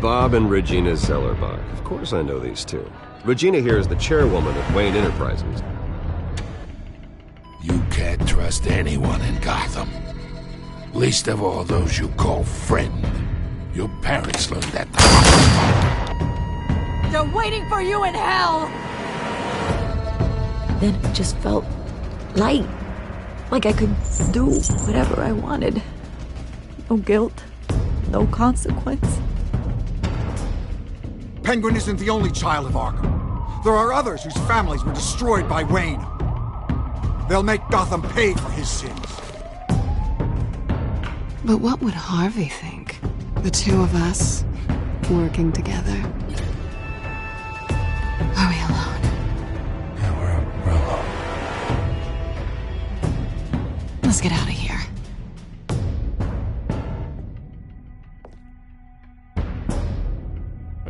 Bob and Regina Zellerbach. Of course I know these two. Regina here is the chairwoman of Wayne Enterprises. You can't trust anyone in Gotham. Least of all those you call friend. Your parents learned that. They're waiting for you in hell! Then it just felt light. Like I could do whatever I wanted. No guilt. No consequence. Penguin isn't the only child of Arkham. There are others whose families were destroyed by Wayne. They'll make Gotham pay for his sins. But what would Harvey think? The two of us, working together. Are we alone? Yeah, we're alone. Let's get out of here.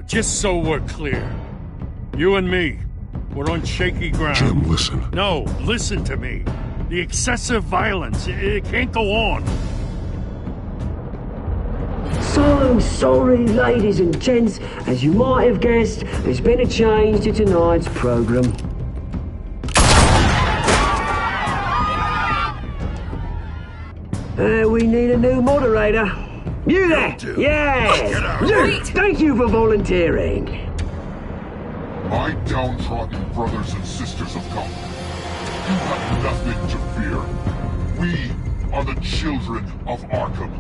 Just so we're clear, you and me, we're on shaky ground. Jim, listen. No, listen to me. The excessive violence, it can't go on. So I'm sorry, ladies and gents. As you might have guessed, there's been a change to tonight's program. We need a new moderator. You there? Yes! Luke, thank you for volunteering. My downtrodden brothers and sisters of Gotham, you have nothing to fear. We are the children of Arkham.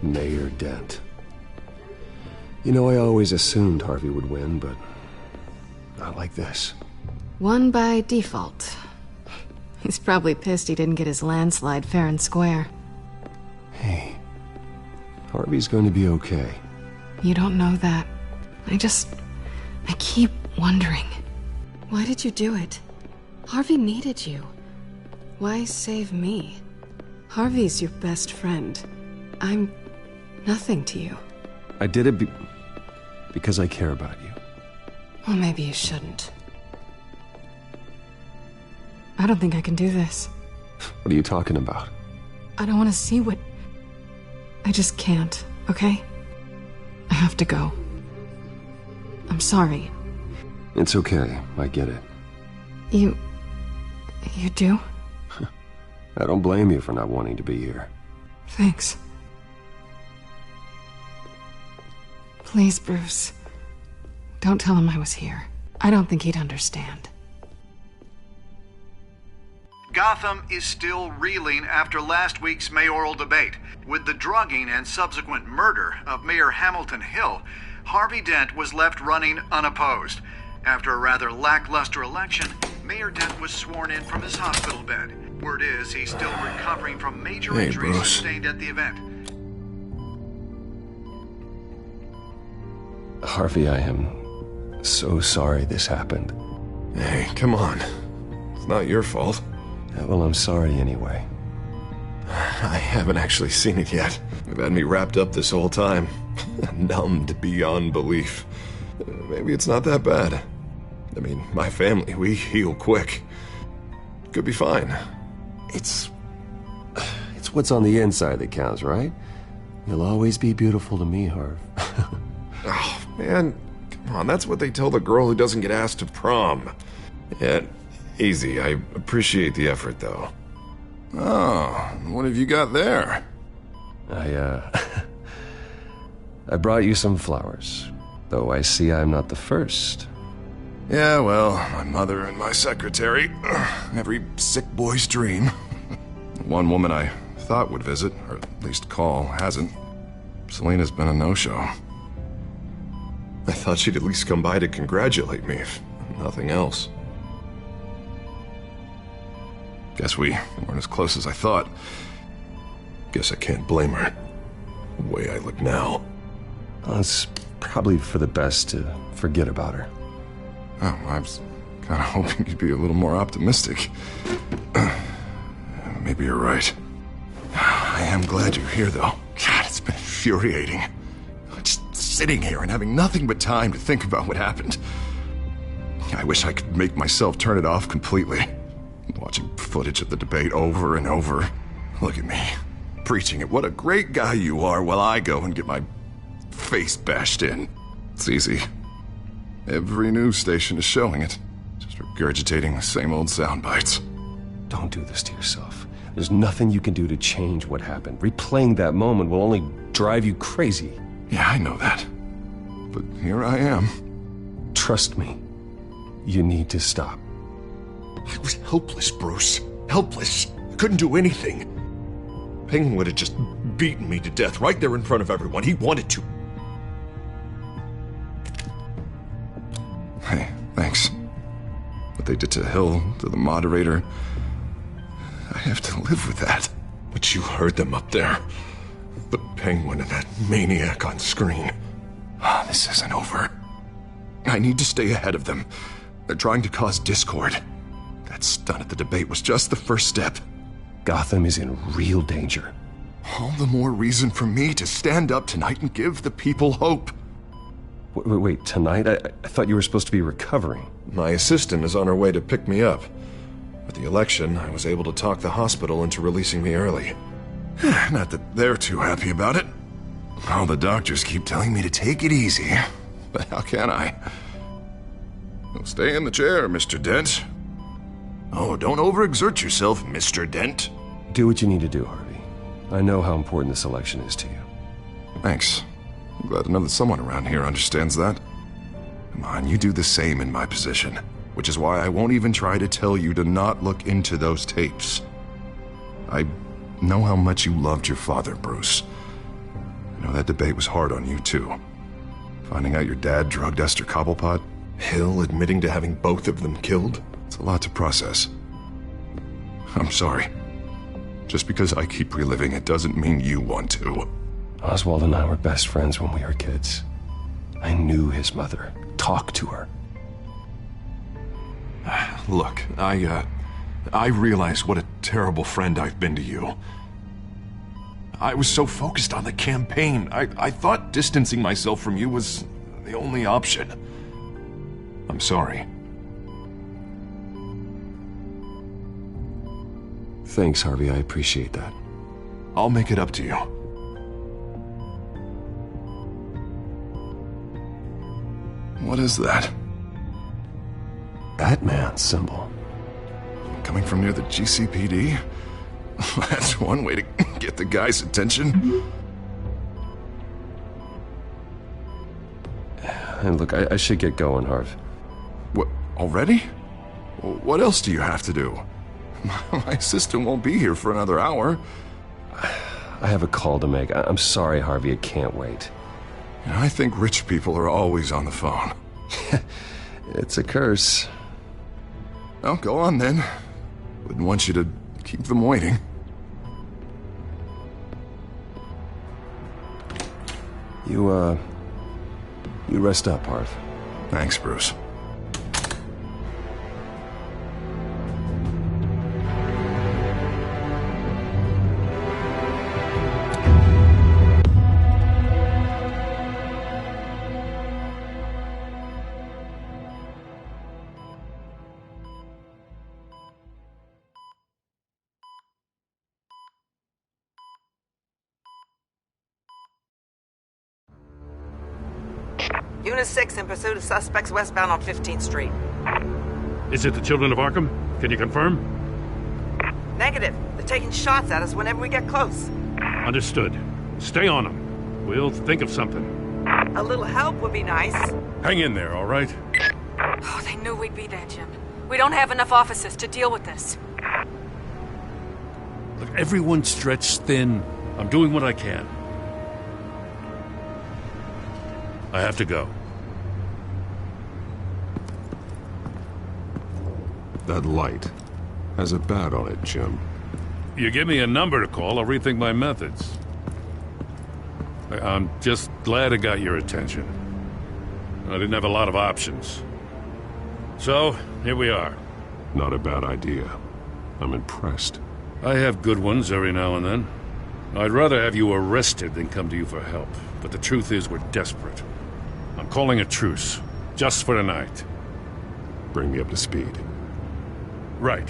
Mayor Dent. You know, I always assumed Harvey would win, but not like this. Won by default. He's probably pissed he didn't get his landslide fair and square. Hey, Harvey's going to be okay. You don't know that. I keep wondering. Why did you do it? Harvey needed you. Why save me? Harvey's your best friend. I'm nothing to you. I did it because I care about you. Well, maybe you shouldn't. I don't think I can do this. What are you talking about? I don't want to see what... I just can't, okay? I have to go. I'm sorry. It's okay. I get it. You do? I don't blame you for not wanting to be here. Thanks. Please, Bruce. Don't tell him I was here. I don't think he'd understand. Gotham is still reeling after last week's mayoral debate. With the drugging and subsequent murder of Mayor Hamilton Hill, Harvey Dent was left running unopposed. After a rather lackluster election, Mayor Dent was sworn in from his hospital bed. Word is he's still recovering from major injuries sustained at the event. Harvey, I am so sorry this happened. Hey, come on. It's not your fault. Yeah, well, I'm sorry anyway. I haven't actually seen it yet. You've had me wrapped up this whole time. Numbed beyond belief. Maybe it's not that bad. I mean, my family, we heal quick. Could be fine. It's what's on the inside that counts, right? You'll always be beautiful to me, Harv. Oh, man, come on, that's what they tell the girl who doesn't get asked to prom. Yeah, easy, I appreciate the effort, though. Oh, what have you got there? I brought you some flowers, though I see I'm not the first. Yeah, well, my mother and my secretary. Every sick boy's dream. One woman I thought would visit, or at least call, hasn't. Selena's been a no-show. I thought she'd at least come by to congratulate me. Nothing else. Guess we weren't as close as I thought. Guess I can't blame her. The way I look now. Well, it's probably for the best to forget about her. Oh, I was kind of hoping you'd be a little more optimistic. Maybe you're right. I am glad you're here, though. God, it's been infuriating. Just sitting here and having nothing but time to think about what happened. I wish I could make myself turn it off completely. Watching footage of the debate over and over. Look at me, preaching at what a great guy you are while I go and get my face bashed in. It's easy. Every news station is showing it. Just regurgitating the same old sound bites. Don't do this to yourself. There's nothing you can do to change what happened. Replaying that moment will only drive you crazy. Yeah, I know that. But here I am. Trust me. You need to stop. I was helpless, Bruce. Helpless. I couldn't do anything. Penguin would have just beaten me to death right there in front of everyone. He wanted to. Hey, thanks. What they did to Hill, to the moderator, I have to live with that. But you heard them up there. The Penguin and that maniac on screen. This isn't over. I need to stay ahead of them. They're trying to cause discord. That stunt at the debate was just the first step. Gotham is in real danger. All the more reason for me to stand up tonight and give the people hope. Wait, tonight? I thought you were supposed to be recovering. My assistant is on her way to pick me up. With the election, I was able to talk the hospital into releasing me early. Not that they're too happy about it. All the doctors keep telling me to take it easy. But how can I? Well, stay in the chair, Mr. Dent. Oh, don't overexert yourself, Mr. Dent. Do what you need to do, Harvey. I know how important this election is to you. Thanks. I'm glad to know that someone around here understands that. Come on, you do the same in my position. Which is why I won't even try to tell you to not look into those tapes. I know how much you loved your father, Bruce. I know that debate was hard on you, too. Finding out your dad drugged Esther Cobblepot. Hill admitting to having both of them killed. It's a lot to process. I'm sorry. Just because I keep reliving it doesn't mean you want to. Oswald and I were best friends when we were kids. I knew his mother. Talked to her. Look, I realize what a terrible friend I've been to you. I was so focused on the campaign. I thought distancing myself from you was the only option. I'm sorry. Thanks, Harvey. I appreciate that. I'll make it up to you. What is that? Batman symbol. Coming from near the GCPD? That's one way to get the guy's attention. And look, I should get going, Harv. What, already? What else do you have to do? My assistant won't be here for another hour. I have a call to make. I'm sorry, Harvey, I can't wait. I think rich people are always on the phone. It's a curse. Well, go on then. Wouldn't want you to keep them waiting. You rest up, Harv. Thanks, Bruce. Unit 6 in pursuit of suspects westbound on 15th Street. Is it the children of Arkham? Can you confirm? Negative. They're taking shots at us whenever we get close. Understood. Stay on them. We'll think of something. A little help would be nice. Hang in there, all right? Oh, they knew we'd be there, Jim. We don't have enough officers to deal with this. Look, everyone's stretched thin. I'm doing what I can. I have to go. That light has a bat on it, Jim. You give me a number to call, I'll rethink my methods. I'm just glad I got your attention. I didn't have a lot of options. So, here we are. Not a bad idea. I'm impressed. I have good ones every now and then. I'd rather have you arrested than come to you for help. But the truth is, we're desperate. I'm calling a truce. Just for tonight. Bring me up to speed. Right.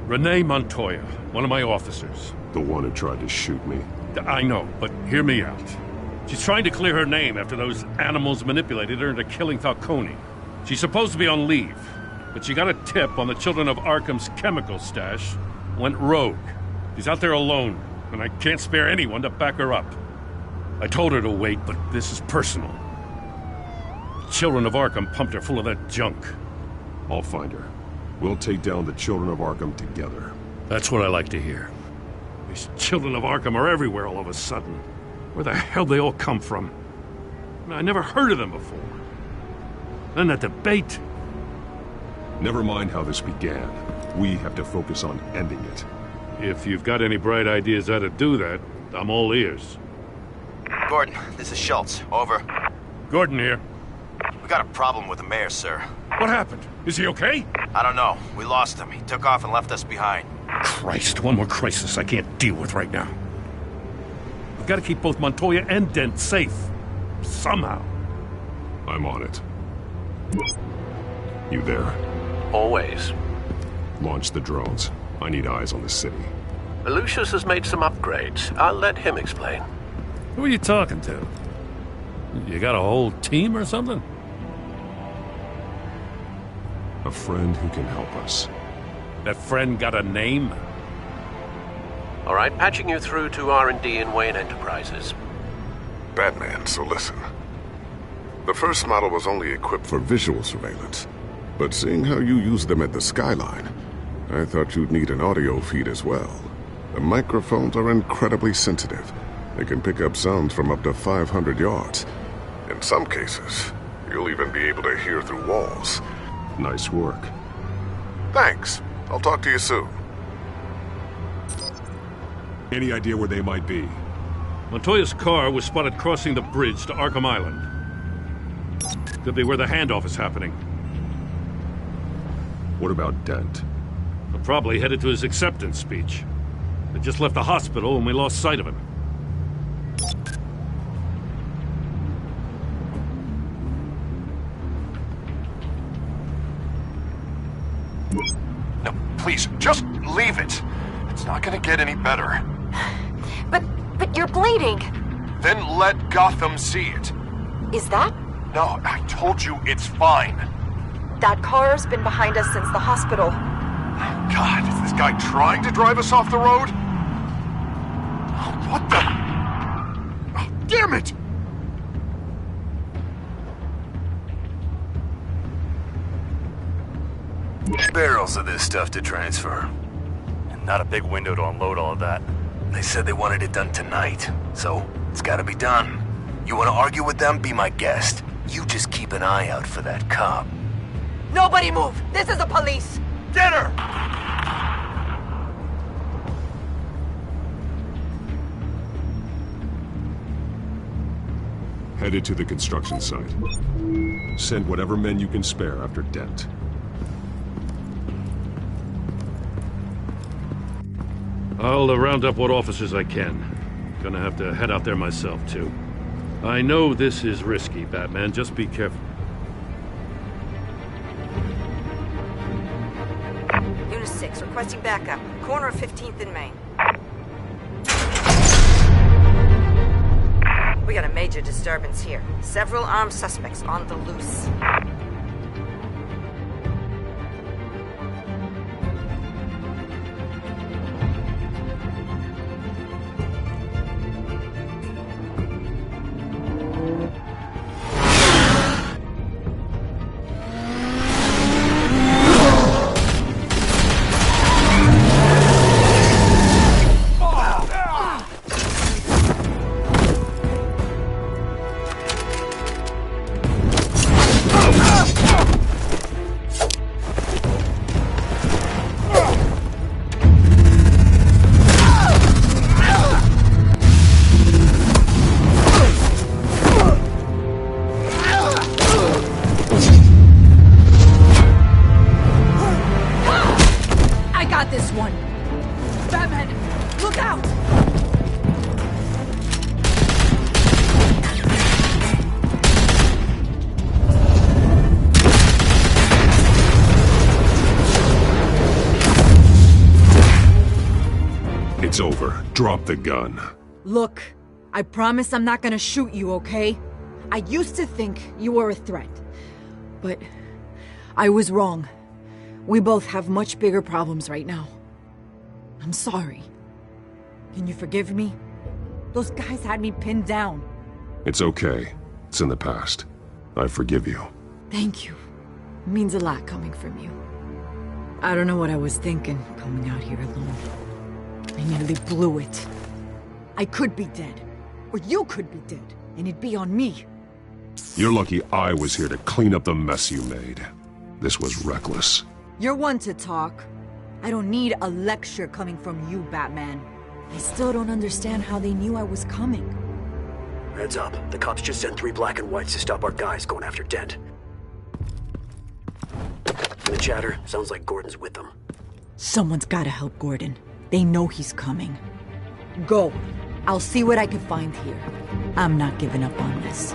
Renee Montoya, one of my officers. The one who tried to shoot me? I know, but hear me out. She's trying to clear her name after those animals manipulated her into killing Falcone. She's supposed to be on leave, but she got a tip on the children of Arkham's chemical stash, went rogue. She's out there alone, and I can't spare anyone to back her up. I told her to wait, but this is personal. The children of Arkham pumped her full of that junk. I'll find her. We'll take down the children of Arkham together. That's what I like to hear. These children of Arkham are everywhere all of a sudden. Where the hell they all come from? I never heard of them before. Then that debate. Never mind how this began. We have to focus on ending it. If you've got any bright ideas how to do that, I'm all ears. Gordon, this is Schultz. Over. Gordon here. We got a problem with the mayor, sir. What happened? Is he okay? I don't know. We lost him. He took off and left us behind. Christ, one more crisis I can't deal with right now. We've got to keep both Montoya and Dent safe. Somehow. I'm on it. You there? Always. Launch the drones. I need eyes on the city. Lucius has made some upgrades. I'll let him explain. Who are you talking to? You got a whole team or something? A friend who can help us. That friend got a name? All right, patching you through to R&D in Wayne Enterprises. Batman, so listen. The first model was only equipped for visual surveillance, but seeing how you use them at the Skyline, I thought you'd need an audio feed as well. The microphones are incredibly sensitive. They can pick up sounds from up to 500 yards. In some cases, you'll even be able to hear through walls. Nice work. Thanks. I'll talk to you soon. Any idea where they might be? Montoya's car was spotted crossing the bridge to Arkham Island. Could be where the handoff is happening. What about Dent? They're probably headed to his acceptance speech. They just left the hospital and we lost sight of him. No, please, just leave it. It's not gonna get any better. But you're bleeding. Then let Gotham see it. Is that? No, I told you it's fine. That car's been behind us since the hospital. God, is this guy trying to drive us off the road? What the? Oh, damn it! Barrels of this stuff to transfer. And not a big window to unload all of that. They said they wanted it done tonight, so it's gotta be done. You wanna argue with them? Be my guest. You just keep an eye out for that cop. Nobody move! This is the police! Get her! Headed to the construction site. Send whatever men you can spare after Dent. I'll round up what officers I can. Gonna have to head out there myself, too. I know this is risky, Batman. Just be careful. Unit 6, requesting backup. Corner of 15th and Main. We got a major disturbance here. Several armed suspects on the loose. Batman! Look out! It's over. Drop the gun. Look, I promise I'm not gonna shoot you, okay? I used to think you were a threat, but I was wrong. We both have much bigger problems right now. I'm sorry. Can you forgive me? Those guys had me pinned down. It's okay. It's in the past. I forgive you. Thank you. It means a lot coming from you. I don't know what I was thinking, coming out here alone. I nearly blew it. I could be dead. Or you could be dead. And it'd be on me. You're lucky I was here to clean up the mess you made. This was reckless. You're one to talk. I don't need a lecture coming from you, Batman. I still don't understand how they knew I was coming. Heads up. The cops just sent 3 black and whites to stop our guys going after Dent. And the chatter sounds like Gordon's with them. Someone's gotta help Gordon. They know he's coming. Go. I'll see what I can find here. I'm not giving up on this.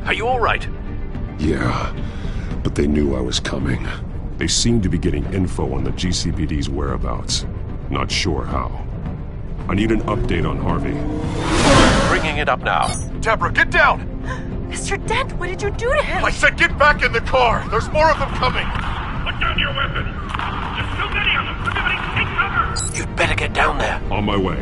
Are you all right? Yeah, but they knew I was coming. They seemed to be getting info on the GCPD's whereabouts. Not sure how. I need an update on Harvey. Bringing it up now. Deborah, get down! Mr. Dent, what did you do to him? I said get back in the car! There's more of them coming! Put down your weapon! There's too many of them! Everybody take cover! You'd better get down there. On my way.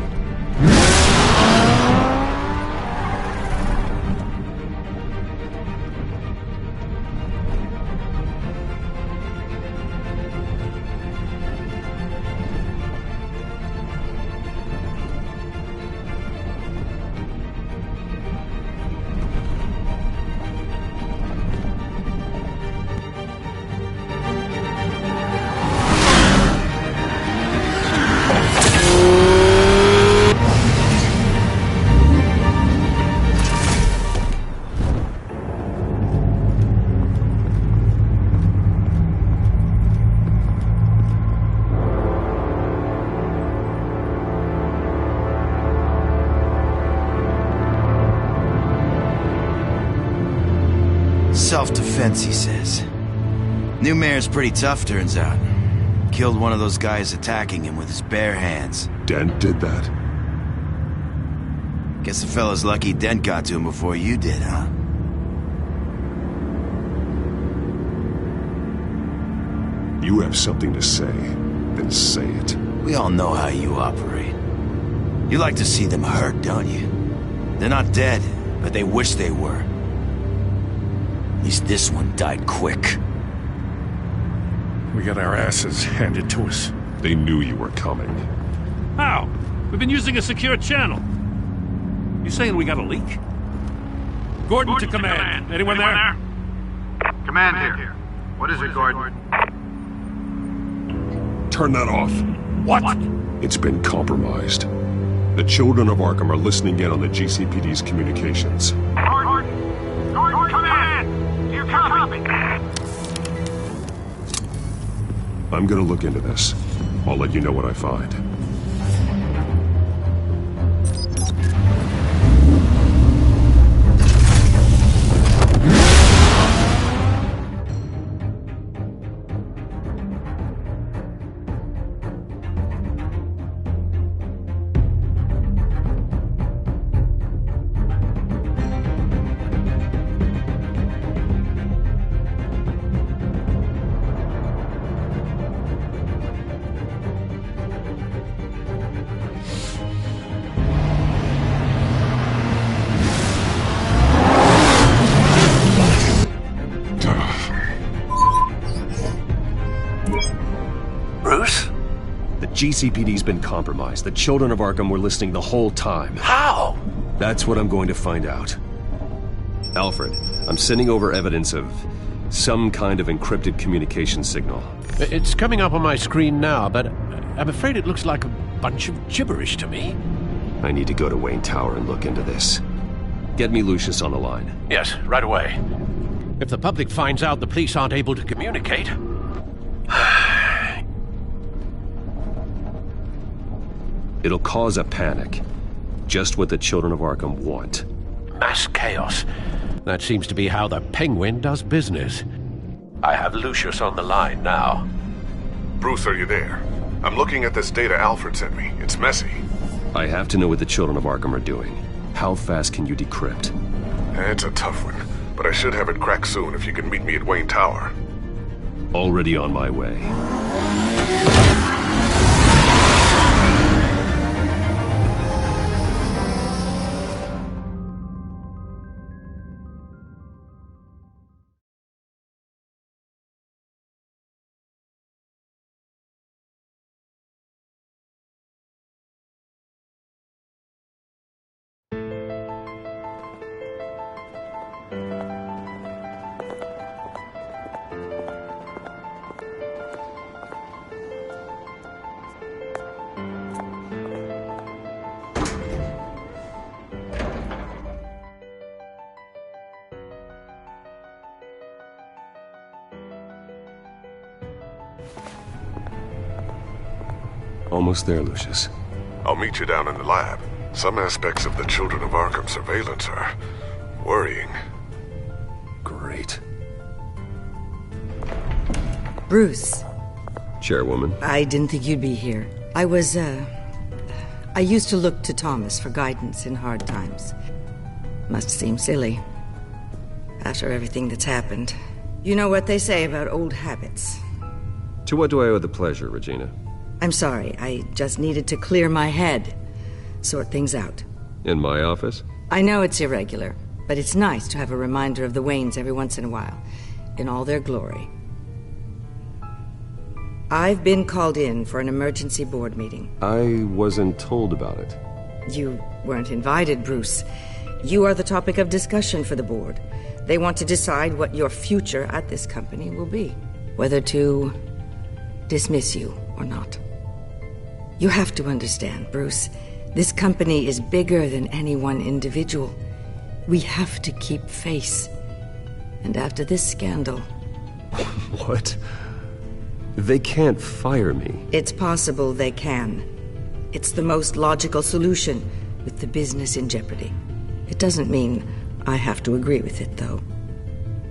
Self-defense, he says. New mayor's pretty tough, turns out. Killed one of those guys attacking him with his bare hands. Dent did that? Guess the fella's lucky Dent got to him before you did, huh? You have something to say, then say it. We all know how you operate. You like to see them hurt, don't you? They're not dead, but they wish they were. At least this one died quick. We got our asses handed to us. They knew you were coming. How? We've been using a secure channel. You saying we got a leak? Gordon to command. Anyone there? Command here. What is it, Gordon? Turn that off. What? It's been compromised. The children of Arkham are listening in on the GCPD's communications. Gordon, command! Do you copy? I'm gonna look into this. I'll let you know what I find. GCPD's been compromised. The children of Arkham were listening the whole time. How? That's what I'm going to find out. Alfred, I'm sending over evidence of some kind of encrypted communication signal. It's coming up on my screen now, but I'm afraid it looks like a bunch of gibberish to me. I need to go to Wayne Tower and look into this. Get me Lucius on the line. Yes, right away. If the public finds out the police aren't able to communicate... It'll cause a panic. Just what the children of Arkham want. Mass chaos. That seems to be how the Penguin does business. I have Lucius on the line now. Bruce, are you there? I'm looking at this data Alfred sent me. It's messy. I have to know what the children of Arkham are doing. How fast can you decrypt? It's a tough one, but I should have it cracked soon if you can meet me at Wayne Tower. Already on my way. Almost there, Lucius. I'll meet you down in the lab. Some aspects of the Children of Arkham surveillance are worrying. Great. Bruce. Chairwoman. I didn't think you'd be here. I used to look to Thomas for guidance in hard times. Must seem silly. After everything that's happened. You know what they say about old habits. To what do I owe the pleasure, Regina? I'm sorry, I just needed to clear my head. Sort things out. In my office? I know it's irregular, but it's nice to have a reminder of the Waynes every once in a while, in all their glory. I've been called in for an emergency board meeting. I wasn't told about it. You weren't invited, Bruce. You are the topic of discussion for the board. They want to decide what your future at this company will be. Whether to dismiss you or not. You have to understand, Bruce. This company is bigger than any one individual. We have to keep face. And after this scandal... What? They can't fire me. It's possible they can. It's the most logical solution, with the business in jeopardy. It doesn't mean I have to agree with it, though.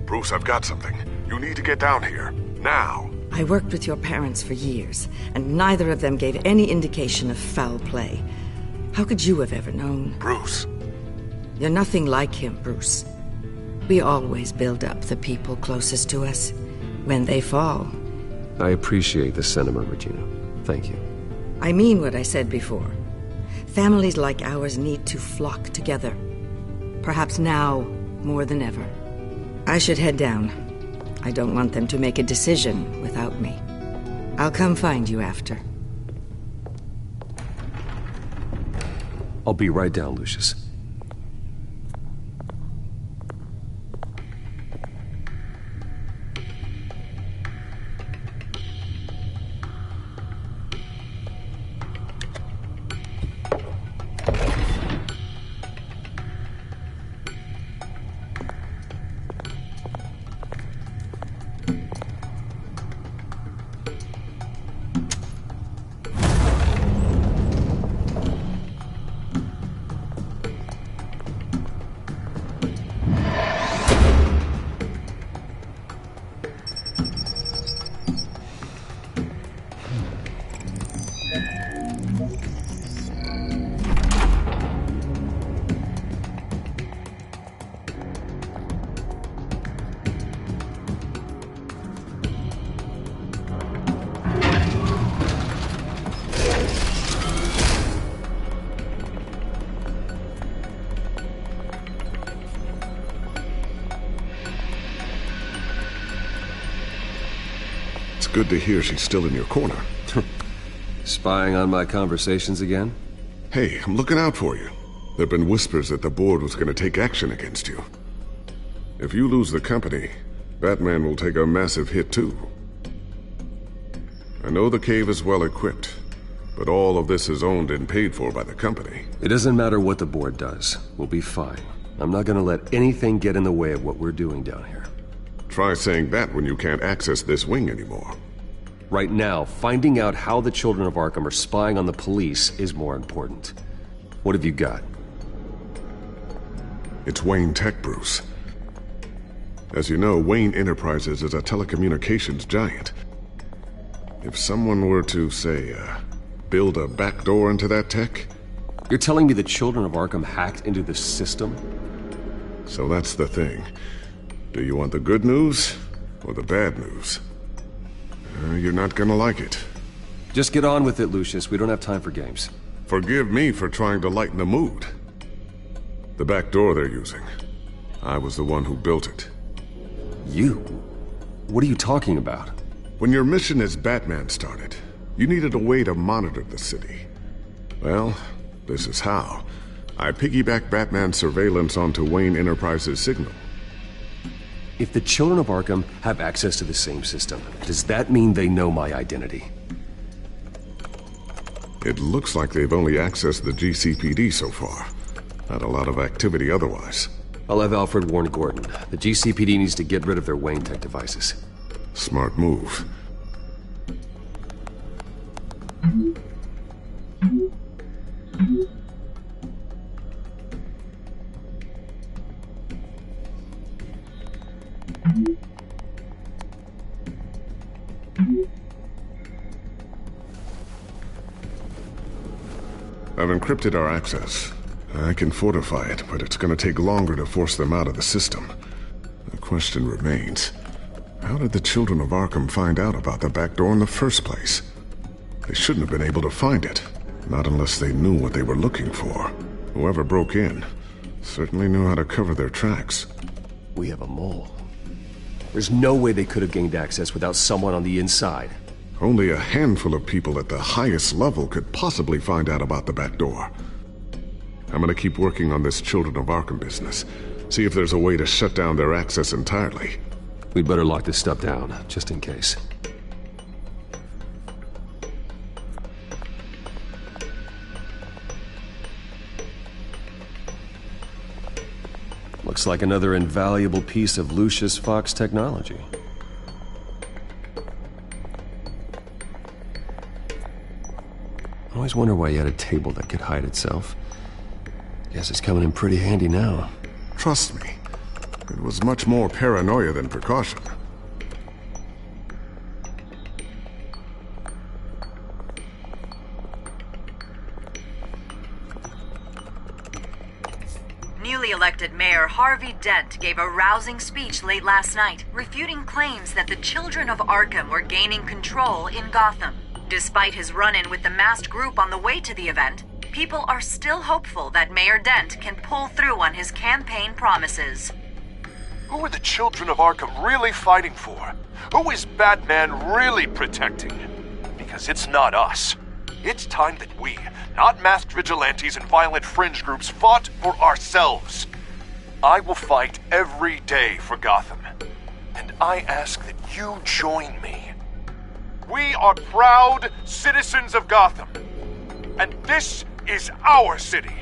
Bruce, I've got something. You need to get down here. Now. I worked with your parents for years, and neither of them gave any indication of foul play. How could you have ever known? Bruce. You're nothing like him, Bruce. We always build up the people closest to us. When they fall... I appreciate the sentiment, Regina. Thank you. I mean what I said before. Families like ours need to flock together. Perhaps now more than ever. I should head down. I don't want them to make a decision without me. I'll come find you after. I'll be right down, Lucius. Good to hear she's still in your corner. Spying on my conversations again? Hey, I'm looking out for you. There've been whispers that the board was going to take action against you. If you lose the company, Batman will take a massive hit too. I know the cave is well equipped, but all of this is owned and paid for by the company. It doesn't matter what the board does. We'll be fine. I'm not gonna let anything get in the way of what we're doing down here. Try saying that when you can't access this wing anymore. Right now, finding out how the children of Arkham are spying on the police is more important. What have you got? It's Wayne Tech, Bruce. As you know, Wayne Enterprises is a telecommunications giant. If someone were to, say, build a backdoor into that tech... You're telling me the children of Arkham hacked into the system? So that's the thing. Do you want the good news or the bad news? You're not gonna like it. Just get on with it, Lucius. We don't have time for games. Forgive me for trying to lighten the mood. The back door they're using. I was the one who built it. You? What are you talking about? When your mission as Batman started, you needed a way to monitor the city. Well, this is how. I piggybacked Batman's surveillance onto Wayne Enterprises' signal. If the children of Arkham have access to the same system, does that mean they know my identity? It looks like they've only accessed the GCPD so far. Not a lot of activity otherwise. I'll have Alfred warn Gordon. The GCPD needs to get rid of their Wayne Tech devices. Smart move. I've encrypted our access. I can fortify it, but it's going to take longer to force them out of the system. The question remains, how did the children of Arkham find out about the back door in the first place? They shouldn't have been able to find it, not unless they knew what they were looking for. Whoever broke in certainly knew how to cover their tracks. We have a mole. There's no way they could have gained access without someone on the inside. Only a handful of people at the highest level could possibly find out about the back door. I'm gonna keep working on this Children of Arkham business. See if there's a way to shut down their access entirely. We'd better lock this stuff down, just in case. Looks like another invaluable piece of Lucius Fox technology. I always wonder why you had a table that could hide itself. Guess it's coming in pretty handy now. Trust me, it was much more paranoia than precaution. Newly elected Mayor Harvey Dent gave a rousing speech late last night, refuting claims that the children of Arkham were gaining control in Gotham. Despite his run-in with the masked group on the way to the event, people are still hopeful that Mayor Dent can pull through on his campaign promises. Who are the children of Arkham really fighting for? Who is Batman really protecting? Because it's not us. It's time that we, not masked vigilantes and violent fringe groups, fought for ourselves. I will fight every day for Gotham. And I ask that you join me. We are proud citizens of Gotham. And this is our city.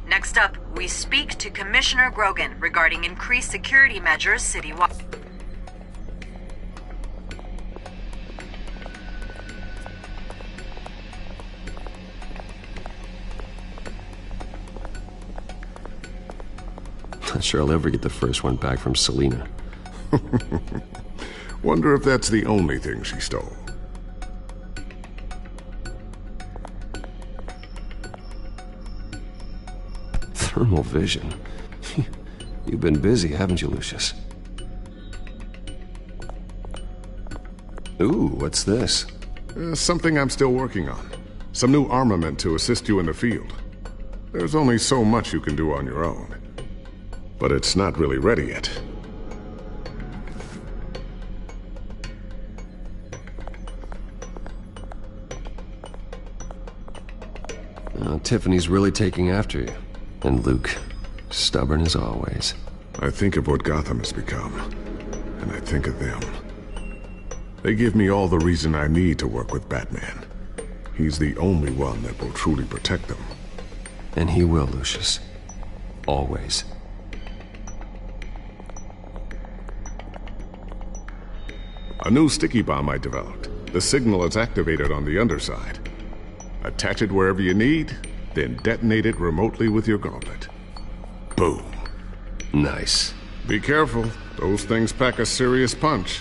Next up, we speak to Commissioner Grogan regarding increased security measures citywide. Not sure I'll ever get the first one back from Selina. Wonder if that's the only thing she stole. Thermal vision. You've been busy, haven't you, Lucius? Ooh, what's this? Something I'm still working on. Some new armament to assist you in the field. There's only so much you can do on your own. But it's not really ready yet. Well, Tiffany's really taking after you. And Luke, stubborn as always. I think of what Gotham has become, and I think of them. They give me all the reason I need to work with Batman. He's the only one that will truly protect them. And he will, Lucius. Always. A new sticky bomb I developed. The signal is activated on the underside. Attach it wherever you need, then detonate it remotely with your gauntlet. Boom. Nice. Be careful. Those things pack a serious punch.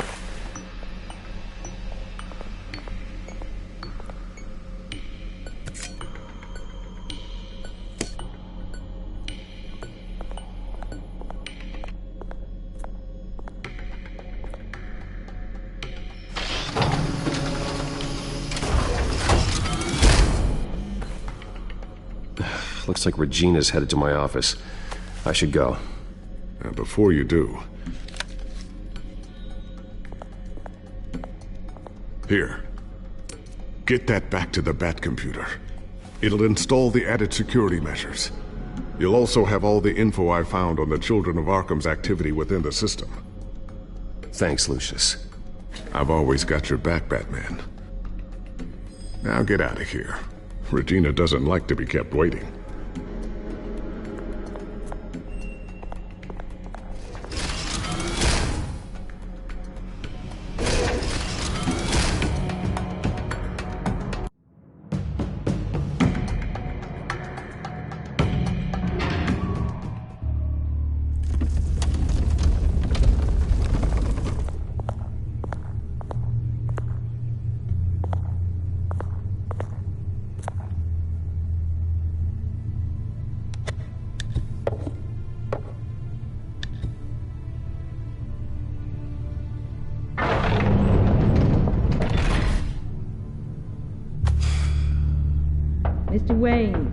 Looks like Regina's headed to my office. I should go. And before you do... Here. Get that back to the Bat computer. It'll install the added security measures. You'll also have all the info I found on the Children of Arkham's activity within the system. Thanks, Lucius. I've always got your back, Batman. Now get out of here. Regina doesn't like to be kept waiting. Mr. Wayne.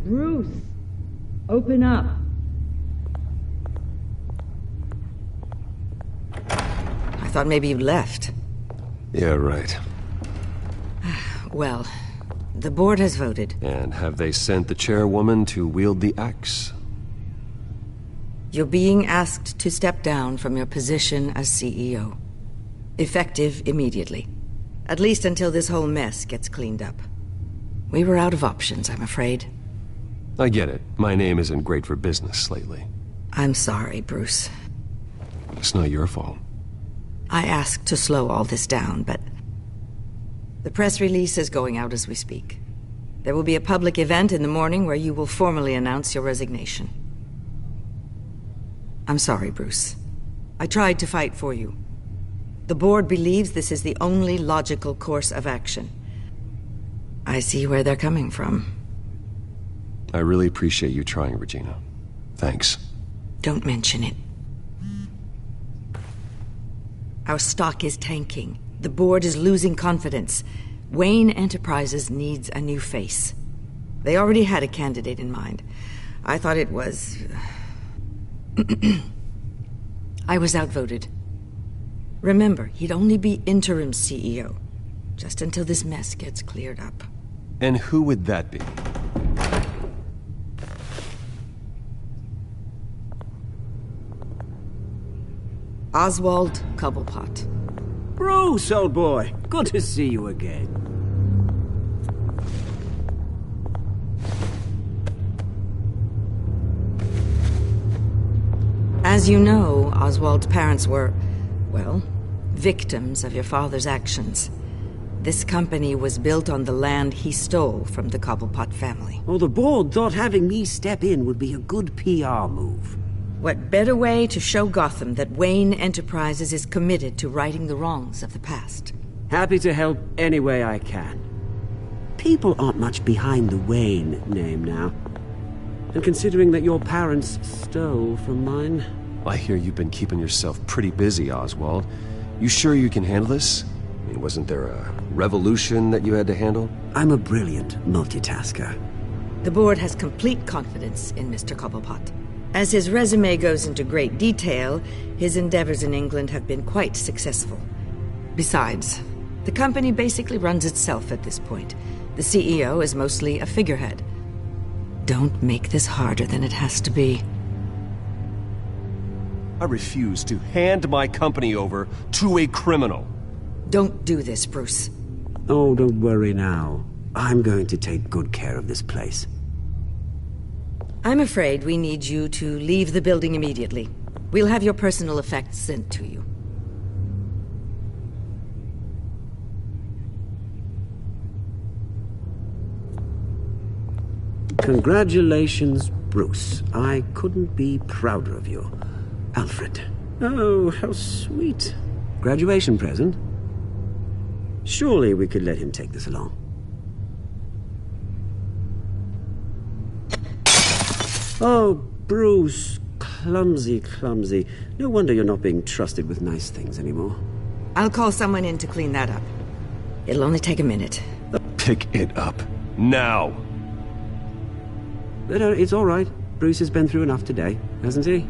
Bruce. Open up. I thought maybe you left. Yeah, right. Well, the board has voted. And have they sent the chairwoman to wield the axe? You're being asked to step down from your position as CEO. Effective immediately. At least until this whole mess gets cleaned up. We were out of options, I'm afraid. I get it. My name isn't great for business lately. I'm sorry, Bruce. It's not your fault. I asked to slow all this down, but... the press release is going out as we speak. There will be a public event in the morning where you will formally announce your resignation. I'm sorry, Bruce. I tried to fight for you. The board believes this is the only logical course of action. I see where they're coming from. I really appreciate you trying, Regina. Thanks. Don't mention it. Our stock is tanking. The board is losing confidence. Wayne Enterprises needs a new face. They already had a candidate in mind. I thought it was... I was outvoted. Remember, he'd only be interim CEO, just until this mess gets cleared up. And who would that be? Oswald Cobblepot. Bruce, old boy. Good to see you again. As you know, Oswald's parents were, well, victims of your father's actions. This company was built on the land he stole from the Cobblepot family. Well, the board thought having me step in would be a good PR move. What better way to show Gotham that Wayne Enterprises is committed to righting the wrongs of the past? Happy to help any way I can. People aren't much behind the Wayne name now. And considering that your parents stole from mine... I hear you've been keeping yourself pretty busy, Oswald. You sure you can handle this? I mean, wasn't there a revolution that you had to handle? I'm a brilliant multitasker. The board has complete confidence in Mr. Cobblepot. As his resume goes into great detail, his endeavors in England have been quite successful. Besides, the company basically runs itself at this point. The CEO is mostly a figurehead. Don't make this harder than it has to be. I refuse to hand my company over to a criminal. Don't do this, Bruce. Oh, don't worry now. I'm going to take good care of this place. I'm afraid we need you to leave the building immediately. We'll have your personal effects sent to you. Congratulations, Bruce. I couldn't be prouder of you. Alfred. Oh, how sweet. Graduation present? Surely we could let him take this along. Oh, Bruce. Clumsy, clumsy. No wonder you're not being trusted with nice things anymore. I'll call someone in to clean that up. It'll only take a minute. Pick it up. Now! No, it's all right. Bruce has been through enough today, hasn't he?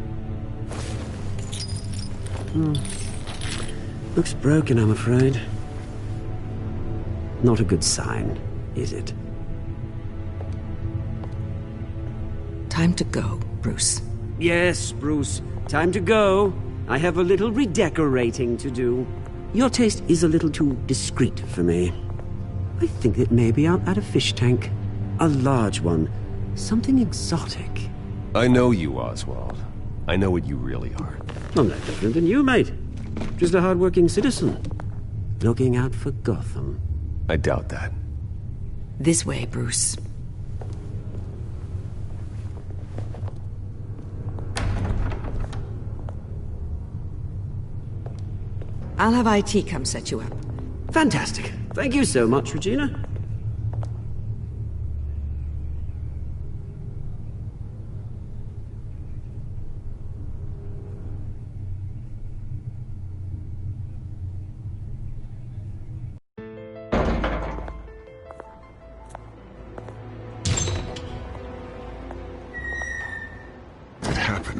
Looks broken, I'm afraid. Not a good sign, is it? Time to go, Bruce. Yes, Bruce. Time to go. I have a little redecorating to do. Your taste is a little too discreet for me. I think that maybe I'll add a fish tank. A large one. Something exotic. I know you, Oswald. I know what you really are. I'm no different than you, mate. Just a hard-working citizen. Looking out for Gotham. I doubt that. This way, Bruce. I'll have IT come set you up. Fantastic. Thank you so much, Regina.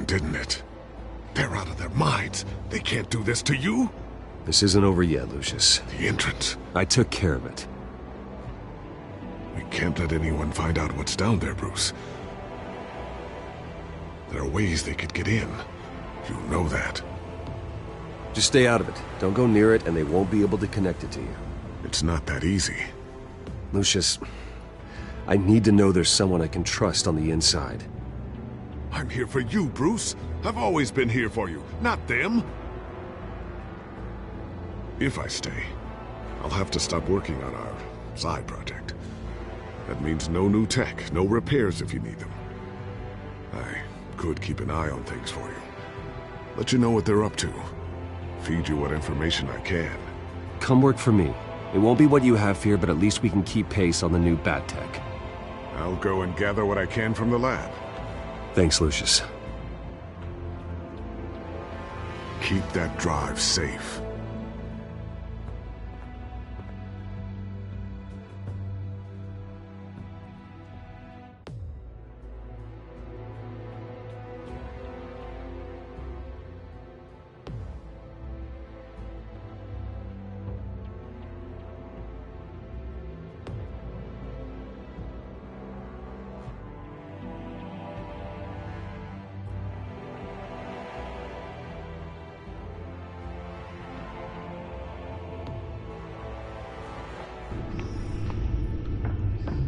Didn't it? They're out of their minds. They can't do this to you? This isn't over yet, Lucius. The entrance. I took care of it. We can't let anyone find out what's down there, Bruce. There are ways they could get in. You know that. Just stay out of it. Don't go near it, and they won't be able to connect it to you. It's not that easy. Lucius, I need to know there's someone I can trust on the inside. I'm here for you, Bruce. I've always been here for you, not them. If I stay, I'll have to stop working on our side project. That means no new tech, no repairs if you need them. I could keep an eye on things for you. Let you know what they're up to. Feed you what information I can. Come work for me. It won't be what you have here, but at least we can keep pace on the new bat tech. I'll go and gather what I can from the lab. Thanks, Lucius. Keep that drive safe.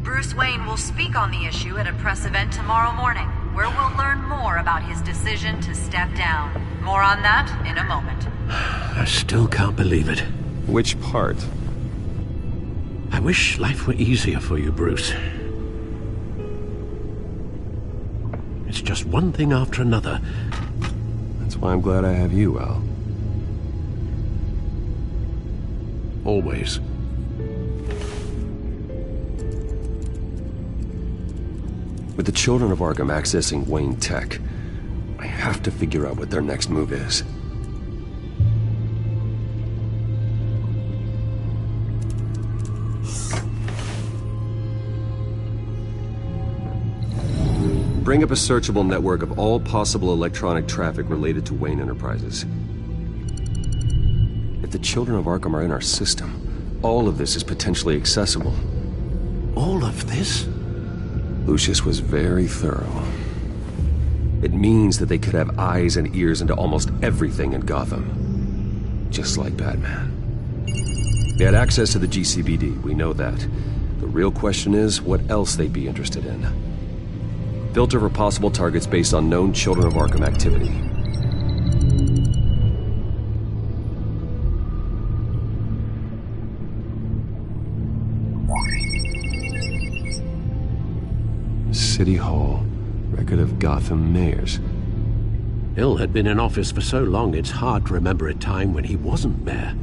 Bruce Wayne will speak on the issue at a press event tomorrow morning, where we'll learn more about his decision to step down. More on that in a moment. I still can't believe it. Which part? I wish life were easier for you, Bruce. It's just one thing after another. That's why I'm glad I have you, Al. Always. With the children of Arkham accessing Wayne Tech, I have to figure out what their next move is. Bring up a searchable network of all possible electronic traffic related to Wayne Enterprises. If the children of Arkham are in our system, all of this is potentially accessible. all of this? Lucius was very thorough. It means that they could have eyes and ears into almost everything in Gotham. Just like Batman. They had access to the GCPD, we know that. The real question is, what else they'd be interested in. Filter for possible targets based on known Children of Arkham activity. City Hall. Record of Gotham mayors. Hill had been in office for so long, it's hard to remember a time when he wasn't mayor.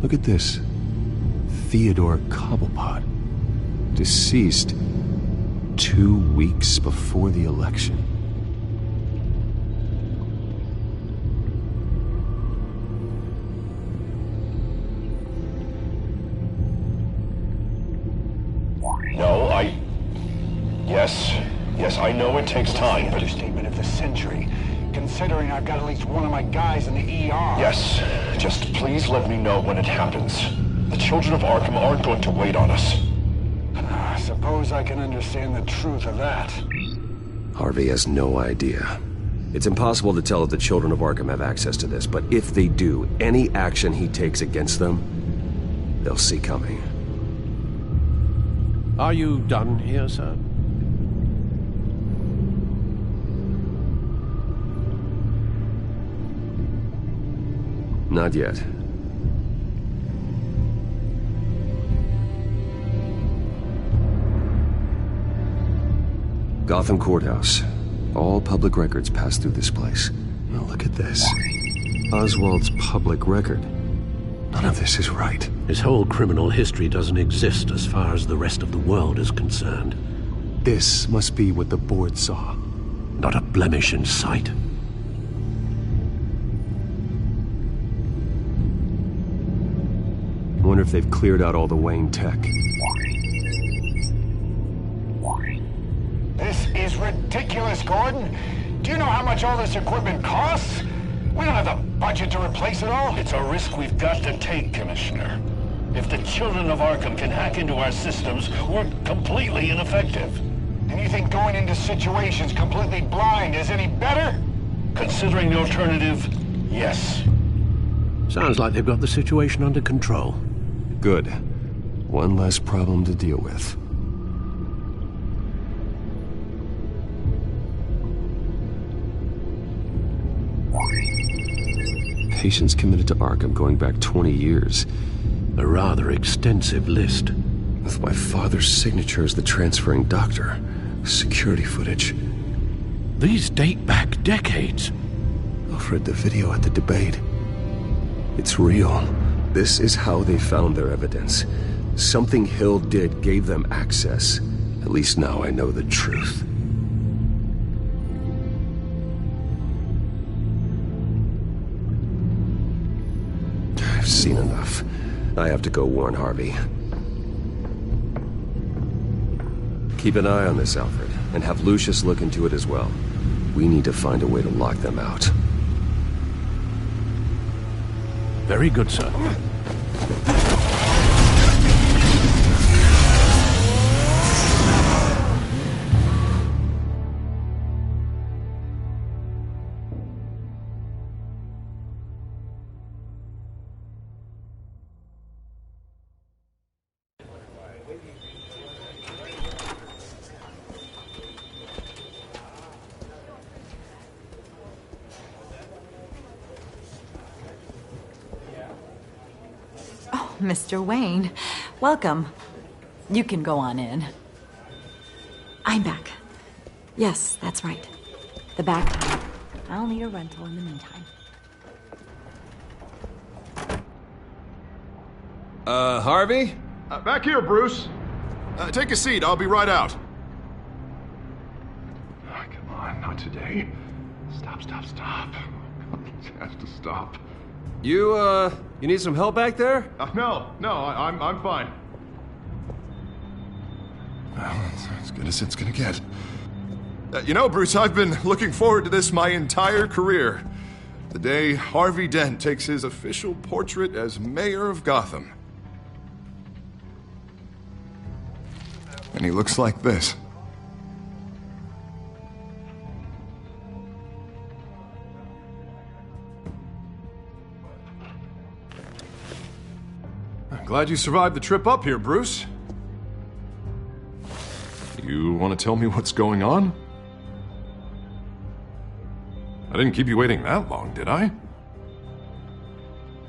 Look at this. Theodore Cobblepot. Deceased 2 weeks before the election. No, Yes, I know it takes time, but... Understatement of the century, considering I've got at least one of my guys in the ER. Yes, just please let me know when it happens. The Children of Arkham aren't going to wait on us. I suppose I can understand the truth of that. Harvey has no idea. It's impossible to tell if the Children of Arkham have access to this, but if they do, any action he takes against them, they'll see coming. Are you done here, sir? Not yet. Gotham Courthouse. All public records pass through this place. Now look at this. Oswald's public record. None of this is right. His whole criminal history doesn't exist as far as the rest of the world is concerned. This must be what the board saw. Not a blemish in sight. I wonder if they've cleared out all the Wayne tech. This is ridiculous, Gordon. Do you know how much all this equipment costs? We don't have the budget to replace it all. It's a risk we've got to take, Commissioner. If the Children of Arkham can hack into our systems, we're completely ineffective. And you think going into situations completely blind is any better? Considering the alternative, yes. Sounds like they've got the situation under control. Good. One less problem to deal with. Patients committed to Arkham going back 20 years. A rather extensive list. With my father's signature as the transferring doctor. Security footage. These date back decades. I've read the video at the debate. It's real. This is how they found their evidence. Something Hill did gave them access. At least now I know the truth. I've seen enough. I have to go warn Harvey. Keep an eye on this, Alfred, and have Lucius look into it as well. We need to find a way to lock them out. Very good, sir. Mr. Wayne, welcome. You can go on in. I'm back. Yes, that's right. The back time. I'll need a rental in the meantime. Harvey? Back here, Bruce. Take a seat. I'll be right out. Oh, come on, not today. Stop. It has to stop. You need some help back there? No, I'm fine. Well, that's as good as it's gonna get. You know, Bruce, I've been looking forward to this my entire career. The day Harvey Dent takes his official portrait as mayor of Gotham. and he looks like this. I'm glad you survived the trip up here, Bruce. You want to tell me what's going on? I didn't keep you waiting that long, did I?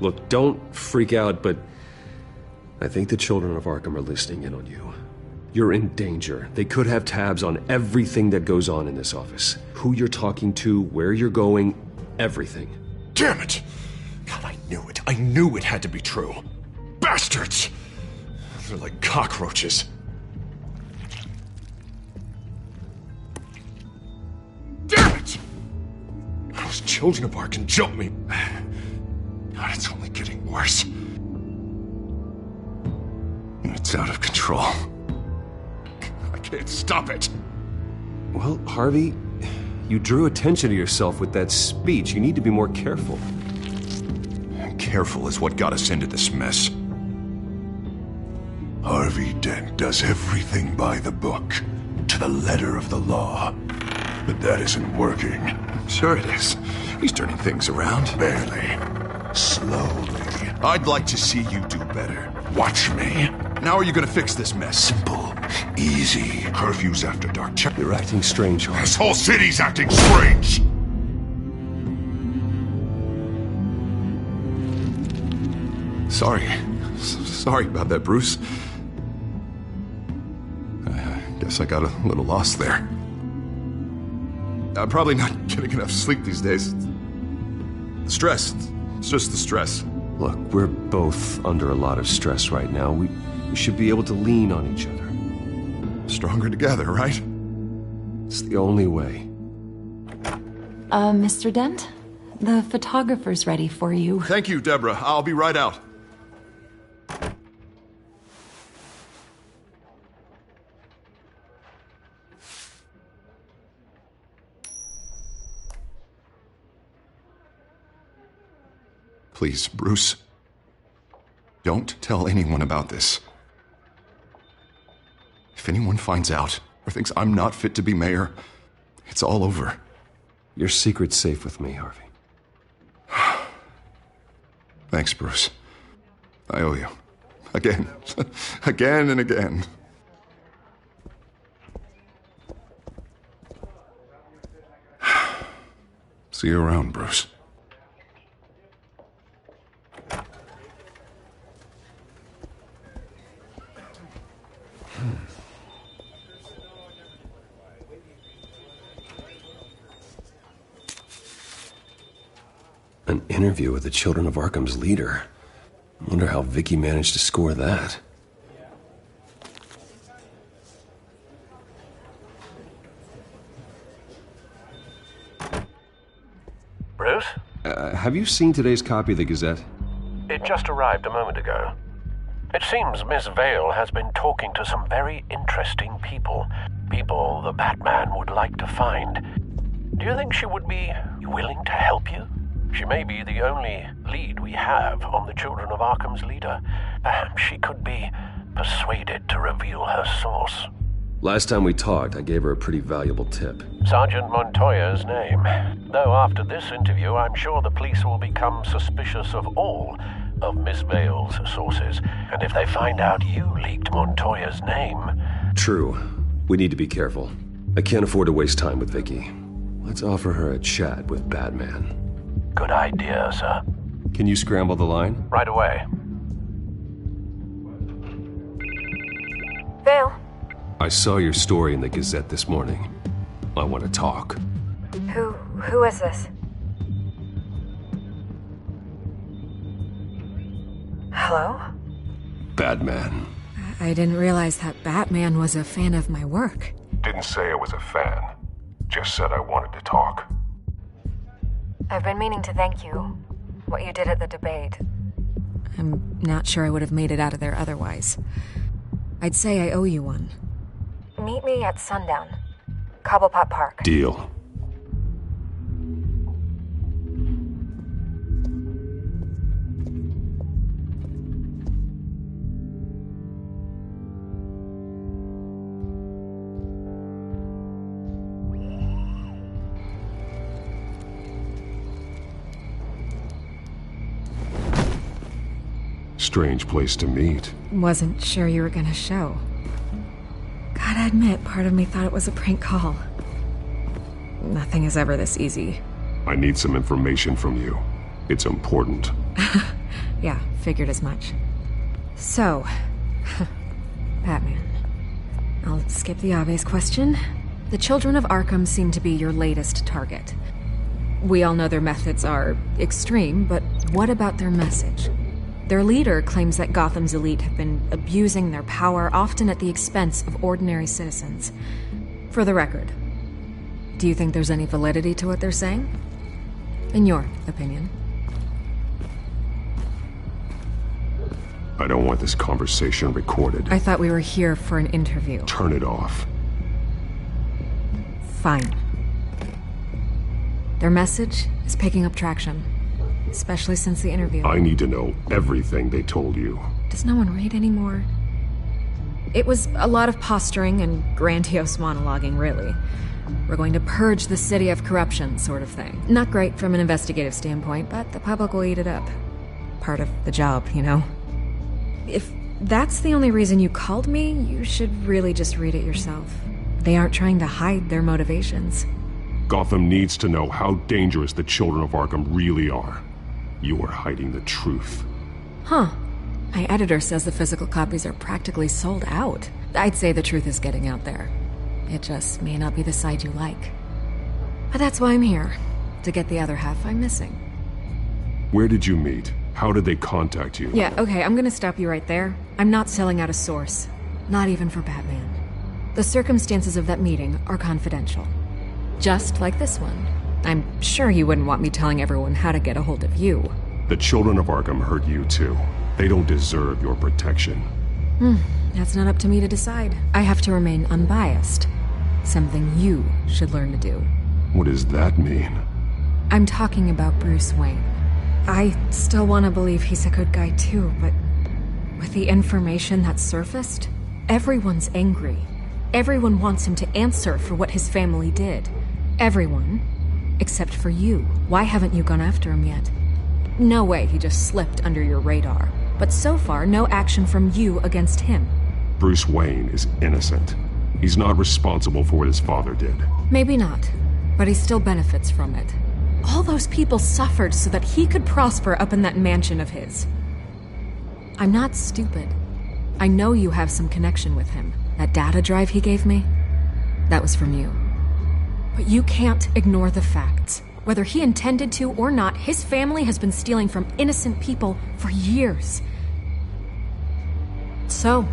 Look, don't freak out, but I think the children of Arkham are listening in on you. You're in danger. They could have tabs on everything that goes on in this office. Who you're talking to, where you're going, everything. Damn it! God, I knew it. I knew it had to be true. Bastards! They're like cockroaches. Damn it! Those children of Arkham jumped me. God, it's only getting worse. It's out of control. I can't stop it. Well, Harvey, you drew attention to yourself with that speech. You need to be more careful. Careful is what got us into this mess. Harvey Dent does everything by the book, to the letter of the law. But that isn't working. Sure it is. He's turning things around. Barely. Slowly. I'd like to see you do better. Watch me. Now are you gonna fix this mess? Simple. Easy. Curfews after dark. Check. You're acting strange, Harvey. This whole city's acting strange! Sorry about that, Bruce. I guess I got a little lost there. I'm probably not getting enough sleep these days. The stress. It's just the stress. Look, we're both under a lot of stress right now. We should be able to lean on each other. Stronger together, right? It's the only way. Mr. Dent? The photographer's ready for you. Thank you, Deborah. I'll be right out. Please, Bruce. Don't tell anyone about this. If anyone finds out or thinks I'm not fit to be mayor, it's all over. Your secret's safe with me, Harvey. Thanks, Bruce. I owe you. Again. Again and again. See you around, Bruce. An interview with the Children of Arkham's leader. I wonder how Vicki managed to score that. Bruce? Have you seen today's copy of the Gazette? It just arrived a moment ago. It seems Miss Vale has been talking to some very interesting people. People the Batman would like to find. Do you think she would be willing to help you? She may be the only lead we have on the Children of Arkham's leader. Perhaps she could be persuaded to reveal her source. Last time we talked, I gave her a pretty valuable tip. Sergeant Montoya's name. Though after this interview, I'm sure the police will become suspicious of all of Miss Vale's sources. And if they find out you leaked Montoya's name... True. We need to be careful. I can't afford to waste time with Vicki. Let's offer her a chat with Batman. Good idea, sir. Can you scramble the line? Right away. Vale. I saw your story in the Gazette this morning. I want to talk. Who is this? Hello? Batman. I didn't realize that Batman was a fan of my work. Didn't say I was a fan. Just said I wanted to talk. I've been meaning to thank you. What you did at the debate. I'm not sure I would have made it out of there otherwise. I'd say I owe you one. Meet me at sundown. Cobblepot Park. Deal. strange place to meet. Wasn't sure you were gonna show. Gotta admit, part of me thought it was a prank call. Nothing is ever this easy. I need some information from you. It's important. Yeah, figured as much. So, Batman. I'll skip the obvious question. The children of Arkham seem to be your latest target. We all know their methods are extreme, but what about their message? Their leader claims that Gotham's elite have been abusing their power, often at the expense of ordinary citizens. For the record, do you think there's any validity to what they're saying? In your opinion? I don't want this conversation recorded. I thought we were here for an interview. Turn it off. Fine. Their message is picking up traction, especially since the interview. I need to know everything they told you. Does no one read anymore? It was a lot of posturing and grandiose monologuing, really. We're going to purge the city of corruption, sort of thing. Not great from an investigative standpoint, but the public will eat it up. Part of the job, you know? If that's the only reason you called me, you should really just read it yourself. They aren't trying to hide their motivations. Gotham needs to know how dangerous the children of Arkham really are. You are hiding the truth. Huh. My editor says the physical copies are practically sold out. I'd say the truth is getting out there. It just may not be the side you like. But that's why I'm here, to get the other half I'm missing. Where did you meet? How did they contact you? Yeah, okay, I'm gonna stop you right there. I'm not selling out a source. Not even for Batman. The circumstances of that meeting are confidential. Just like this one. I'm sure you wouldn't want me telling everyone how to get a hold of you. The children of Arkham hurt you too. They don't deserve your protection. That's not up to me to decide. I have to remain unbiased. Something you should learn to do. What does that mean? I'm talking about Bruce Wayne. I still want to believe he's a good guy too, but with the information that surfaced, everyone's angry. Everyone wants him to answer for what his family did. Everyone, except for you. Why haven't you gone after him yet? No way he just slipped under your radar. But so far, no action from you against him. Bruce Wayne is innocent. He's not responsible for what his father did. Maybe not, but he still benefits from it. All those people suffered so that he could prosper up in that mansion of his. I'm not stupid. I know you have some connection with him. That data drive he gave me, that was from you. But you can't ignore the facts. Whether he intended to or not, his family has been stealing from innocent people for years. So,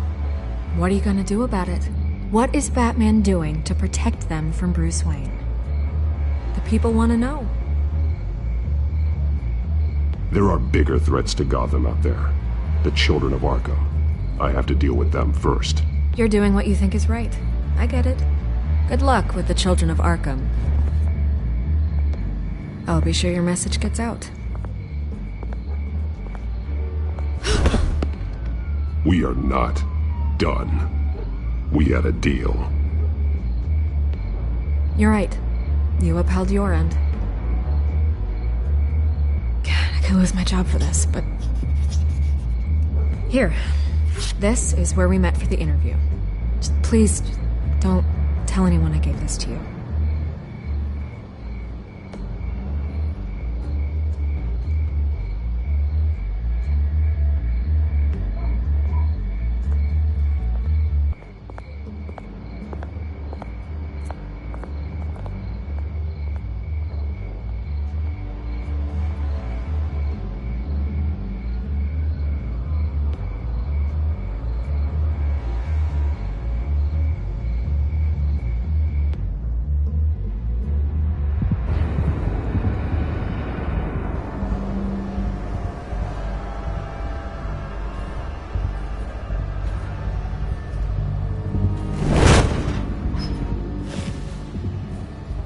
what are you gonna do about it? What is Batman doing to protect them from Bruce Wayne? The people want to know. There are bigger threats to Gotham out there. The children of Arkham. I have to deal with them first. You're doing what you think is right. I get it. Good luck with the children of Arkham. I'll be sure your message gets out. We are not done. We had a deal. You're right. You upheld your end. God, I could lose my job for this, but... Here. This is where we met for the interview. Please, don't tell anyone I gave this to you.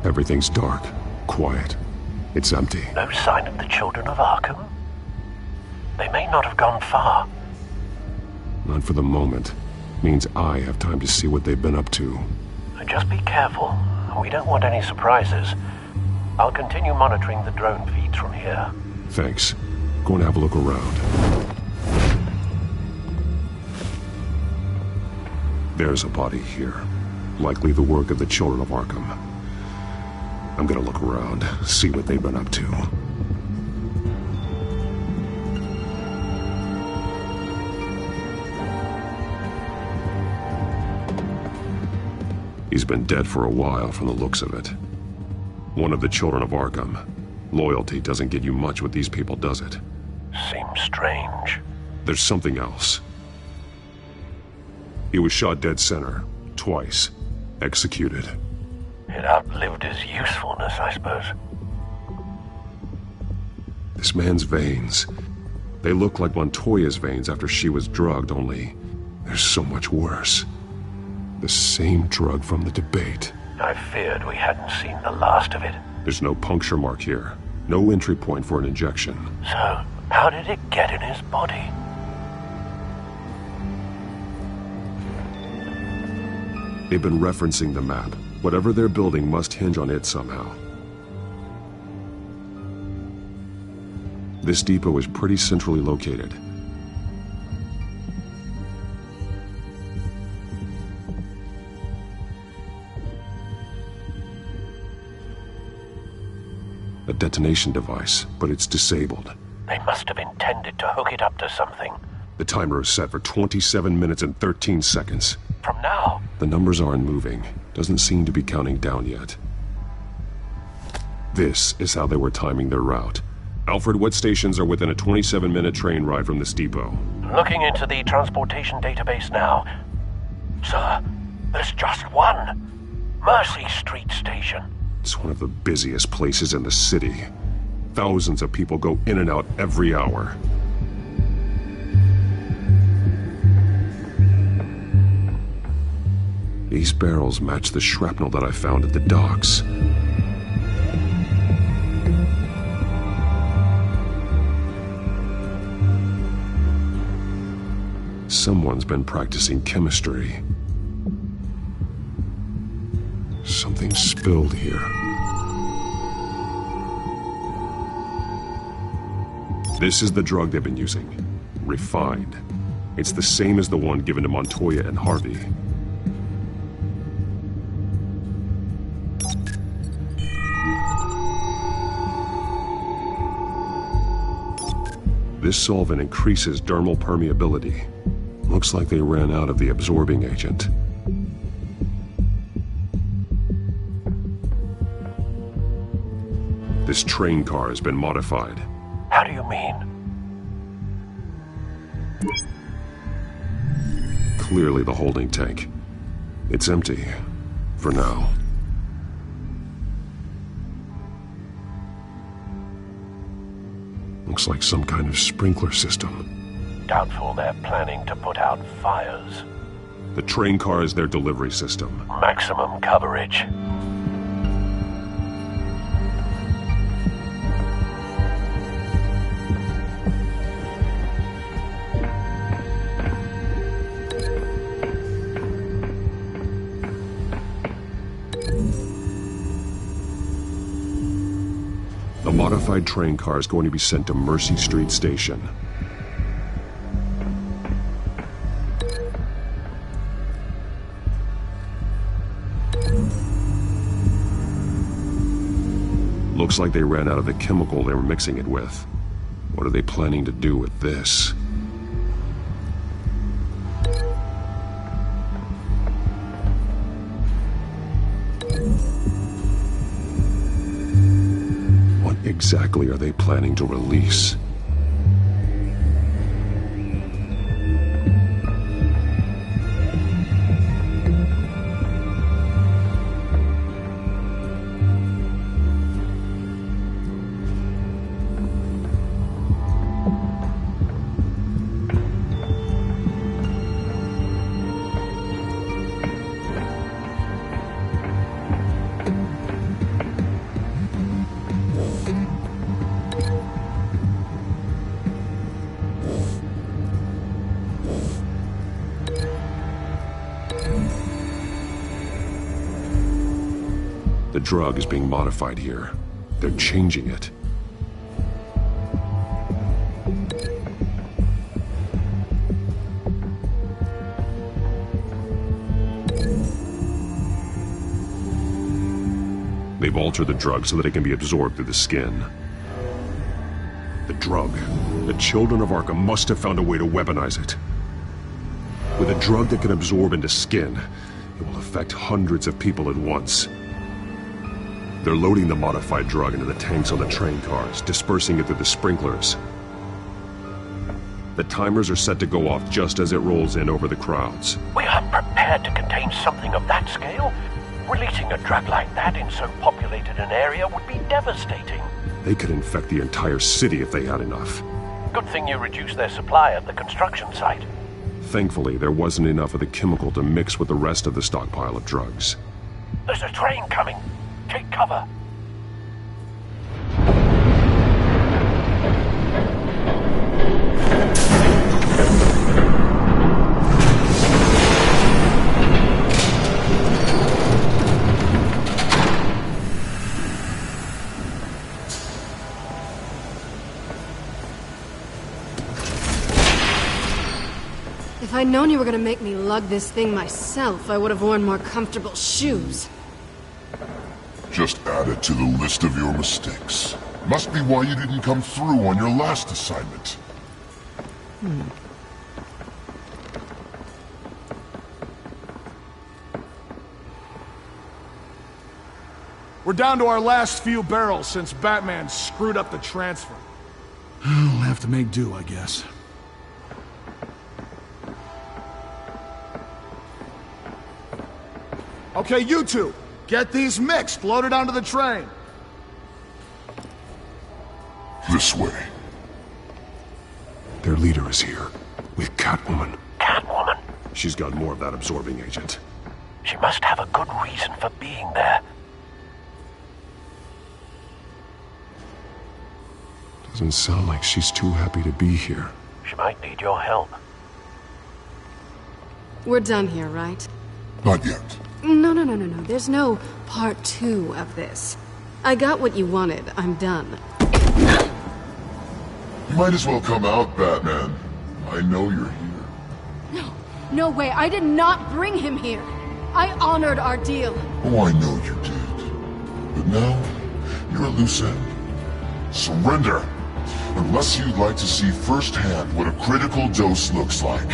Everything's dark, quiet. It's empty. No sign of the children of Arkham? They may not have gone far. Not for the moment. Means I have time to see what they've been up to. Just be careful. We don't want any surprises. I'll continue monitoring the drone feeds from here. Thanks. Go and have a look around. There's a body here. Likely the work of the children of Arkham. I'm gonna look around, see what they've been up to. He's been dead for a while from the looks of it. One of the children of Arkham. Loyalty doesn't get you much with these people, does it? Seems strange. There's something else. He was shot dead center, twice. Executed. It outlived his usefulness, I suppose. This man's veins. They look like Montoya's veins after she was drugged, only they're so much worse. The same drug from the debate. I feared we hadn't seen the last of it. There's no puncture mark here. No entry point for an injection. So, how did it get in his body? They've been referencing the map. Whatever they're building must hinge on it somehow. This depot is pretty centrally located. A detonation device, but it's disabled. They must have intended to hook it up to something. The timer is set for 27 minutes and 13 seconds. From now? The numbers aren't moving. Doesn't seem to be counting down yet. This is how they were timing their route. Alfred, what stations are within a 27-minute train ride from this depot? Looking into the transportation database now. Sir, there's just one. Mercy Street Station. It's one of the busiest places in the city. Thousands of people go in and out every hour. These barrels match the shrapnel that I found at the docks. Someone's been practicing chemistry. Something spilled here. This is the drug they've been using. Refined. It's the same as the one given to Montoya and Harvey. This solvent increases dermal permeability. Looks like they ran out of the absorbing agent. This train car has been modified. How do you mean? Clearly the holding tank. It's empty. For now. Looks like some kind of sprinkler system. Doubtful they're planning to put out fires. The train car is their delivery system. Maximum coverage. The modified train car is going to be sent to Mercy Street Station. Looks like they ran out of the chemical they were mixing it with. What are they planning to do with this? What exactly are they planning to release? The drug is being modified here. They're changing it. They've altered the drug so that it can be absorbed through the skin. The drug. The children of Arkham must have found a way to weaponize it. With a drug that can absorb into skin, it will affect hundreds of people at once. They're loading the modified drug into the tanks on the train cars, dispersing it through the sprinklers. The timers are set to go off just as it rolls in over the crowds. We aren't prepared to contain something of that scale. Releasing a drug like that in so populated an area would be devastating. They could infect the entire city if they had enough. Good thing you reduced their supply at the construction site. Thankfully, there wasn't enough of the chemical to mix with the rest of the stockpile of drugs. There's a train coming. Take cover. If I'd known you were gonna make me lug this thing myself, I would have worn more comfortable shoes. Just add it to the list of your mistakes. Must be why you didn't come through on your last assignment. We're down to our last few barrels since Batman screwed up the transfer. We'll have to make do, I guess. Okay, you two, get these mixed, loaded onto the train. This way. Their leader is here, with Catwoman. Catwoman? She's got more of that absorbing agent. She must have a good reason for being there. Doesn't sound like she's too happy to be here. She might need your help. We're done here, right? Not yet. No. There's no part 2 of this. I got what you wanted. I'm done. You might as well come out, Batman. I know you're here. No way. I did not bring him here. I honored our deal. Oh, I know you did. But now, you're a loose end. Surrender! Unless you'd like to see firsthand what a critical dose looks like.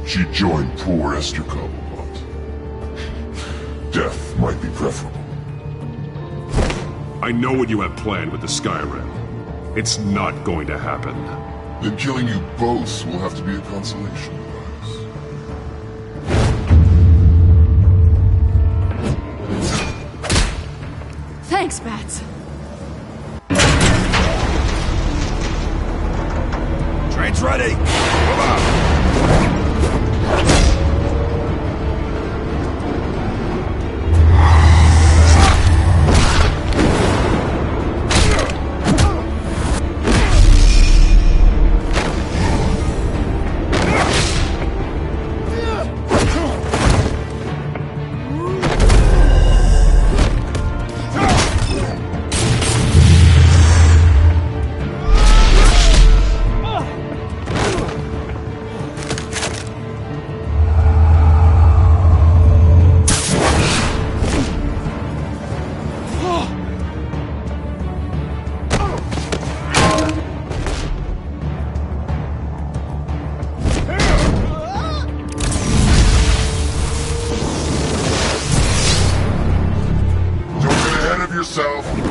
She joined poor Esther Cobblepot. Death might be preferable. I know what you have planned with the Skyrim. It's not going to happen. Then killing you both will have to be a consolation prize. Thanks, Bats. Train's ready! Come on!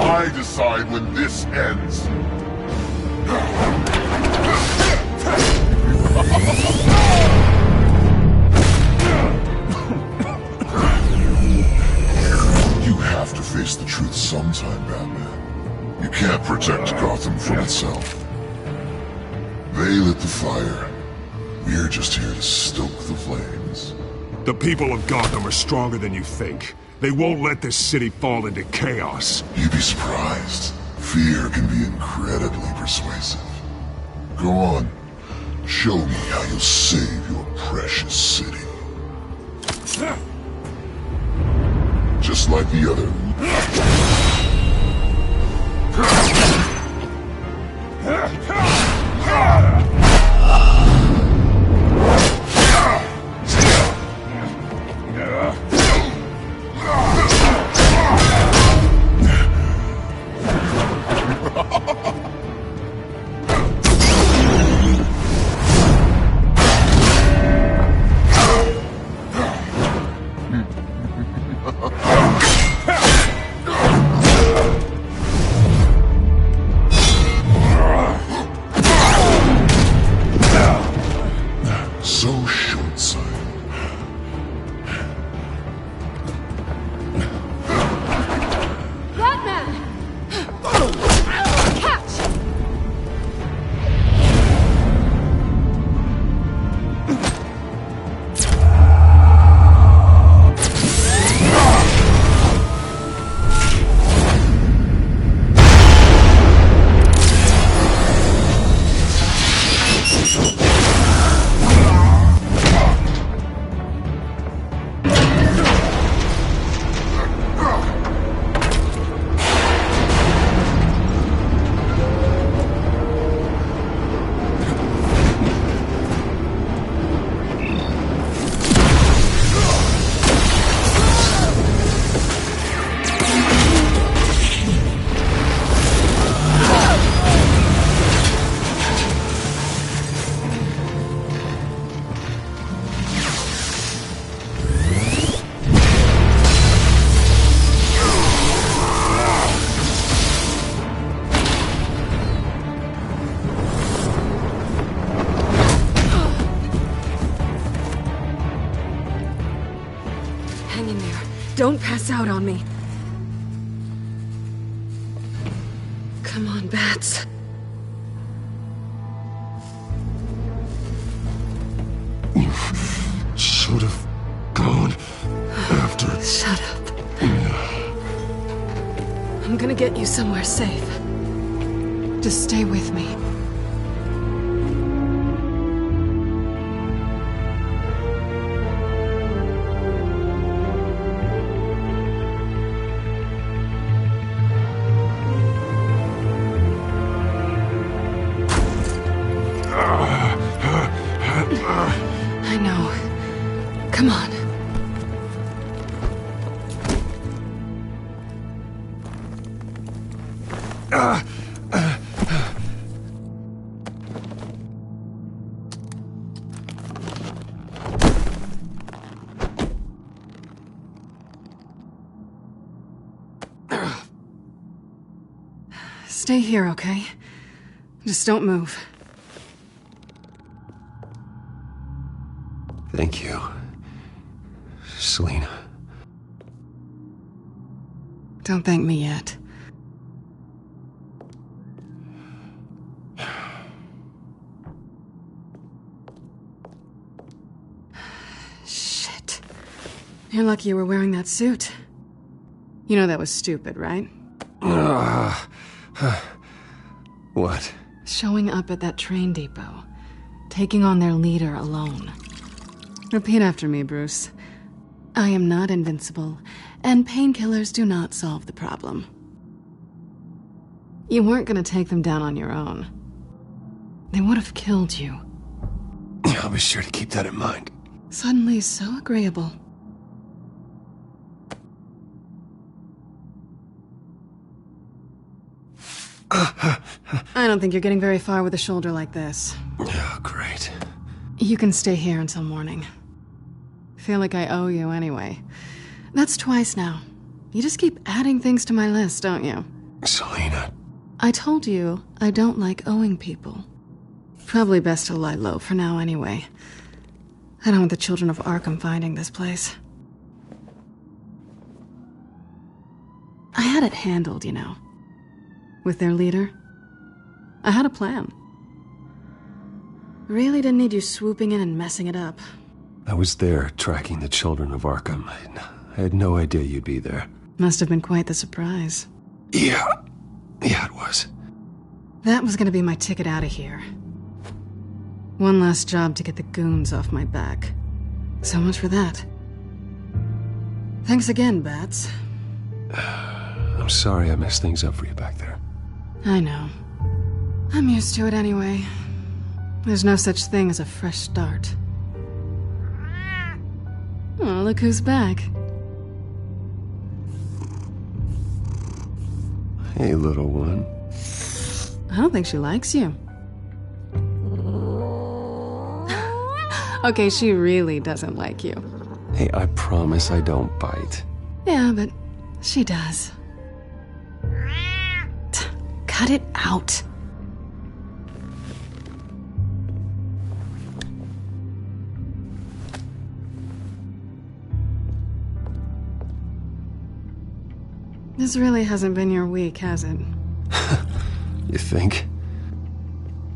I decide when this ends. You have to face the truth sometime, Batman. You can't protect Gotham from itself. They lit the fire. We're just here to stoke the flames. The people of Gotham are stronger than you think. They won't let this city fall into chaos. You'd be surprised. Fear can be incredibly persuasive. Go on. Show me how you'll save your precious city. Just like the other. Don't pass out on me. Come on, Bats. You should have gone after... Shut up. I'm gonna get you somewhere safe. Just stay with me. I know. Come on. Stay here, okay? Just don't move. Thank you, Selina. Don't thank me yet. Shit. You're lucky you were wearing that suit. You know that was stupid, right? What? Showing up at that train depot. Taking on their leader alone. Repeat after me, Bruce. I am not invincible, and painkillers do not solve the problem. You weren't gonna take them down on your own. They would have killed you. I'll be sure to keep that in mind. Suddenly so agreeable. I don't think you're getting very far with a shoulder like this. Oh, great. You can stay here until morning. Feel like I owe you anyway. That's twice now. You just keep adding things to my list, don't you? Selina. I told you I don't like owing people. Probably best to lie low for now anyway. I don't want the children of Arkham finding this place. I had it handled, you know. With their leader. I had a plan. Really didn't need you swooping in and messing it up. I was there tracking the children of Arkham. I had no idea you'd be there. Must have been quite the surprise. Yeah, it was. That was gonna be my ticket out of here. One last job to get the goons off my back. So much for that. Thanks again, Bats. I'm sorry I messed things up for you back there. I know. I'm used to it anyway. There's no such thing as a fresh start. Oh, look who's back. Hey, little one. I don't think she likes you. Okay, she really doesn't like you. Hey, I promise I don't bite. Yeah, but she does. Cut it out. This really hasn't been your week, has it? You think?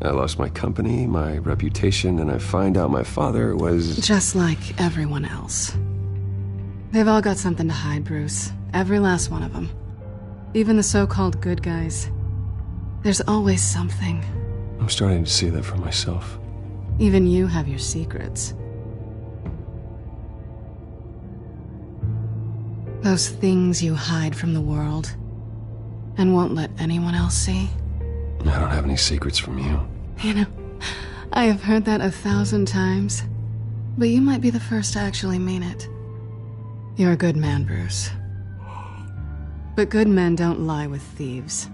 I lost my company, my reputation, and I find out my father was... Just like everyone else. They've all got something to hide, Bruce. Every last one of them. Even the so-called good guys. There's always something. I'm starting to see that for myself. Even you have your secrets. Those things you hide from the world and won't let anyone else see. I don't have any secrets from you. You know, I have heard that 1,000 times, but you might be the first to actually mean it. You're a good man, Bruce. But good men don't lie with thieves.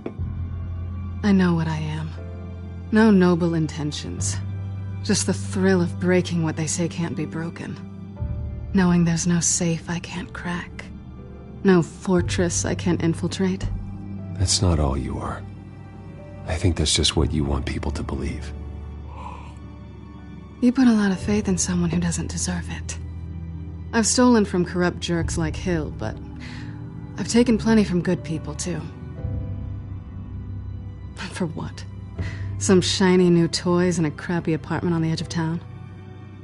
I know what I am. No noble intentions. Just the thrill of breaking what they say can't be broken. Knowing there's no safe I can't crack. No fortress I can't infiltrate. That's not all you are. I think that's just what you want people to believe. You put a lot of faith in someone who doesn't deserve it. I've stolen from corrupt jerks like Hill, but I've taken plenty from good people, too. For what? Some shiny new toys and a crappy apartment on the edge of town?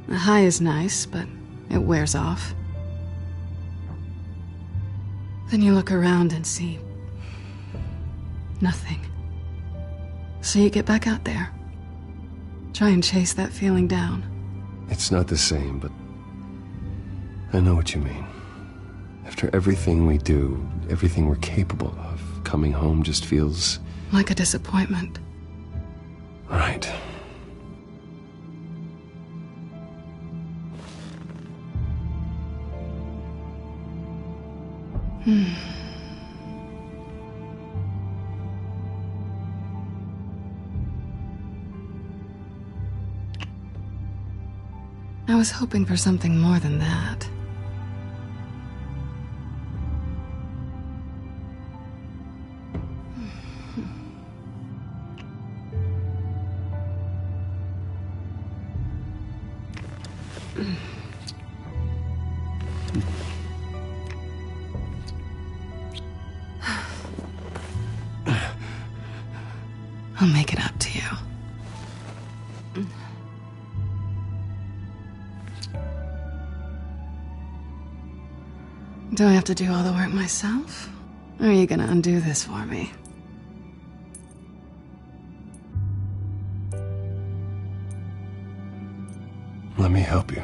The high is nice, but it wears off. Then you look around and see nothing. So you get back out there. Try and chase that feeling down. It's not the same, but I know what you mean. After everything we do, everything we're capable of, coming home just feels... like a disappointment. Right. I was hoping for something more than that. I'll make it up to you. Do I have to do all the work myself? Or are you gonna undo this for me? Let me help you.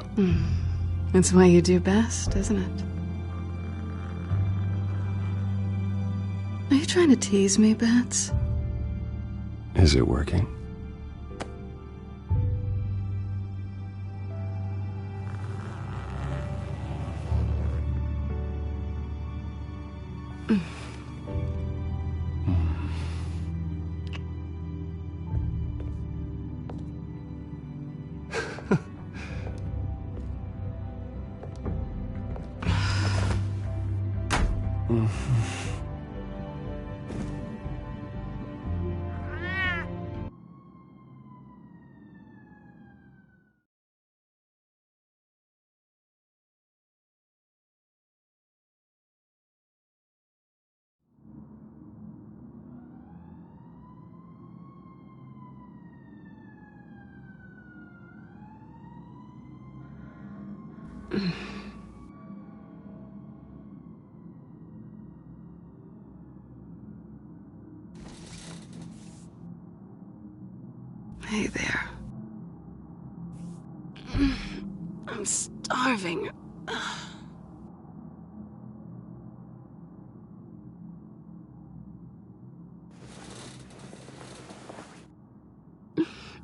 It's what you do best, isn't it? Are you trying to tease me, Bats? Is it working? Hey there. I'm starving.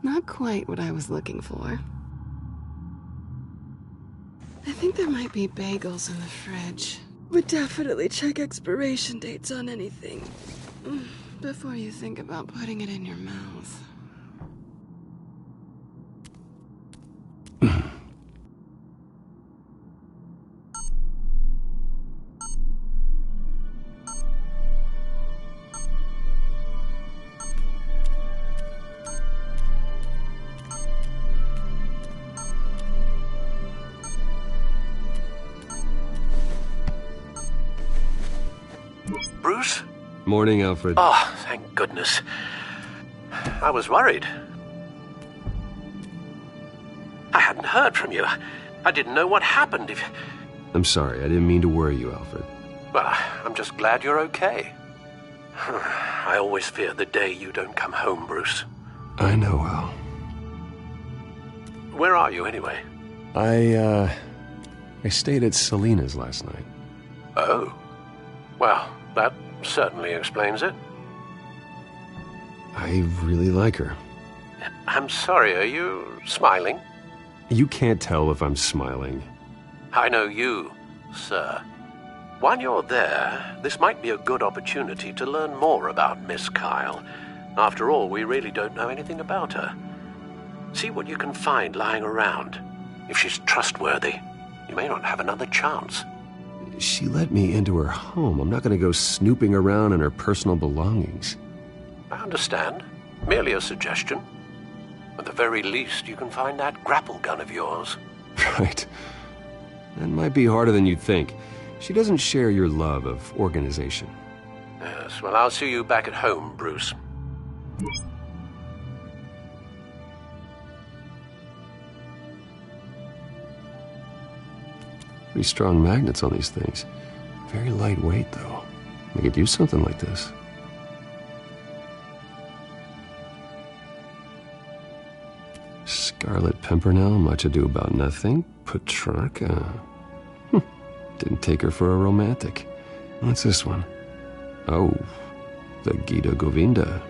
Not quite what I was looking for. I think there might be bagels in the fridge. But definitely check expiration dates on anything before you think about putting it in your mouth. Bruce? Morning, Alfred. Oh, thank goodness. I was worried. I hadn't heard from you. I didn't know what happened if... I'm sorry, I didn't mean to worry you, Alfred. Well, I'm just glad you're okay. I always fear the day you don't come home, Bruce. I know, Al. Where are you, anyway? I stayed at Selena's last night. Oh. Well, that certainly explains it. I really like her. I'm sorry, are you smiling? You can't tell if I'm smiling. I know you, sir. While you're there, this might be a good opportunity to learn more about Miss Kyle. After all, we really don't know anything about her. See what you can find lying around. If she's trustworthy, you may not have another chance. She let me into her home. I'm not going to go snooping around in her personal belongings. I understand. Merely a suggestion. At the very least, you can find that grapple gun of yours. Right. That might be harder than you'd think. She doesn't share your love of organization. Yes, well, I'll see you back at home, Bruce. Pretty strong magnets on these things. Very lightweight, though. We could use something like this. Scarlet Pimpernel, Much Ado About Nothing, Petrarca. Didn't take her for a romantic. What's this one? Oh, the Gita Govinda.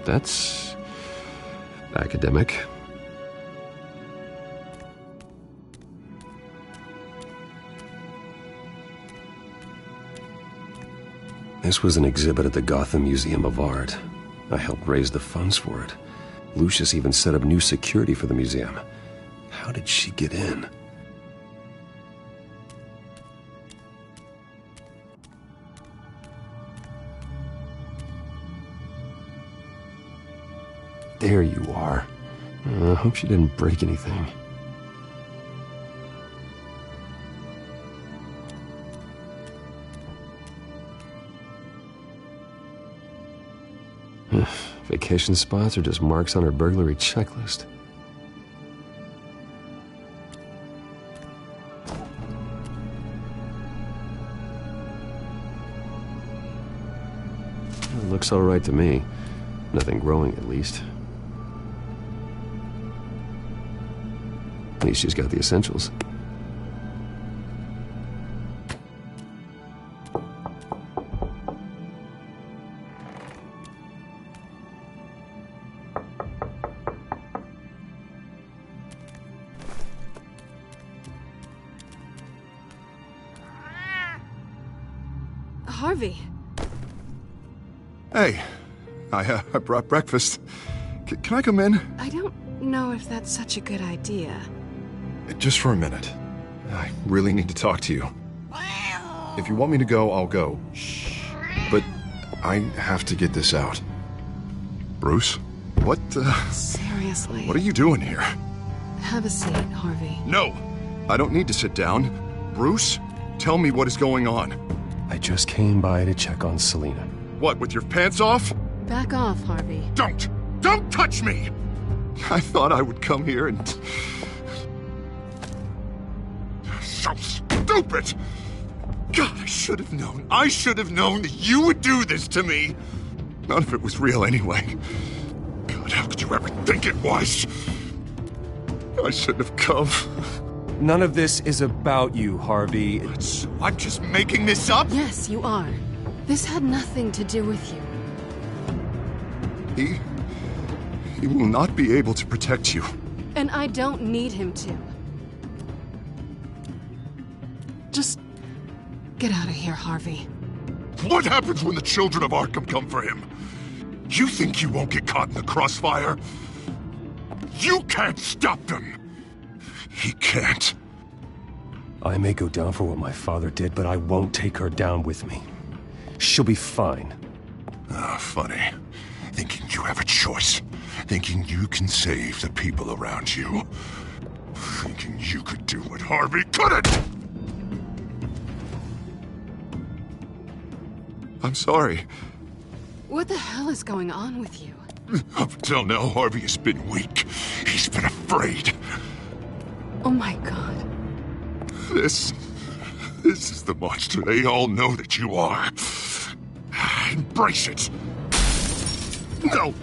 That's academic. This was an exhibit at the Gotham Museum of Art. I helped raise the funds for it. Lucius even set up new security for the museum. How did she get in? There you are. I hope she didn't break anything. Vacation spots are just marks on her burglary checklist. It looks all right to me. Nothing growing, at least. At least she's got the essentials. Harvey. Hey, I brought breakfast. Can I come in? I don't know if that's such a good idea. Just for a minute. I really need to talk to you. If you want me to go, I'll go. But I have to get this out. Bruce? What, Seriously. What are you doing here? Have a seat, Harvey. No! I don't need to sit down. Bruce, tell me what is going on. I just came by to check on Selina. What, with your pants off? Back off, Harvey. Don't touch me! I thought I would come here and... So stupid! God, I should have known. I should have known that you would do this to me. None of it was real anyway. God, how could you ever think it was? I shouldn't have come. None of this is about you, Harvey. So I'm just making this up? Yes, you are. This had nothing to do with you. He will not be able to protect you. And I don't need him to. Just get out of here, Harvey. What happens when the children of Arkham come for him? You think you won't get caught in the crossfire? You can't stop them! He can't. I may go down for what my father did, but I won't take her down with me. She'll be fine. Ah, funny. Thinking you have a choice. Thinking you can save the people around you. Thinking you could do what Harvey couldn't! I'm sorry. What the hell is going on with you? Up until now, Harvey has been weak. He's been afraid. Oh my God. This is the monster they all know that you are. Embrace it. No.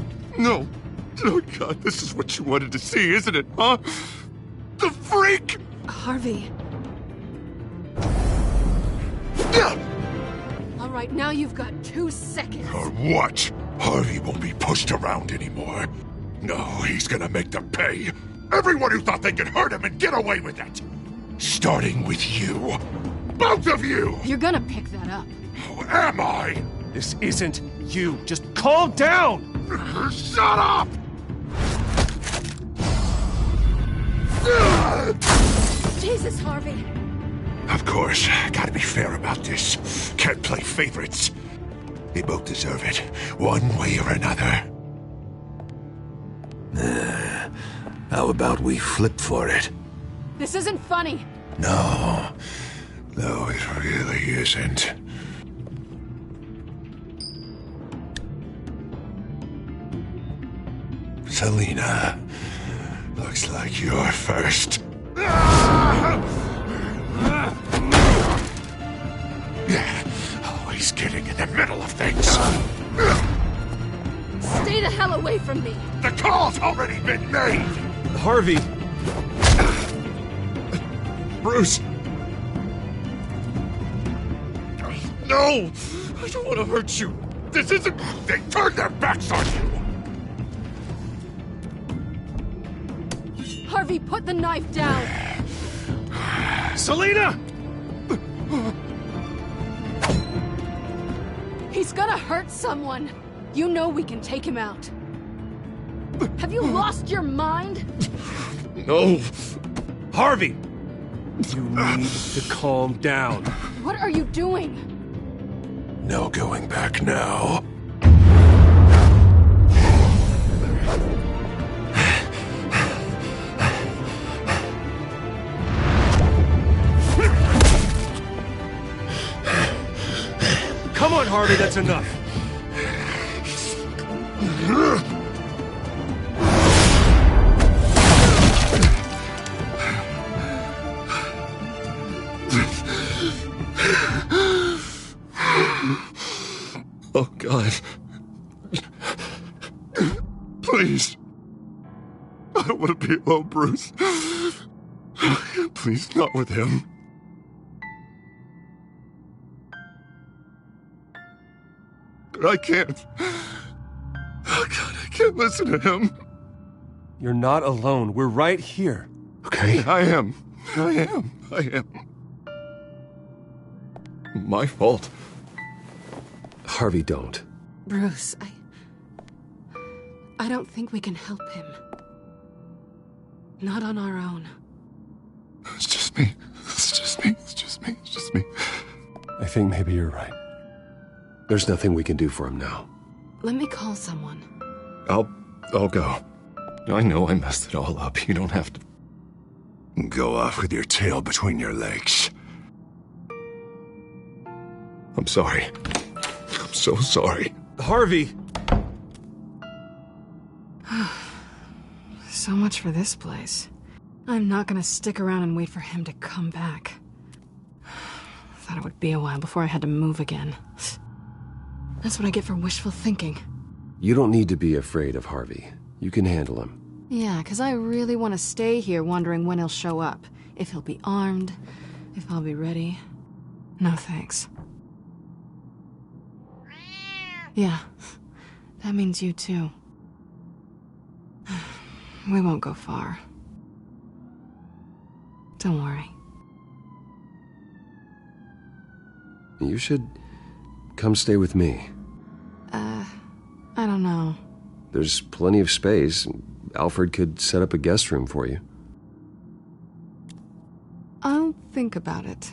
Oh God, this is what you wanted to see, isn't it, huh? The freak! Harvey. All right, now you've got 2 seconds. Or what? Harvey won't be pushed around anymore. No, he's gonna make them pay. Everyone who thought they could hurt him and get away with it. Starting with you. Both of you! You're gonna pick that up. Who am I? This isn't you. Just calm down! Shut up! Jesus, Harvey. Of course, gotta be fair about this. Can't play favorites. They both deserve it, one way or another. How about we flip for it? This isn't funny. No, it really isn't. Selina, looks like you're first. Always getting in the middle of things. Stay the hell away from me! The call's already been made! Harvey! Bruce! No! I don't want to hurt you! This isn't... They turned their backs on you! Harvey, put the knife down! Selina! He's gonna hurt someone! You know we can take him out. Have you lost your mind? No! Harvey! You need to calm down. What are you doing? No going back now. Come on, Harvey, that's enough. Oh, God. Please. I don't want to be alone, Bruce. Please, not with him. I can't. Oh, God, I can't listen to him. You're not alone. We're right here. Okay, I am. My fault. Harvey, don't. Bruce, I don't think we can help him. Not on our own. It's just me. I think maybe you're right. There's nothing we can do for him now. Let me call someone. I'll go. I know I messed it all up. You don't have to go off with your tail between your legs. I'm sorry. I'm so sorry. Harvey! So much for this place. I'm not gonna stick around and wait for him to come back. Thought it would be a while before I had to move again. That's what I get for wishful thinking. You don't need to be afraid of Harvey. You can handle him. Yeah, 'cause I really want to stay here wondering when he'll show up. If he'll be armed, if I'll be ready. No thanks. Yeah, that means you too. We won't go far. Don't worry. You should come stay with me. I don't know. There's plenty of space. Alfred could set up a guest room for you. I'll think about it.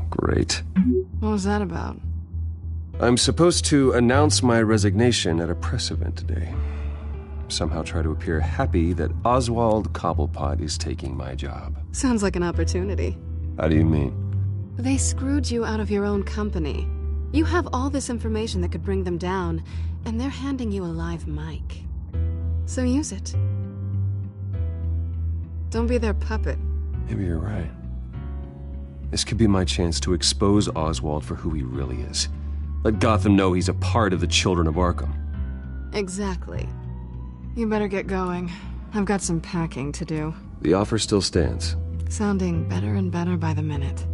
Great. What was that about? I'm supposed to announce my resignation at a press event today. Somehow try to appear happy that Oswald Cobblepot is taking my job. Sounds like an opportunity. How do you mean? They screwed you out of your own company. You have all this information that could bring them down, and they're handing you a live mic. So use it. Don't be their puppet. Maybe you're right. This could be my chance to expose Oswald for who he really is. Let Gotham know he's a part of the Children of Arkham. Exactly. You better get going. I've got some packing to do. The offer still stands. Sounding better and better by the minute.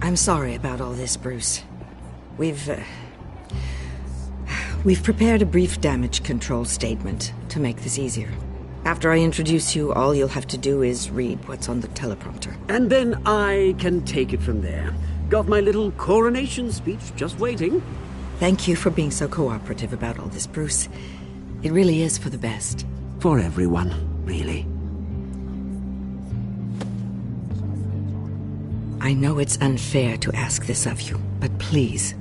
I'm sorry about all this, Bruce. We've We've prepared a brief damage control statement to make this easier. After I introduce you, all you'll have to do is read what's on the teleprompter. And then I can take it from there. Got my little coronation speech just waiting. Thank you for being so cooperative about all this, Bruce. It really is for the best. For everyone, really. I know it's unfair to ask this of you, but please.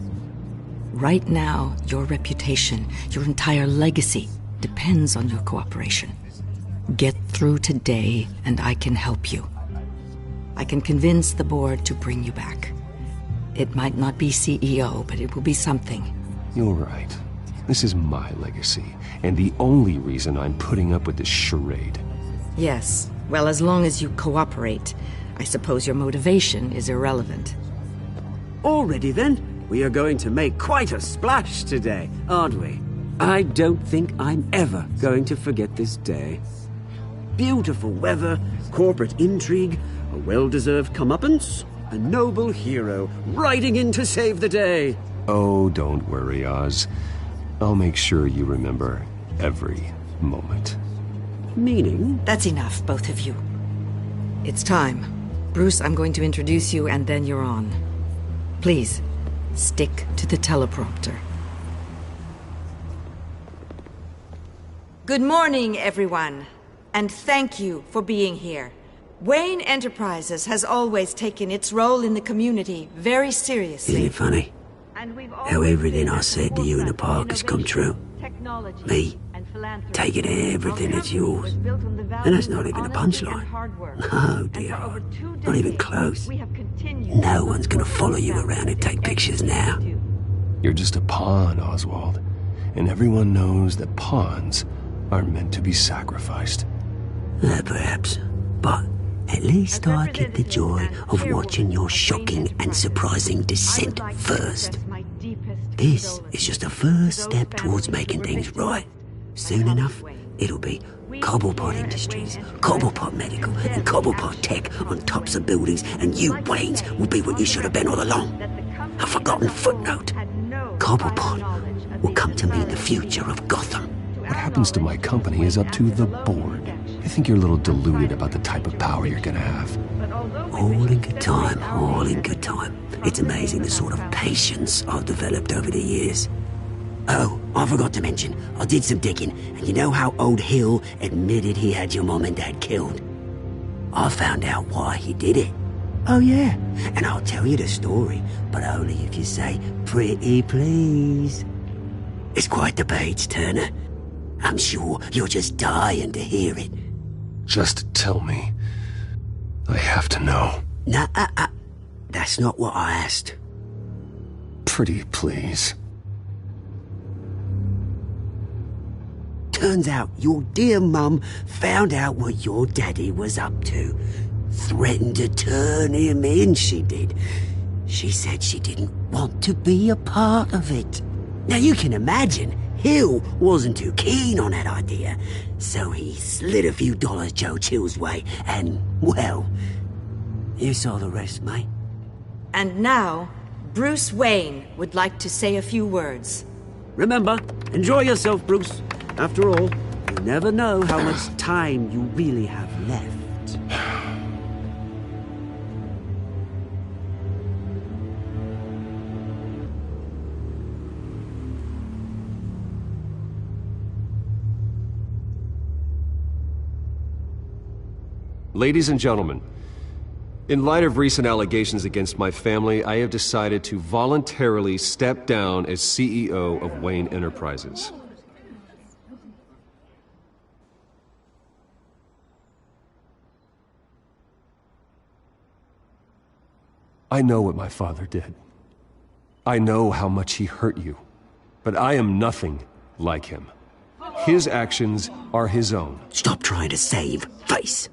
Right now, your reputation, your entire legacy, depends on your cooperation. Get through today, and I can help you. I can convince the board to bring you back. It might not be CEO, but it will be something. You're right. This is my legacy, and the only reason I'm putting up with this charade. Yes. Well, as long as you cooperate, I suppose your motivation is irrelevant. Already then, we are going to make quite a splash today, aren't we? I don't think I'm ever going to forget this day. Beautiful weather, corporate intrigue, a well-deserved comeuppance, a noble hero riding in to save the day. Oh, don't worry, Oz. I'll make sure you remember every moment. Meaning? That's enough, both of you. It's time. Bruce, I'm going to introduce you, and then you're on. Please, stick to the teleprompter. Good morning, everyone. And thank you for being here. Wayne Enterprises has always taken its role in the community very seriously. Isn't it funny? How everything I said to you in the park has come true. Me, taking everything that's yours. And that's not even a punchline. No, dear heart. Not even close. No one's gonna follow you around and take pictures now. You're just a pawn, Oswald. And everyone knows that pawns are meant to be sacrificed. Perhaps. But at least I get the joy of watching your shocking and surprising descent first. This is just a first step towards making things right. Soon enough, it'll be cobblepot industries, cobblepot medical, and cobblepot tech on tops of buildings, and you, Waynes, will be what you should have been all along. A forgotten footnote. Cobblepot will come to mean the future of Gotham. What happens to my company is up to the board. I think you're a little deluded about the type of power you're gonna have. All in good time, all in good time. It's amazing the sort of patience I've developed over the years. Oh, I forgot to mention, I did some digging, and you know how old Hill admitted he had your mom and dad killed? I found out why he did it. Oh yeah, and I'll tell you the story, but only if you say, pretty please. It's quite the page, Turner. I'm sure you're just dying to hear it. Just tell me. I have to know. Nah, that's not what I asked. Pretty please. Turns out your dear mum found out what your daddy was up to. Threatened to turn him in, she did. She said she didn't want to be a part of it. Now you can imagine, Hill wasn't too keen on that idea, so he slid a few dollars Joe Chill's way, and, well, you saw the rest, mate. And now, Bruce Wayne would like to say a few words. Remember, enjoy yourself, Bruce. After all, you never know how much time you really have left. Ladies and gentlemen, in light of recent allegations against my family, I have decided to voluntarily step down as CEO of Wayne Enterprises. I know what my father did. I know how much he hurt you, but I am nothing like him. His actions are his own. Stop trying to save face.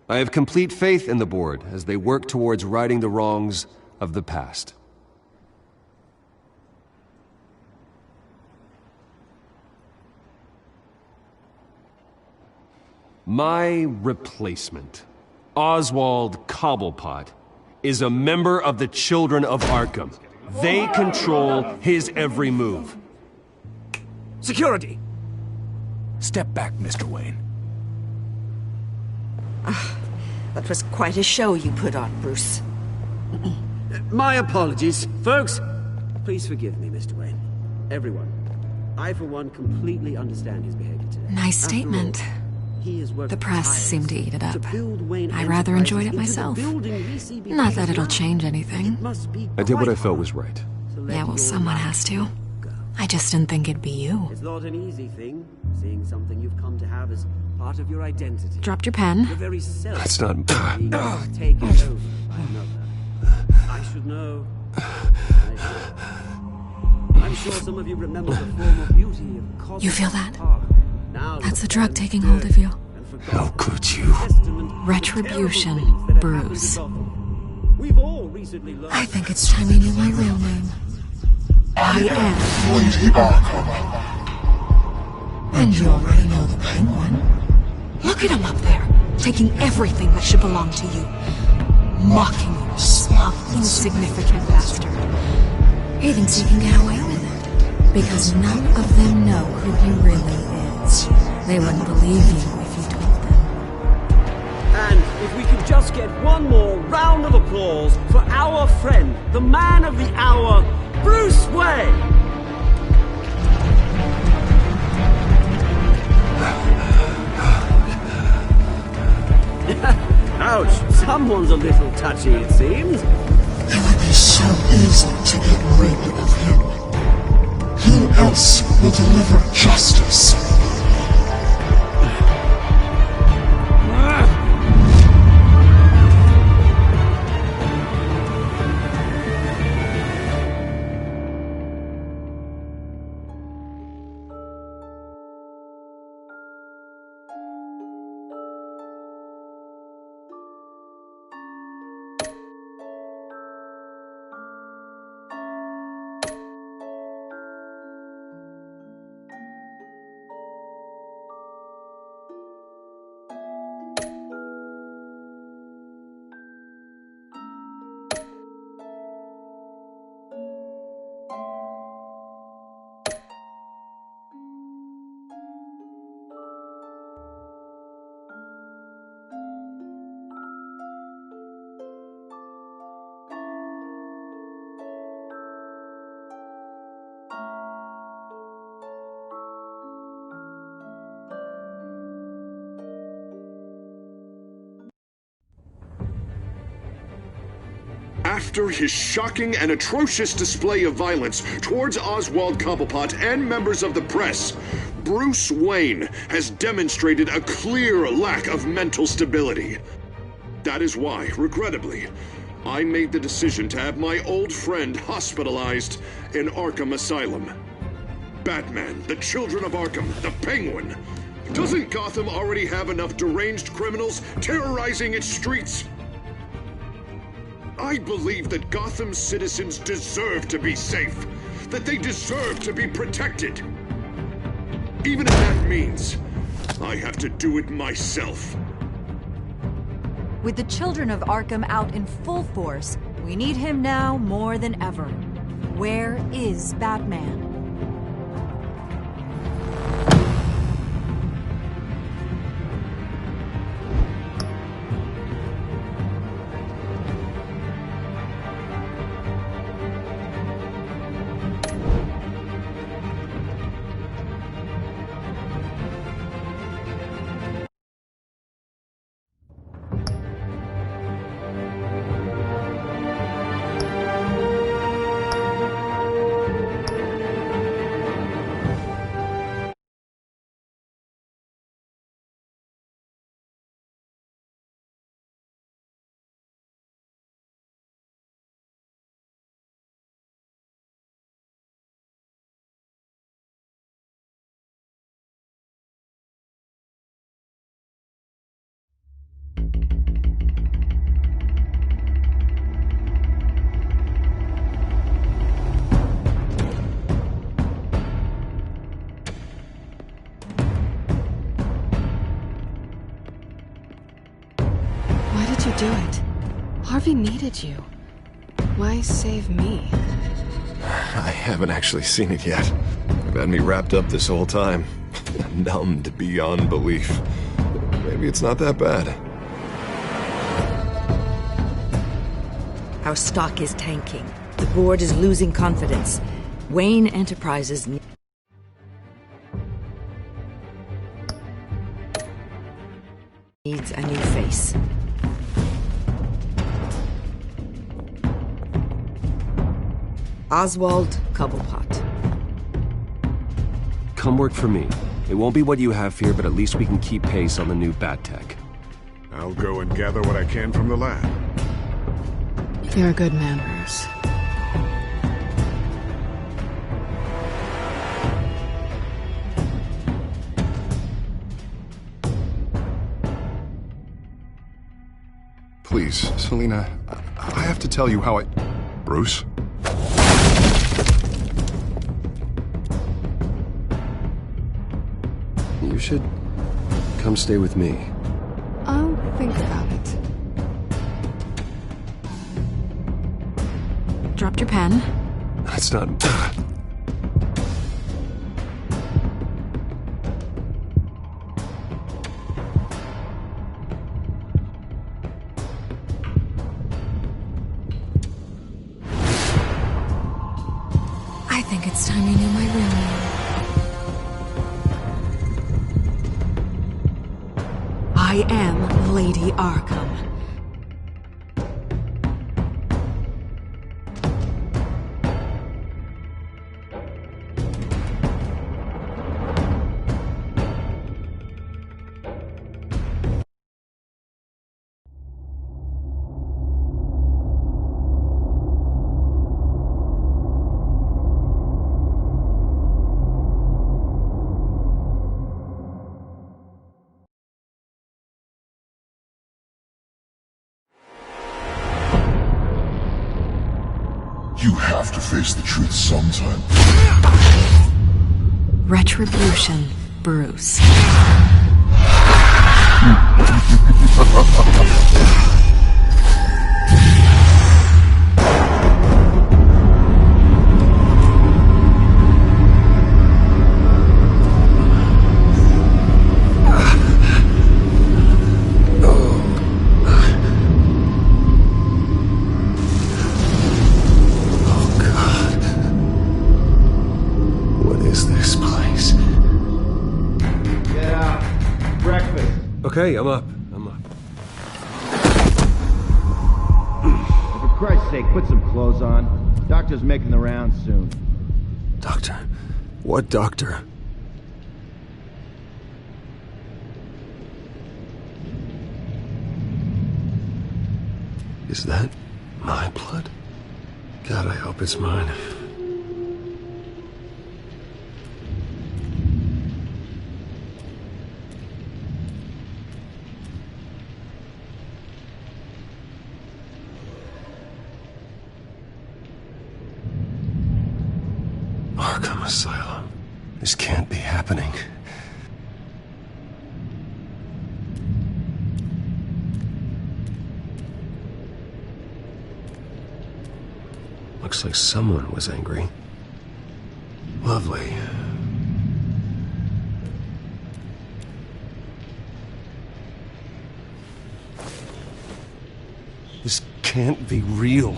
I have complete faith in the board as they work towards righting the wrongs of the past. My replacement Oswald Cobblepot is a member of the Children of Arkham. They control his every move. Security! Step back, Mr. Wayne. That was quite a show you put on, Bruce. My apologies. Folks, please forgive me, Mr. Wayne. Everyone. I, for one, completely understand his behavior today. Nice statement. The press seemed to eat it up. I rather enjoyed it myself. Not that it'll change anything. I did what I felt was right. Yeah, well, someone has to. I just didn't think it'd be you. It's not an easy thing, seeing something you've come to have as part of your identity. Dropped your pen. Your very self. That's not... Taken over by another. I should know. I'm sure some of you remember the former beauty of cosmic. You feel that? That's the drug taking hold of you. How could you? Retribution, Bruce. I think it's time you knew my real name. I am Lady Arkham. And you already know the Penguin. Look at him up there, taking everything that should belong to you. Mocking you, smug, insignificant bastard. He thinks he can get away with it, because none of them know who he really is. They wouldn't believe you if you told them. And if we could just get one more round of applause for our friend, the man of the hour, Bruce Wayne! Ouch, someone's a little touchy, it seems. It would be so easy to get rid of him. Who else will deliver justice? After his shocking and atrocious display of violence towards Oswald Cobblepot and members of the press, Bruce Wayne has demonstrated a clear lack of mental stability. That is why, regrettably, I made the decision to have my old friend hospitalized in Arkham Asylum. Batman, the Children of Arkham, the Penguin. Doesn't Gotham already have enough deranged criminals terrorizing its streets? I believe that Gotham's citizens deserve to be safe, that they deserve to be protected. Even if that means I have to do it myself. With the Children of Arkham out in full force, we need him now more than ever. Where is Batman? do it? Harvey needed you. Why save me? I haven't actually seen it yet. They've had me wrapped up this whole time. Numbed beyond belief. Maybe it's not that bad. Our stock is tanking. The board is losing confidence. Wayne Enterprises needs a new face. Oswald Cobblepot. Come work for me. It won't be what you have here, but at least we can keep pace on the new bat tech. I'll go and gather what I can from the lab. You're a good man, Bruce. Please, Selina, I have to tell you how I... Bruce? You should come stay with me. I'll think about it. Dropped your pen. That's not... I think it's time you knew my real name. I am Lady Arkham. You have to face the truth sometime. Retribution, Bruce. Okay, I'm up. For Christ's sake, put some clothes on. Doctor's making the rounds soon. Doctor? What doctor? Is that my blood? God, I hope it's mine. Arkham Asylum. This can't be happening. Looks like someone was angry. Lovely. This can't be real.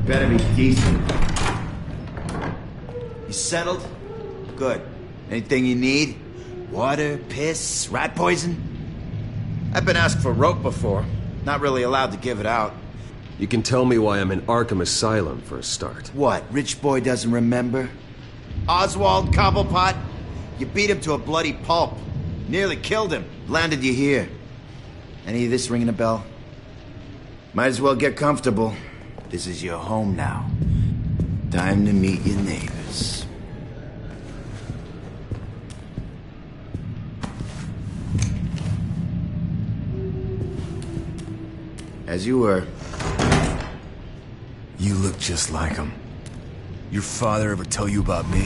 Better be decent. You settled? Good. Anything you need? Water, piss, rat poison? I've been asked for rope before. Not really allowed to give it out. You can tell me why I'm in Arkham Asylum for a start. What, rich boy doesn't remember? Oswald Cobblepot? You beat him to a bloody pulp. Nearly killed him. Landed you here. Any of this ringing a bell? Might as well get comfortable. This is your home now. Time to meet your neighbors. As you were. You look just like him. Your father ever tell you about me?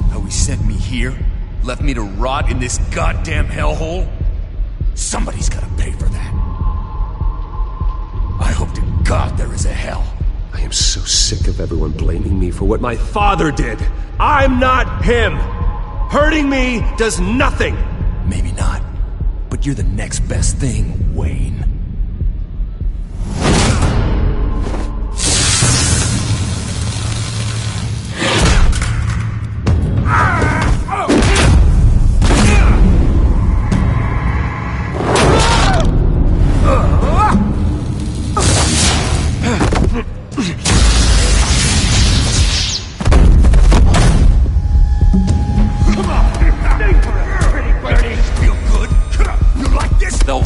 How he sent me here? Left me to rot in this goddamn hellhole? Somebody's gotta pay for that. I hope to God there is a hell. I am so sick of everyone blaming me for what my father did. I'm not him. Hurting me does nothing. Maybe not, but you're the next best thing, Wayne.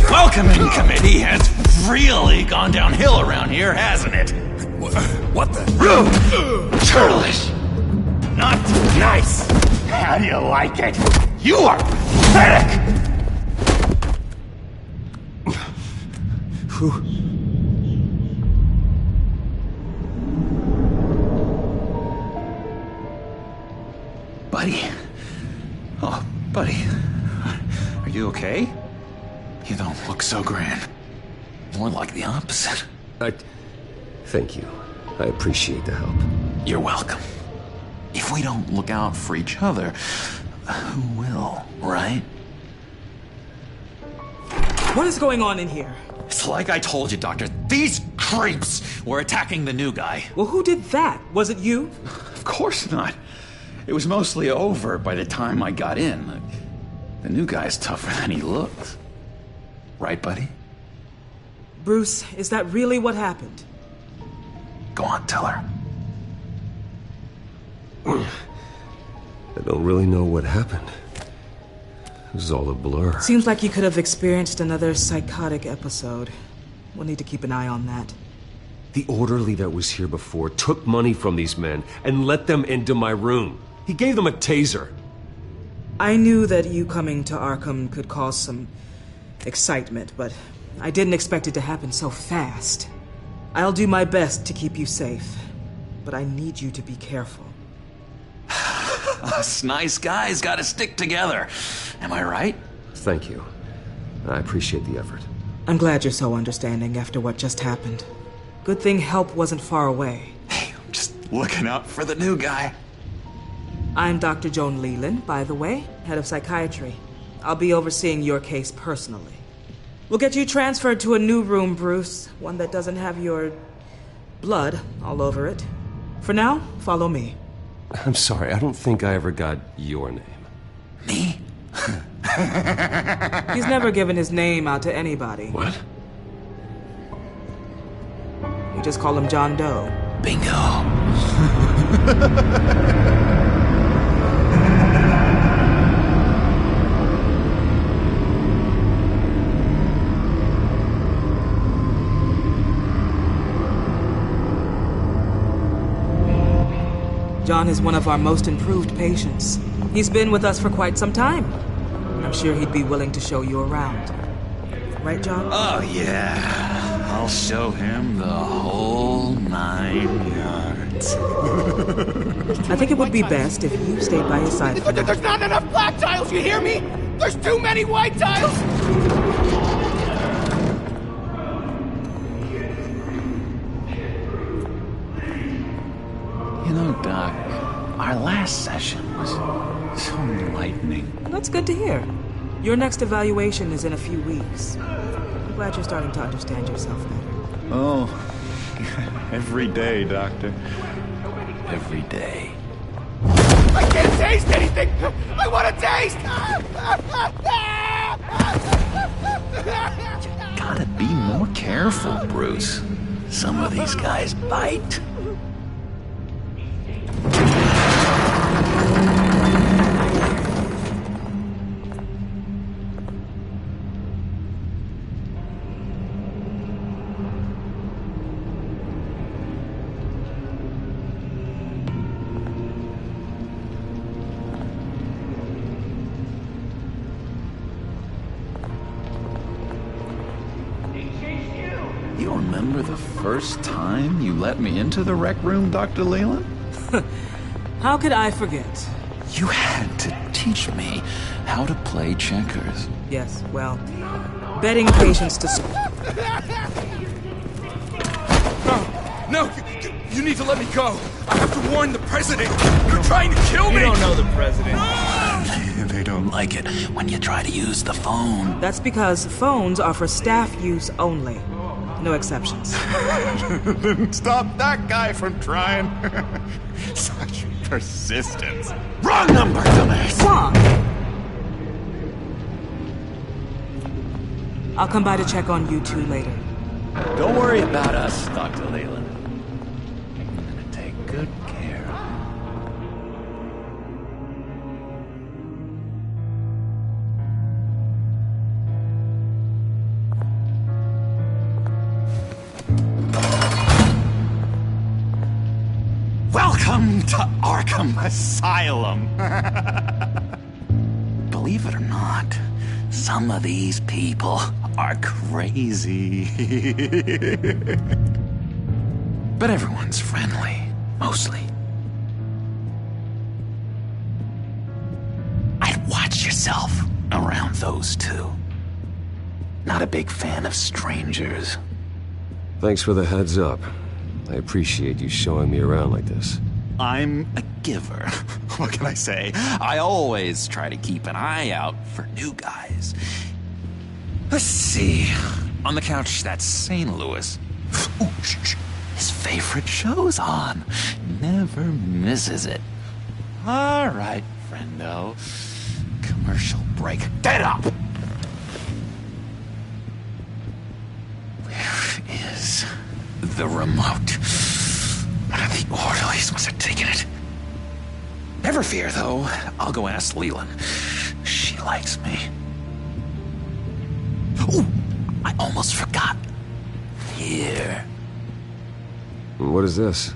Welcoming committee has really gone downhill around here, hasn't it? What the? Churlish! Not nice! How do you like it? You are pathetic! Buddy. Oh, buddy. Are you okay? You don't look so grand. More like the opposite. Thank you. I appreciate the help. You're welcome. If we don't look out for each other, who will, right? What is going on in here? It's like I told you, Doctor. These creeps were attacking the new guy. Well, who did that? Was it you? Of course not. It was mostly over by the time I got in. The new guy's tougher than he looked. Right, buddy? Bruce, is that really what happened? Go on, tell her. I don't really know what happened. It was all a blur. Seems like you could have experienced another psychotic episode. We'll need to keep an eye on that. The orderly that was here before took money from these men and let them into my room. He gave them a taser. I knew that you coming to Arkham could cause some excitement, but I didn't expect it to happen so fast. I'll do my best to keep you safe, but I need you to be careful. Us nice guys gotta stick together. Am I right? Thank you. I appreciate the effort. I'm glad you're so understanding after what just happened. Good thing help wasn't far away. Hey, I'm just looking out for the new guy. I'm Dr. Joan Leland, by the way, head of psychiatry. I'll be overseeing your case personally. We'll get you transferred to a new room, Bruce. One that doesn't have your blood all over it. For now, follow me. I'm sorry, I don't think I ever got your name. Me? He's never given his name out to anybody. What? You just call him John Doe. Bingo. John is one of our most improved patients. He's been with us for quite some time. I'm sure he'd be willing to show you around. Right, John? Oh, yeah. I'll show him the whole 9 yards. I think it would be best if you stayed by his side. There's not enough black tiles, you hear me? There's too many white tiles! You know, Doc, our last session was so enlightening. That's good to hear. Your next evaluation is in a few weeks. I'm glad you're starting to understand yourself better. Oh, every day, Doctor. Every day. I can't taste anything! I want to taste! Gotta be more careful, Bruce. Some of these guys bite. You're remember the first time you let me into the rec room, Dr. Leland? How could I forget? You had to teach me how to play checkers. Yes, well, betting patients to... No, you need to let me go. I have to warn the president. You're trying to kill me. You don't know the president. They don't like it when you try to use the phone. That's because phones are for staff use only. No exceptions. Didn't stop that guy from trying. Such persistence. Wrong number, dumbass! Wrong! I'll come by to check on you two later. Don't worry about us, Dr. Leland. I'm gonna take good care of you. Welcome to Arkham Asylum. Believe it or not, some of these people are crazy. But everyone's friendly, mostly. I'd watch yourself around those two. Not a big fan of strangers. Thanks for the heads up. I appreciate you showing me around like this. I'm a giver. What can I say? I always try to keep an eye out for new guys. Let's see. On the couch, that's St. Louis. Ooh, shh. His favorite show's on. Never misses it. All right, friendo. Commercial break. Get up! Where is the remote? One of the orderlies must have taken it. Never fear, though. I'll go ask Leland. She likes me. Ooh, I almost forgot. Here. What is this?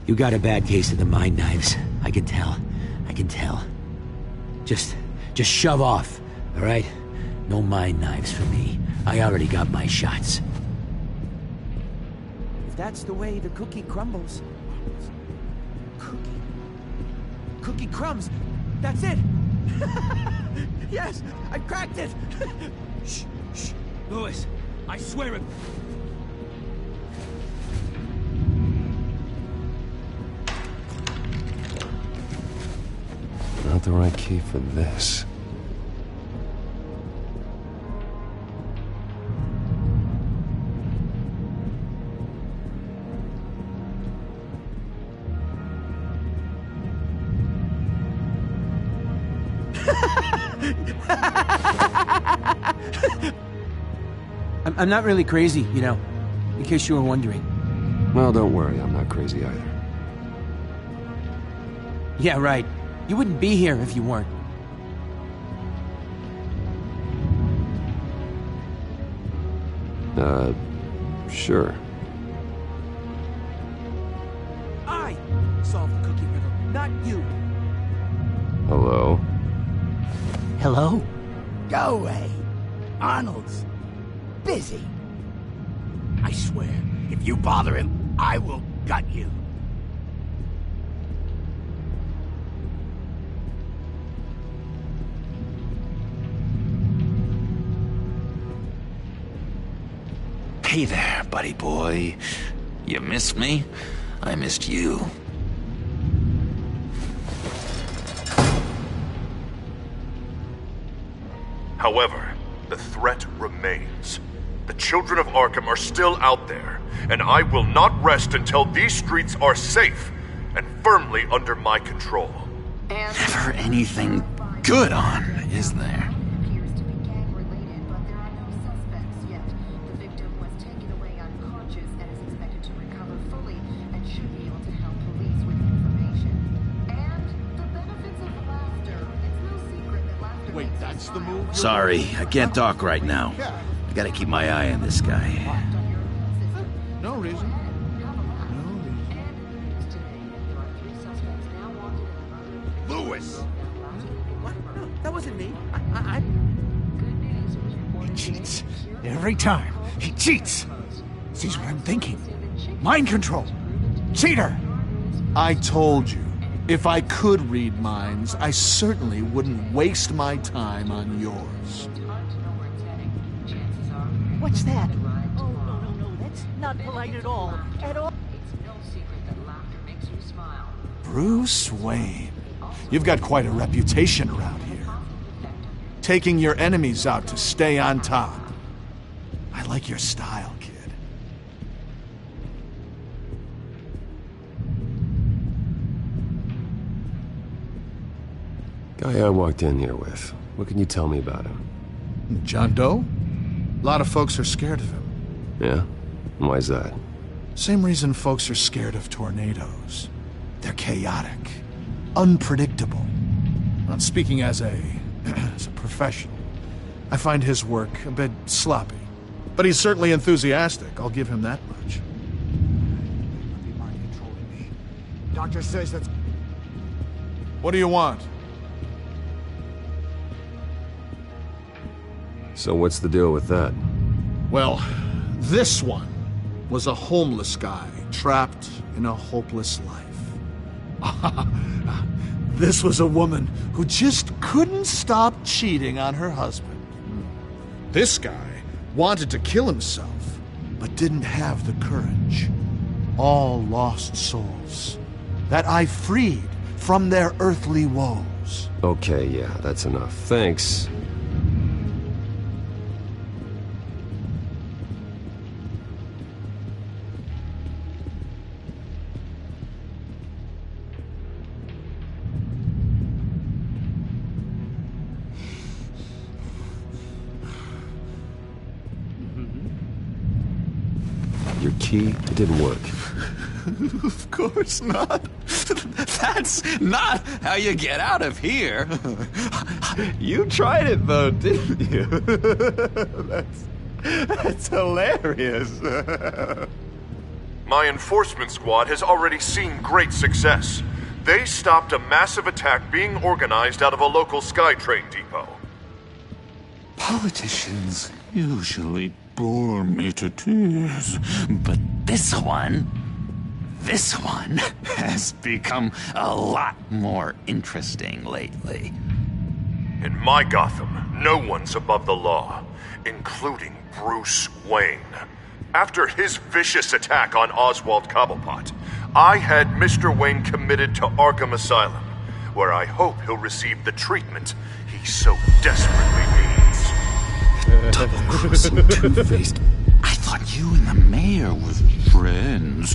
You got a bad case of the mind knives. I can tell. I can tell. Just shove off, all right? No mind knives for me. I already got my shots. If that's the way the cookie crumbles... Cookie crumbs! That's it! Yes! I cracked it! Shh, shh. Louis, I swear it... Not the right key for this. I'm not really crazy, you know, in case you were wondering. Well, don't worry, I'm not crazy either. Yeah, right. You wouldn't be here if you weren't. Sure. I solved the cookie riddle, not you. Hello? Hello? Go away. Arnold's busy. I swear, if you bother him, I will gut you. Hey there, buddy boy. You missed me? I missed you. However, the threat remains. The children of Arkham are still out there, and I will not rest until these streets are safe and firmly under my control. Never anything good on, is there? Wait, that's the move? Sorry, I can't talk right now. I gotta keep my eye on this guy. No reason. Lewis! What? No, that wasn't me. He cheats. Every time. He cheats. Sees what I'm thinking. Mind control. Cheater! I told you, if I could read minds, I certainly wouldn't waste my time on yours. What's that? Oh, no, that's not polite at all. At all. Bruce Wayne. You've got quite a reputation around here. Taking your enemies out to stay on top. I like your style, kid. Guy I walked in here with. What can you tell me about him? John Doe? A lot of folks are scared of him. Yeah? Why's that? Same reason folks are scared of tornadoes. They're chaotic, unpredictable. Not speaking as a professional. I find his work a bit sloppy. But he's certainly enthusiastic, I'll give him that much. Doctor says that's... What do you want? So what's the deal with that? Well, this one was a homeless guy trapped in a hopeless life. This was a woman who just couldn't stop cheating on her husband. This guy wanted to kill himself, but didn't have the courage. All lost souls that I freed from their earthly woes. Okay, yeah, that's enough. Thanks. Your key, it didn't work. Of course not. That's not how you get out of here. You tried it though, didn't you? That's hilarious. My enforcement squad has already seen great success. They stopped a massive attack being organized out of a local SkyTrain depot. Politicians usually bore me to tears, but this one has become a lot more interesting lately. In my Gotham, no one's above the law, including Bruce Wayne. After his vicious attack on Oswald Cobblepot, I had Mr. Wayne committed to Arkham Asylum, where I hope he'll receive the treatment he so desperately needs. Double-crossing, two-faced. I thought you and the mayor were friends.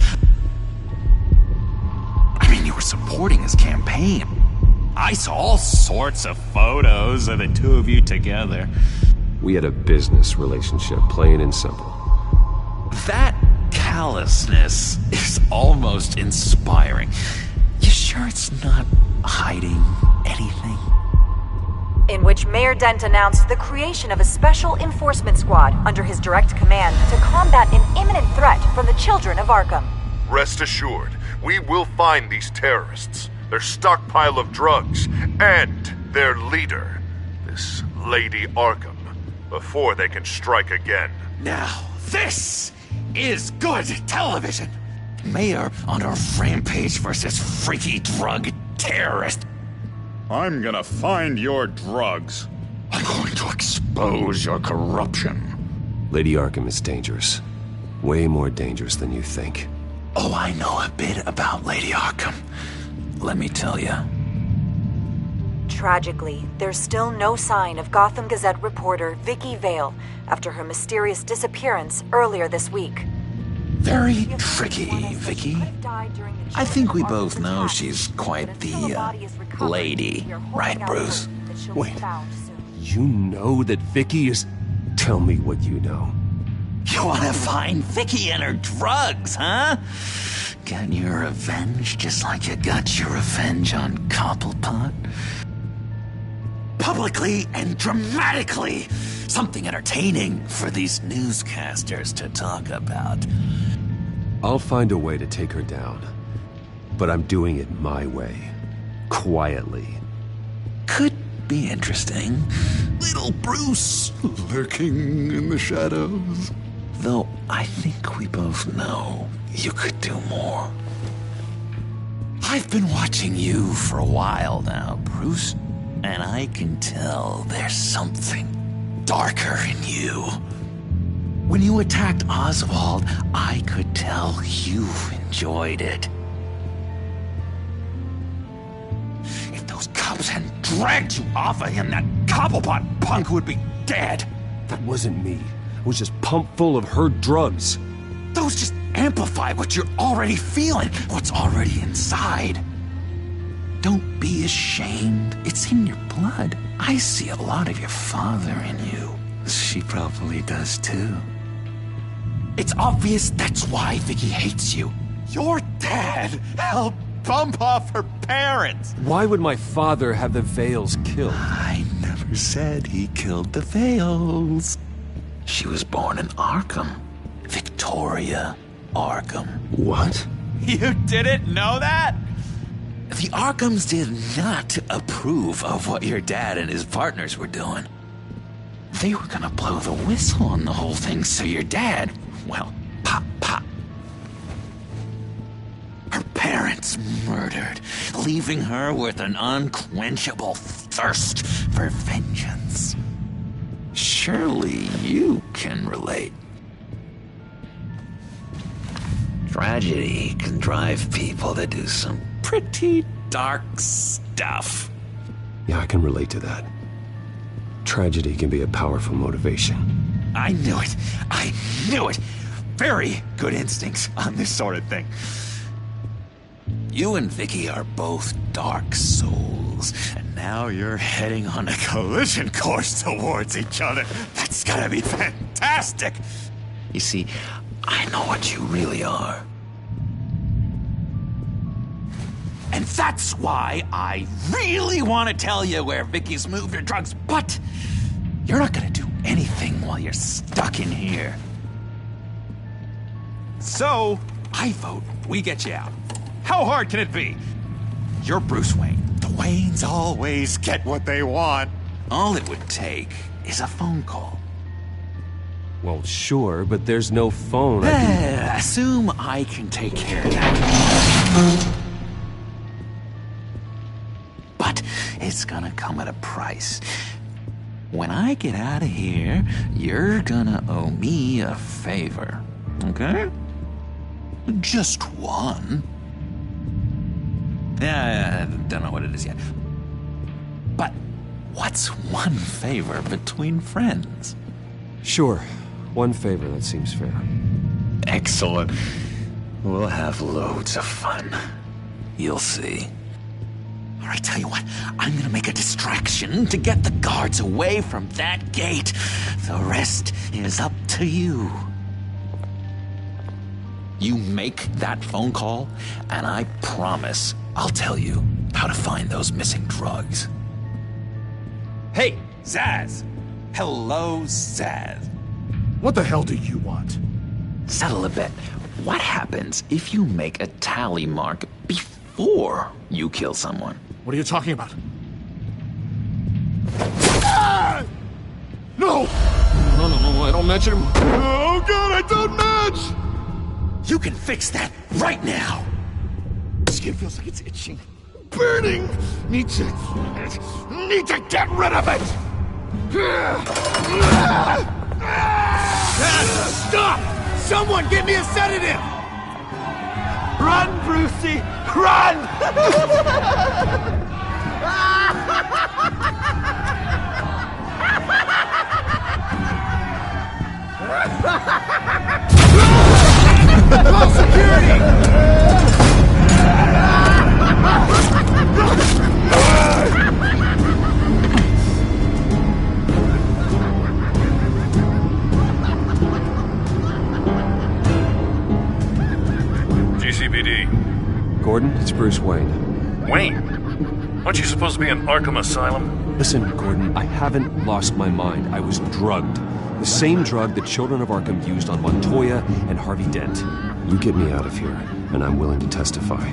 I mean, you were supporting his campaign. I saw all sorts of photos of the two of you together. We had a business relationship, plain and simple. That callousness is almost inspiring. You sure it's not hiding anything? In which Mayor Dent announced the creation of a special enforcement squad under his direct command to combat an imminent threat from the children of Arkham. Rest assured, we will find these terrorists, their stockpile of drugs, and their leader, this Lady Arkham, before they can strike again. Now, this is good television. Mayor on a rampage versus freaky drug terrorist. I'm gonna find your drugs. I'm going to expose your corruption. Lady Arkham is dangerous. Way more dangerous than you think. Oh, I know a bit about Lady Arkham. Let me tell you. Tragically, there's still no sign of Gotham Gazette reporter Vicki Vale after her mysterious disappearance earlier this week. Very tricky, Vicki. I think we both know she's quite the, lady, right, Bruce? Wait, you know that Vicki is... Tell me what you know. You want to find Vicki and her drugs, huh? Get your revenge just like you got your revenge on Cobblepot? Publicly and dramatically! Something entertaining for these newscasters to talk about. I'll find a way to take her down. But I'm doing it my way. Quietly. could be interesting. Little Bruce, lurking in the shadows. Though I think we both know you could do more. I've been watching you for a while now, Bruce, and I can tell there's something darker in you. When you attacked Oswald, I could tell you enjoyed it. If those cops hadn't dragged you off of him, that cobblepot punk would be dead. That wasn't me. I was just pumped full of her drugs. Those just amplify what you're already feeling, what's already inside. Don't be ashamed. It's in your blood. I see a lot of your father in you. She probably does too. It's obvious that's why Vicki hates you. Your dad helped bump off her parents. Why would my father have the Vales killed? I never said he killed the Vales. She was born in Arkham. Victoria Arkham. What? You didn't know that? The Arkhams did not approve of what your dad and his partners were doing. They were gonna blow the whistle on the whole thing, so your dad, well, pop. Her parents murdered, leaving her with an unquenchable thirst for vengeance. Surely you can relate. Tragedy can drive people to do some pretty dark stuff. Yeah, I can relate to that. Tragedy can be a powerful motivation. I knew it. I knew it. Very good instincts on this sort of thing. You and Vicki are both dark souls, and now you're heading on a collision course towards each other. That's gotta be fantastic. You see, I know what you really are. And that's why I really want to tell you where Vicki's moved her drugs, but you're not gonna do anything while you're stuck in here. So, I vote we get you out. How hard can it be? You're Bruce Wayne. The Waynes always get what they want. All it would take is a phone call. Well, sure, but there's no phone. Assume I can take care of that. But it's gonna come at a price. When I get out of here, you're gonna owe me a favor, okay? Just one. Yeah, I don't know what it is yet. But what's one favor between friends? Sure. One favor, that seems fair. Excellent. We'll have loads of fun. You'll see. All right, tell you what. I'm gonna make a distraction to get the guards away from that gate. The rest is up to you. You make that phone call, and I promise I'll tell you how to find those missing drugs. Hey, Zaz! Hello, Zaz. What the hell do you want? Settle a bet. What happens if you make a tally mark before you kill someone? What are you talking about? Ah! No! No, I don't match him. Oh, God, I don't match! You can fix that right now! Skin feels like it's itching. Burning! Need to get rid of it! Stop! Someone get me a sedative! Run, Brucey! Run! Call security! GCPD. Gordon, it's Bruce Wayne. Wayne? Aren't you supposed to be in Arkham Asylum? Listen, Gordon, I haven't lost my mind. I was drugged. The same drug the children of Arkham used on Montoya and Harvey Dent. You get me out of here, and I'm willing to testify.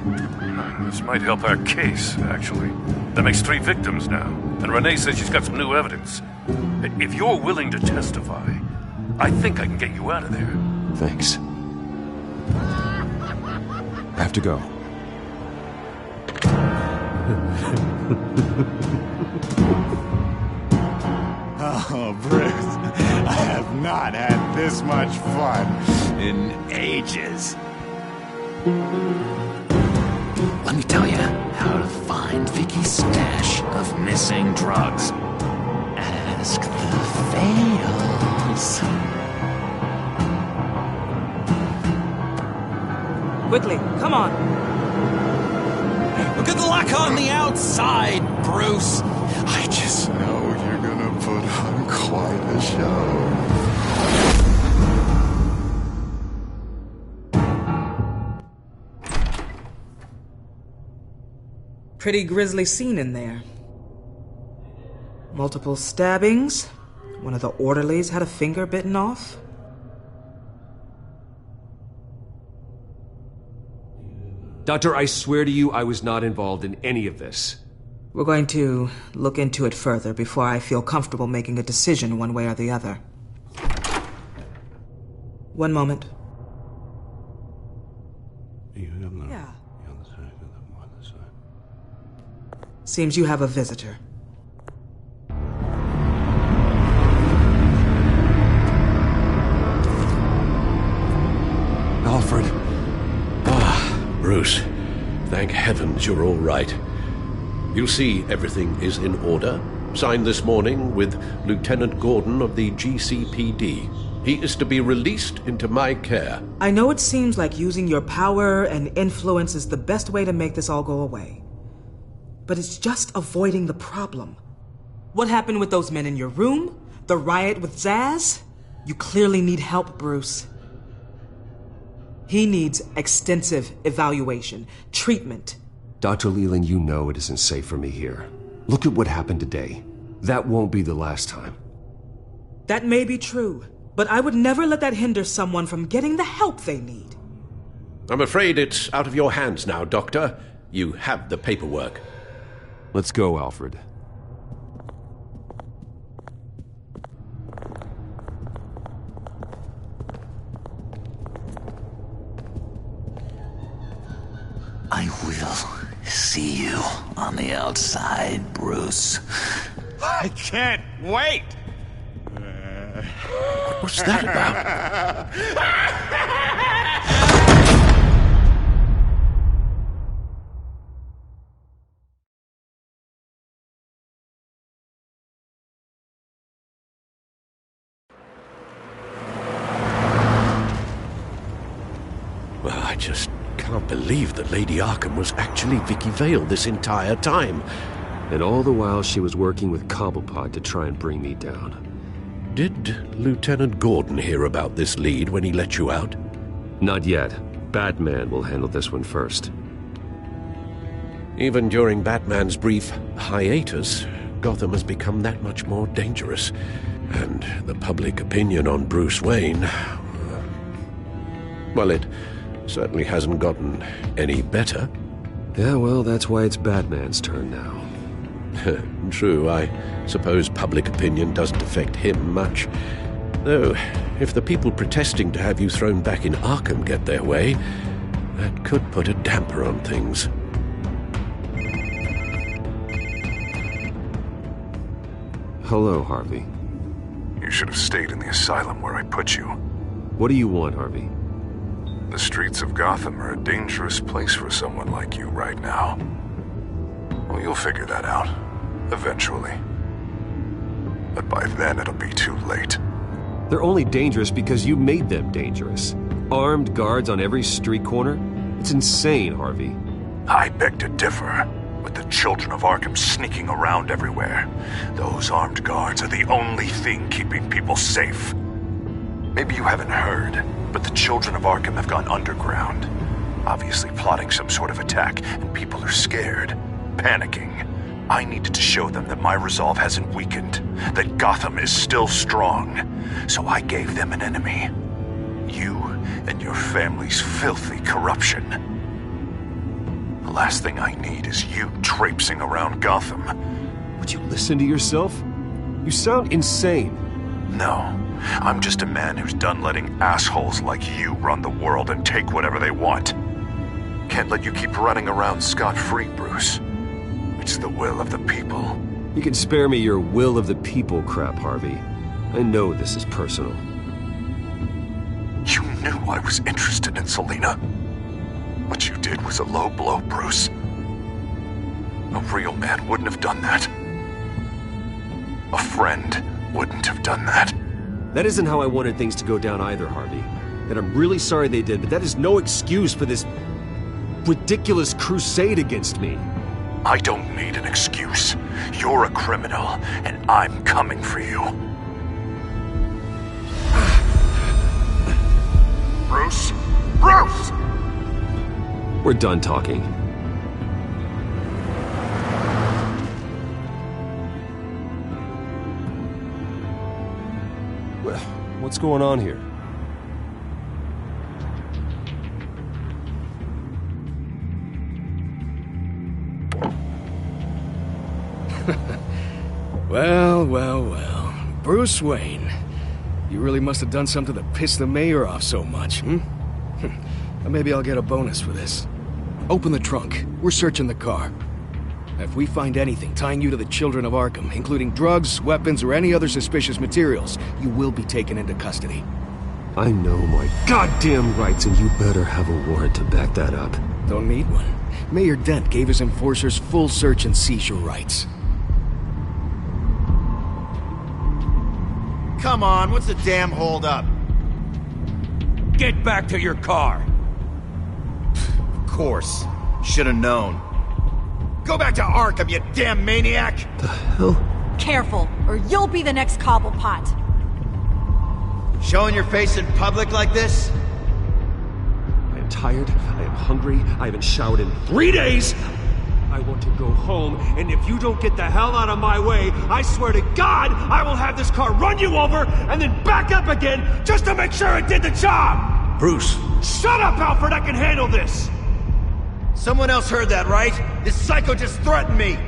This might help our case, actually. That makes 3 victims now. And Renee says she's got some new evidence. If you're willing to testify, I think I can get you out of there. Thanks. I have to go. Oh, Bruce, I have not had this much fun in ages. Let me tell you how to find Vicky's stash of missing drugs. Ask the fails. Quickly, come on. Good luck on the outside, Bruce. I just know you're gonna put on quite a show. Pretty grisly scene in there. Multiple stabbings. One of the orderlies had a finger bitten off. Doctor, I swear to you I was not involved in any of this. We're going to look into it further before I feel comfortable making a decision one way or the other. One moment. Yeah. Seems you have a visitor. Alfred. Bruce, thank heavens you're all right. You see, everything is in order. Signed this morning with Lieutenant Gordon of the GCPD. He is to be released into my care. I know it seems like using your power and influence is the best way to make this all go away. But it's just avoiding the problem. What happened with those men in your room? The riot with Zaz? You clearly need help, Bruce. He needs extensive evaluation, treatment. Dr. Leland, you know it isn't safe for me here. Look at what happened today. That won't be the last time. That may be true, but I would never let that hinder someone from getting the help they need. I'm afraid it's out of your hands now, Doctor. You have the paperwork. Let's go, Alfred. I will see you on the outside, Bruce. I can't wait! What was that about? Well, I just can't believe that Lady Arkham was actually Vicki Vale this entire time. And all the while she was working with Cobblepot to try and bring me down. Did Lieutenant Gordon hear about this lead when he let you out? Not yet. Batman will handle this one first. Even during Batman's brief hiatus, Gotham has become that much more dangerous. And the public opinion on Bruce Wayne... well, it certainly hasn't gotten any better. Yeah, well, that's why it's Batman's turn now. True, I suppose public opinion doesn't affect him much. Though, if the people protesting to have you thrown back in Arkham get their way, that could put a damper on things. Hello, Harvey. You should have stayed in the asylum where I put you. What do you want, Harvey? The streets of Gotham are a dangerous place for someone like you right now. Well, you'll figure that out. Eventually. But by then it'll be too late. They're only dangerous because you made them dangerous. Armed guards on every street corner? It's insane, Harvey. I beg to differ. With the children of Arkham sneaking around everywhere, those armed guards are the only thing keeping people safe. Maybe you haven't heard, but the children of Arkham have gone underground. Obviously plotting some sort of attack, and people are scared, panicking. I needed to show them that my resolve hasn't weakened, that Gotham is still strong. So I gave them an enemy. You and your family's filthy corruption. The last thing I need is you traipsing around Gotham with Would you listen to yourself? You sound insane. No. I'm just a man who's done letting assholes like you run the world and take whatever they want. Can't let you keep running around scot-free, Bruce. It's the will of the people. You can spare me your will of the people crap, Harvey. I know this is personal. You knew I was interested in Selena. What you did was a low blow, Bruce. A real man wouldn't have done that. A friend wouldn't have done that. That isn't how I wanted things to go down either, Harvey. And I'm really sorry they did, but that is no excuse for this ridiculous crusade against me. I don't need an excuse. You're a criminal, and I'm coming for you. Bruce? Bruce! We're done talking. What's going on here? Well. Bruce Wayne. You really must have done something to piss the mayor off so much, hmm? Maybe I'll get a bonus for this. Open the trunk. We're searching the car. If we find anything tying you to the children of Arkham, including drugs, weapons, or any other suspicious materials, you will be taken into custody. I know my goddamn rights, and you better have a warrant to back that up. Don't need one. Mayor Dent gave his enforcers full search and seizure rights. Come on, what's the damn hold-up? Get back to your car! Of course. Should've known. Go back to Arkham, you damn maniac! The hell? Careful, or you'll be the next cobblepot. Showing your face in public like this? I am tired, I am hungry, I haven't showered in 3 days! I want to go home, and if you don't get the hell out of my way, I swear to God, I will have this car run you over, and then back up again, just to make sure it did the job! Bruce! Shut up, Alfred, I can handle this! Someone else heard that, right? This psycho just threatened me!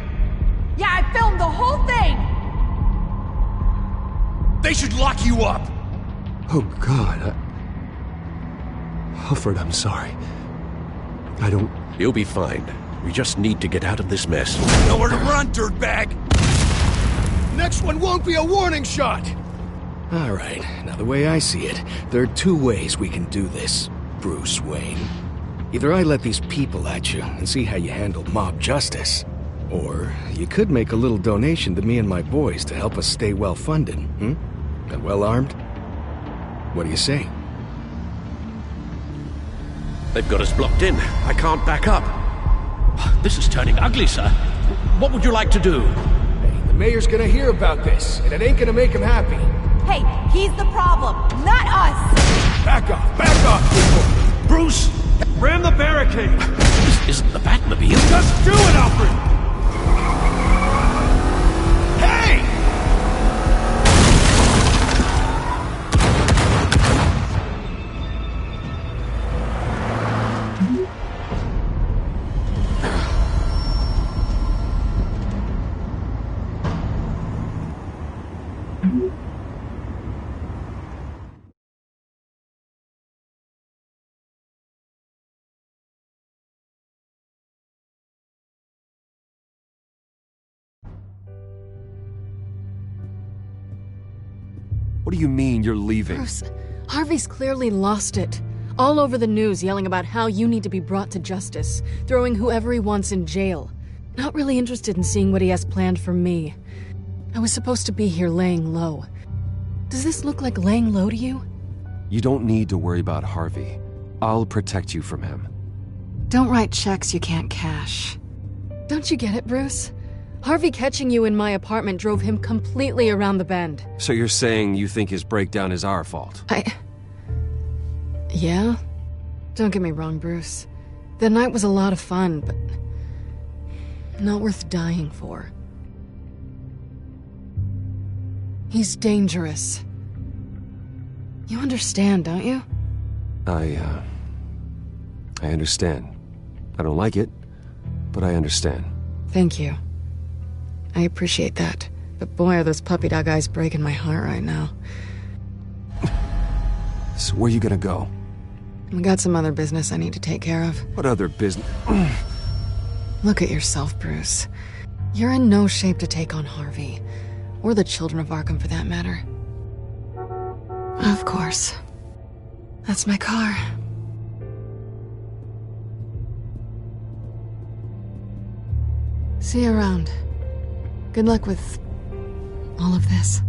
Yeah, I filmed the whole thing! They should lock you up! Oh, God, Alfred, I'm sorry. I don't... You'll be fine. We just need to get out of this mess. Nowhere to run, dirtbag! Next one won't be a warning shot! All right, now the way I see it, there are two ways we can do this, Bruce Wayne. Either I let these people at you and see how you handle mob justice, or you could make a little donation to me and my boys to help us stay well-funded, and well-armed? What do you say? They've got us blocked in. I can't back up. This is turning ugly, sir. What would you like to do? Hey, the mayor's gonna hear about this, and it ain't gonna make him happy. Hey, he's the problem, not us! Back off, people! Bruce! Ram the barricade! This isn't the Batmobile. Just do it, Alfred! Hey! What do you mean you're leaving? Bruce, Harvey's clearly lost it. All over the news yelling about how you need to be brought to justice, throwing whoever he wants in jail. Not really interested in seeing what he has planned for me. I was supposed to be here laying low. Does this look like laying low to you? You don't need to worry about Harvey. I'll protect you from him. Don't write checks you can't cash. Don't you get it, Bruce? Harvey catching you in my apartment drove him completely around the bend. So you're saying you think his breakdown is our fault? Yeah? Don't get me wrong, Bruce. The night was a lot of fun, but not worth dying for. He's dangerous. You understand, don't you? I understand. I don't like it, but I understand. Thank you. I appreciate that. But boy, are those puppy dog eyes breaking my heart right now. So where you gonna go? I got some other business I need to take care of. What other business? Look at yourself, Bruce. You're in no shape to take on Harvey. Or the children of Arkham, for that matter. Of course. That's my car. See you around. Good luck with all of this.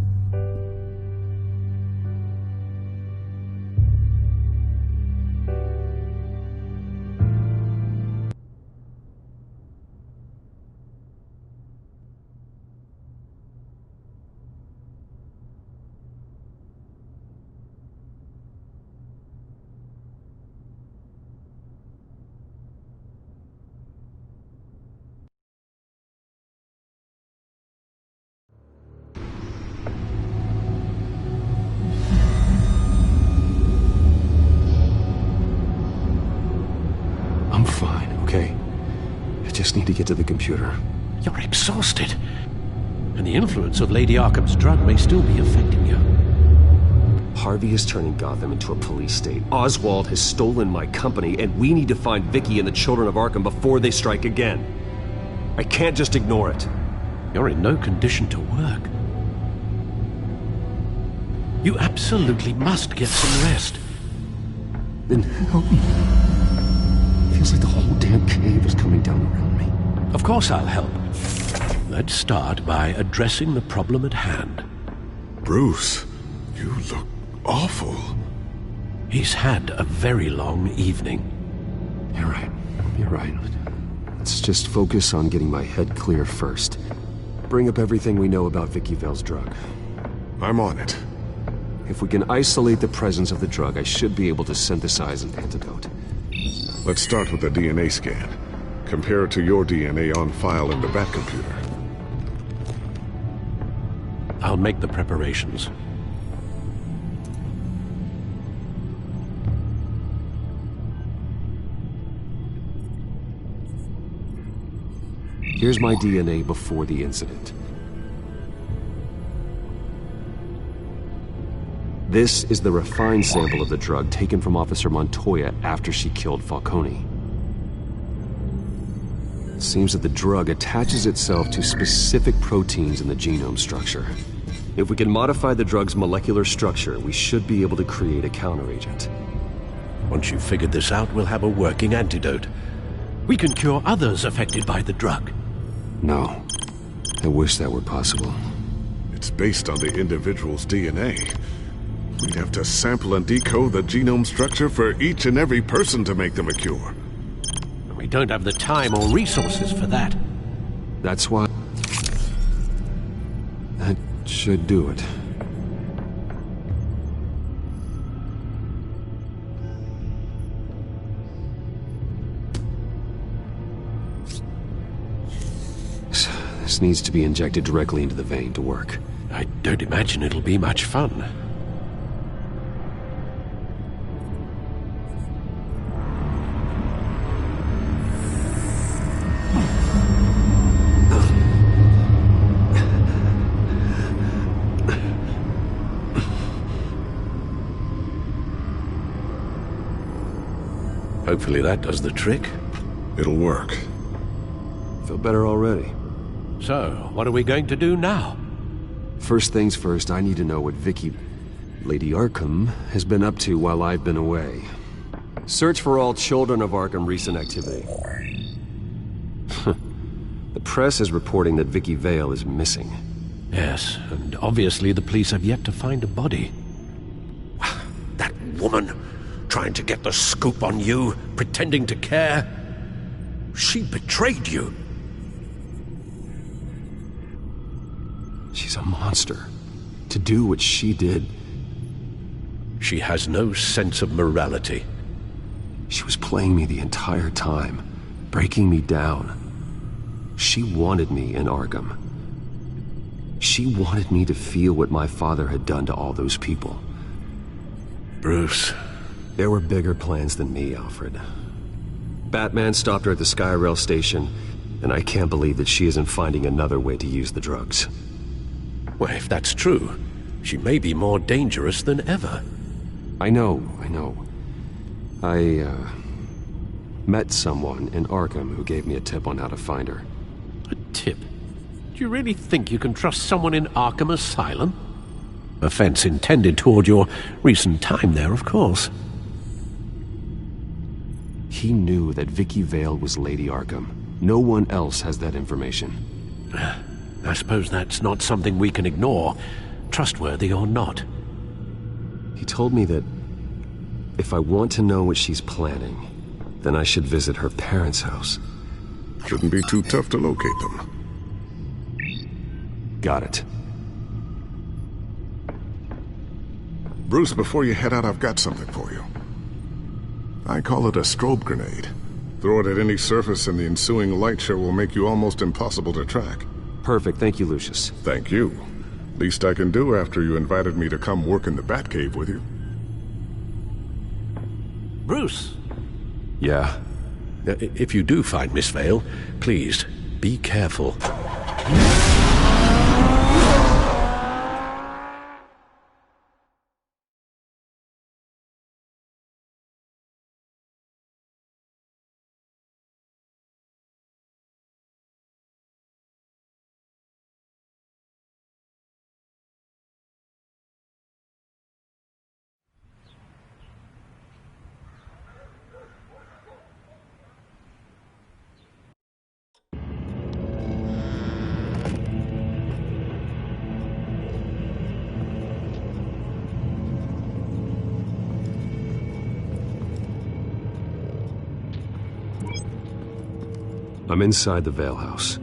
I'm fine, okay? I just need to get to the computer. You're exhausted. And the influence of Lady Arkham's drug may still be affecting you. Harvey is turning Gotham into a police state. Oswald has stolen my company, and we need to find Vicki and the children of Arkham before they strike again. I can't just ignore it. You're in no condition to work. You absolutely must get some rest. Then help me. Feels like the whole damn cave is coming down around me. Of course I'll help. Let's start by addressing the problem at hand. Bruce, you look awful. He's had a very long evening. You're right. You're right. Let's just focus on getting my head clear first. Bring up everything we know about Vicki Vale's drug. I'm on it. If we can isolate the presence of the drug, I should be able to synthesize an antidote. Let's start with a DNA scan. Compare it to your DNA on file in the Batcomputer. I'll make the preparations. Here's my DNA before the incident. This is the refined sample of the drug taken from Officer Montoya after she killed Falcone. It seems that the drug attaches itself to specific proteins in the genome structure. If we can modify the drug's molecular structure, we should be able to create a counteragent. Once you've figured this out, we'll have a working antidote. We can cure others affected by the drug. No. I wish that were possible. It's based on the individual's DNA. We'd have to sample and decode the genome structure for each and every person to make them a cure. We don't have the time or resources for that. That's why... That should do it. This needs to be injected directly into the vein to work. I don't imagine it'll be much fun. Hopefully that does the trick. It'll work. Feel better already. So, what are we going to do now? First things first, I need to know what Vicki, Lady Arkham, has been up to while I've been away. Search for all children of Arkham recent activity. The press is reporting that Vicki Vale is missing. Yes, and obviously the police have yet to find a body. That woman, trying to get the scoop on you, pretending to care. She betrayed you. She's a monster. To do what she did... She has no sense of morality. She was playing me the entire time, breaking me down. She wanted me in Arkham. She wanted me to feel what my father had done to all those people. Bruce... There were bigger plans than me, Alfred. Batman stopped her at the Skyrail station, And I can't believe that she isn't finding another way to use the drugs. Well, if that's true, she may be more dangerous than ever. I know. I met someone in Arkham who gave me a tip on how to find her. A tip? Do you really think you can trust someone in Arkham Asylum? Offense intended toward your recent time there, of course. He knew that Vicki Vale was Lady Arkham. No one else has that information. I suppose that's not something we can ignore, trustworthy or not. He told me that if I want to know what she's planning, then I should visit her parents' house. Shouldn't be too tough to locate them. Got it. Bruce, before you head out, I've got something for you. I call it a strobe grenade. Throw it at any surface and the ensuing light show will make you almost impossible to track. Perfect, thank you, Lucius. Thank you. Least I can do after you invited me to come work in the Batcave with you. Bruce? Yeah? If you do find Miss Vale, please, be careful. I'm inside the Vale house.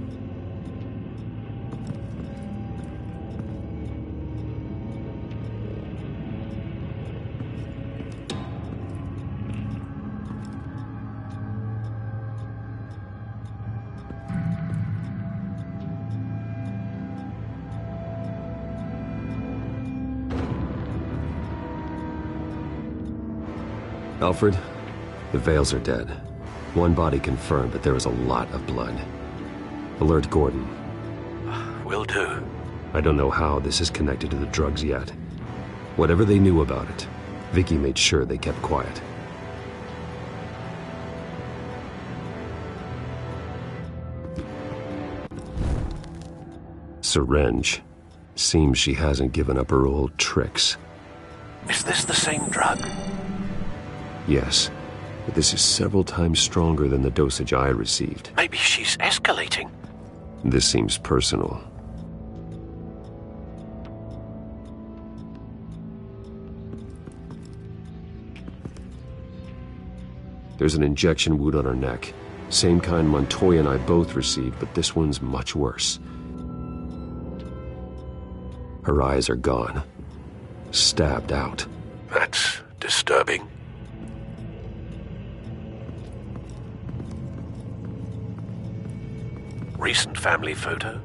Alfred, the Vales are dead. One body confirmed, but there is a lot of blood. Alert Gordon. Will do. I don't know how this is connected to the drugs yet. Whatever they knew about it, Vicki made sure they kept quiet. Syringe. Seems she hasn't given up her old tricks. Is this the same drug? Yes. But this is several times stronger than the dosage I received. Maybe she's escalating. This seems personal. There's an injection wound on her neck. Same kind Montoya and I both received, but this one's much worse. Her eyes are gone. Stabbed out. That's disturbing. Recent family photo?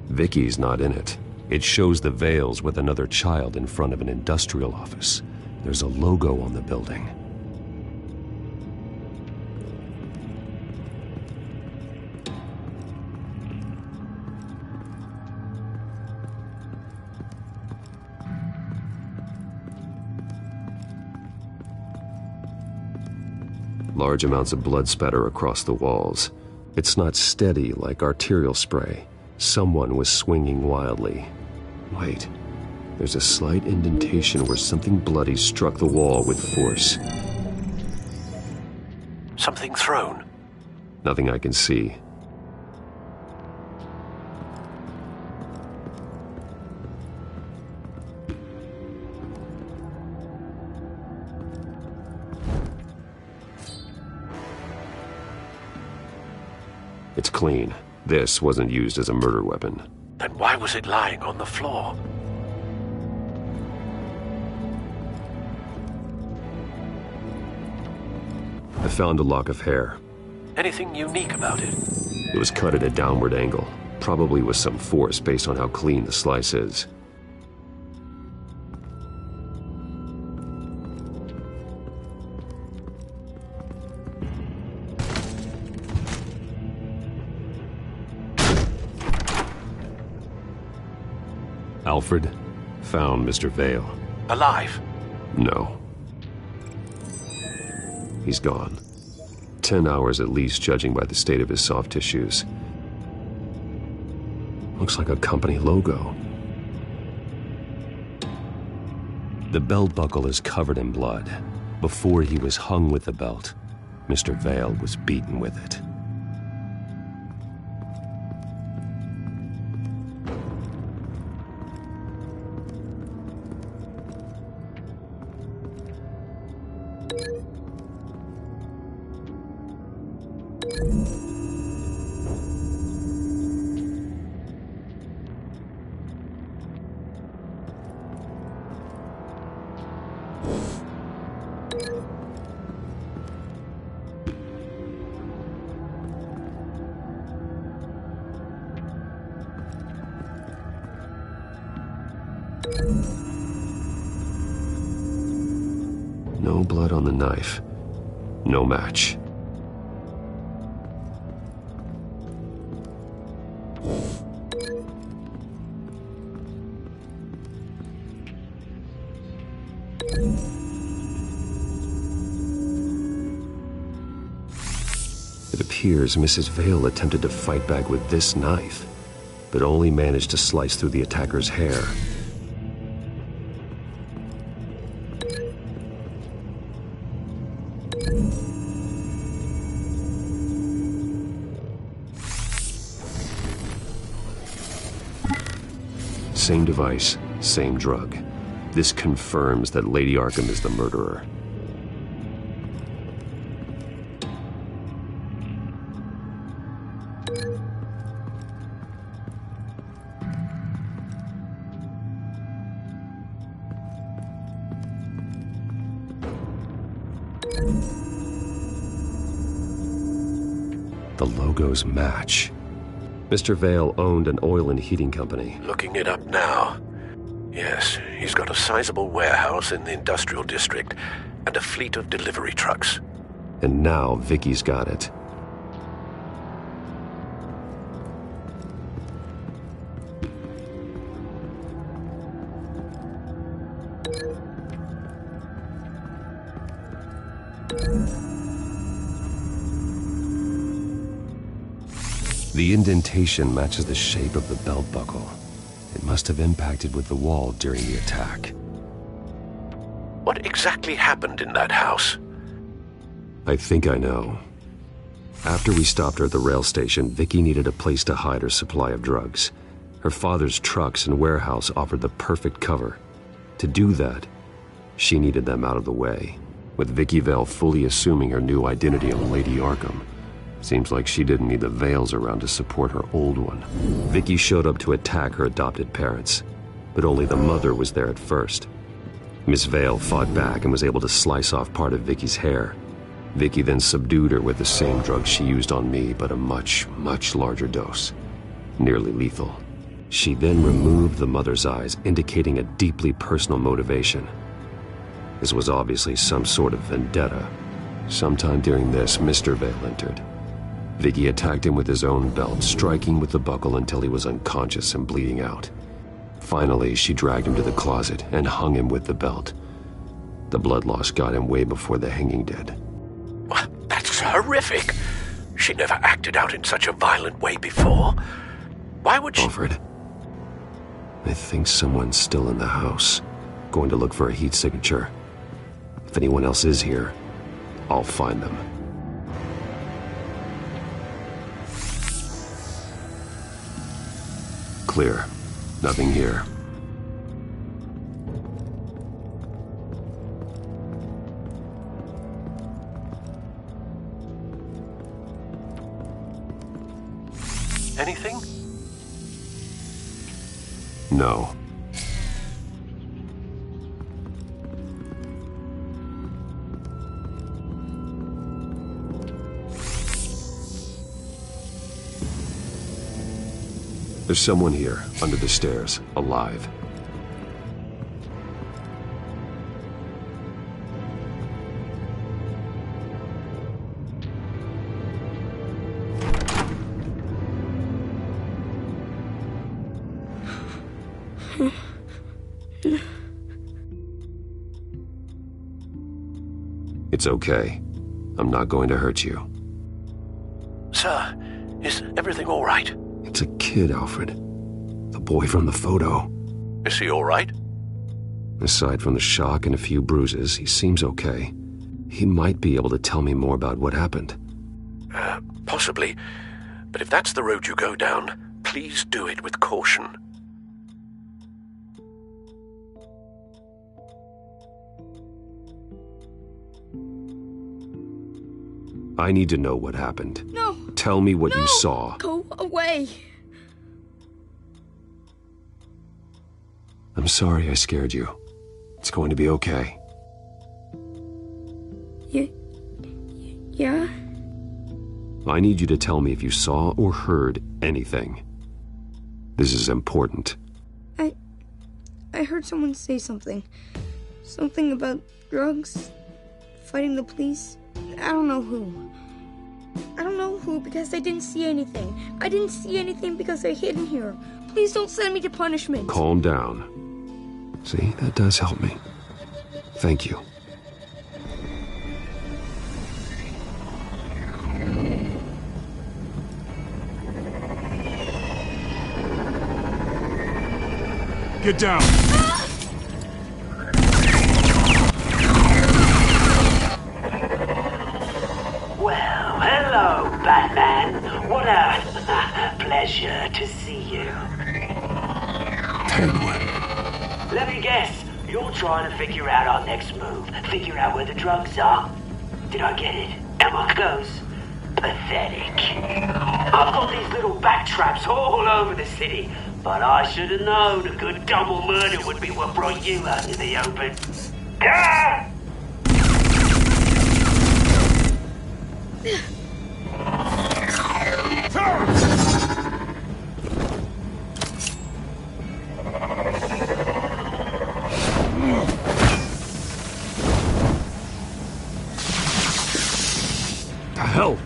Vicki's not in it. It shows the Vales with another child in front of an industrial office. There's a logo on the building. Large amounts of blood spatter across the walls. It's not steady like arterial spray. Someone was swinging wildly. Wait, there's a slight indentation where something bloody struck the wall with force. Something thrown? Nothing I can see. It's clean. This wasn't used as a murder weapon. Then why was it lying on the floor? I found a lock of hair. Anything unique about it? It was cut at a downward angle, probably with some force based on how clean the slice is. Alfred found Mr. Vale. Alive? No. He's gone. 10 hours at least, judging by the state of his soft tissues. Looks like a company logo. The belt buckle is covered in blood. Before he was hung with the belt, Mr. Vale was beaten with it. No blood on the knife. No match. It appears Mrs. Vale attempted to fight back with this knife, but only managed to slice through the attacker's hair. Same device, same drug. This confirms that Lady Arkham is the murderer. The logos match. Mr. Vale owned an oil and heating company. Looking it up now. Yes, he's got a sizable warehouse in the industrial district and a fleet of delivery trucks. And now Vicki's got it. The indentation matches the shape of the belt buckle. It must have impacted with the wall during the attack. What exactly happened in that house? I think I know. After we stopped her at the rail station, Vicki needed a place to hide her supply of drugs. Her father's trucks and warehouse offered the perfect cover. To do that, she needed them out of the way, with Vicki Vale fully assuming her new identity of Lady Arkham. Seems like she didn't need the Vales around to support her old one. Vicki showed up to attack her adopted parents, but only the mother was there at first. Miss Vale fought back and was able to slice off part of Vicki's hair. Vicki then subdued her with the same drug she used on me, but a much, much larger dose. Nearly lethal. She then removed the mother's eyes, indicating a deeply personal motivation. This was obviously some sort of vendetta. Sometime during this, Mr. Vale entered. Vicki attacked him with his own belt, striking with the buckle until he was unconscious and bleeding out. Finally, she dragged him to the closet and hung him with the belt. The blood loss got him way before the hanging did. That's horrific. She never acted out in such a violent way before. Why would she... Alfred, I think someone's still in the house. Going to look for a heat signature. If anyone else is here, I'll find them. Clear. Nothing here. Anything? No. There's someone here, under the stairs, alive. It's okay. I'm not going to hurt you. Sir, is everything all right? It's a kid, Alfred. The boy from the photo. Is he all right? Aside from the shock and a few bruises, he seems okay. He might be able to tell me more about what happened. Possibly. But if that's the road you go down, please do it with caution. I need to know what happened. No! Tell me what you saw. Go away! I'm sorry I scared you. It's going to be okay. Yeah? I need you to tell me if you saw or heard anything. This is important. I heard someone say something. Something about drugs, fighting the police. I don't know who. I don't know who because I didn't see anything. I didn't see anything because I hid in here. Please don't send me to punishment. Calm down. See, that does help me. Thank you. Get down! Well, hello, Batman. What a pleasure to see you. Penguin. Let me guess. You're trying to figure out our next move. Figure out where the drugs are. Did I get it? Am I close? Pathetic. I've got these little bat traps all over the city, but I should have known a good double murder would be what brought you out in the open. Ah! The hell?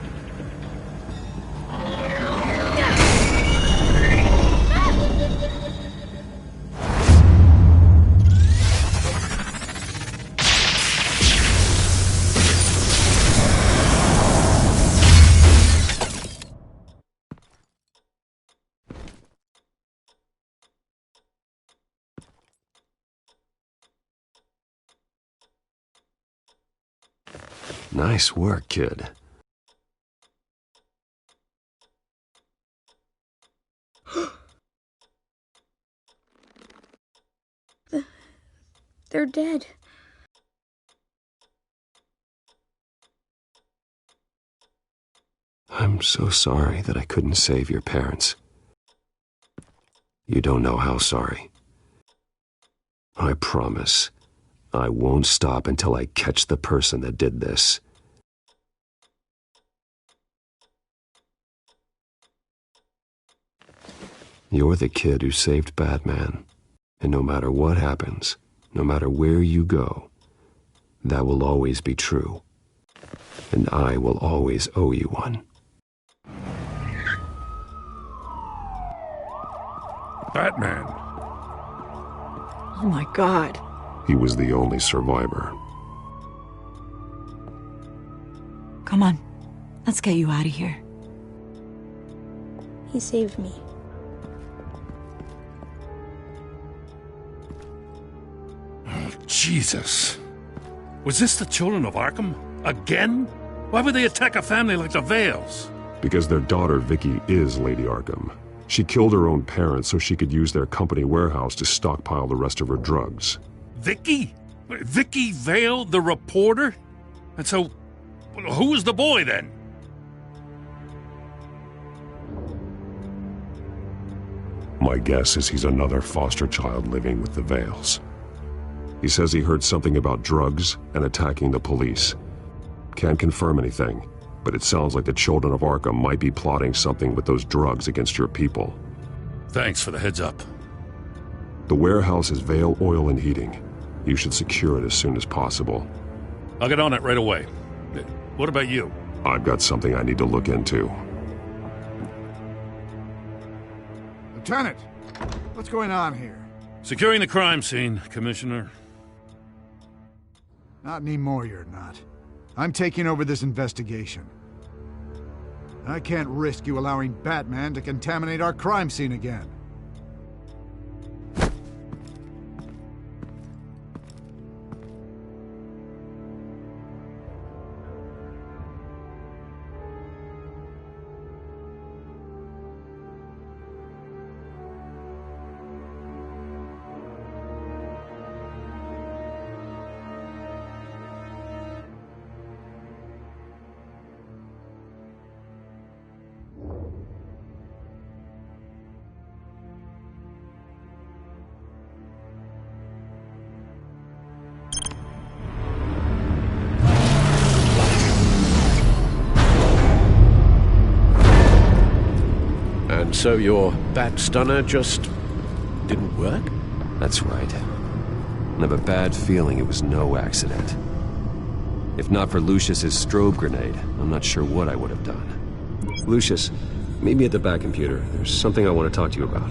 Nice work, kid. They're dead. I'm so sorry that I couldn't save your parents. You don't know how sorry. I promise, I won't stop until I catch the person that did this. You're the kid who saved Batman, and no matter what happens, no matter where you go, that will always be true, and I will always owe you one. Batman. Oh my God. He was the only survivor. Come on, let's get you out of here. He saved me. Jesus. Was this the children of Arkham? Again? Why would they attack a family like the Vales? Because their daughter, Vicki, is Lady Arkham. She killed her own parents so she could use their company warehouse to stockpile the rest of her drugs. Vicki? Vicki Vale, the reporter? And so, who was the boy then? My guess is he's another foster child living with the Vales. He says he heard something about drugs and attacking the police. Can't confirm anything, but it sounds like the children of Arkham might be plotting something with those drugs against your people. Thanks for the heads up. The warehouse is Vale Oil and Heating. You should secure it as soon as possible. I'll get on it right away. What about you? I've got something I need to look into. Lieutenant, what's going on here? Securing the crime scene, Commissioner. Not anymore, you're not. I'm taking over this investigation. I can't risk you allowing Batman to contaminate our crime scene again. So your bat stunner just didn't work? That's right. I have a bad feeling it was no accident. If not for Lucius's strobe grenade, I'm not sure what I would have done. Lucius, meet me at the back computer. There's something I want to talk to you about.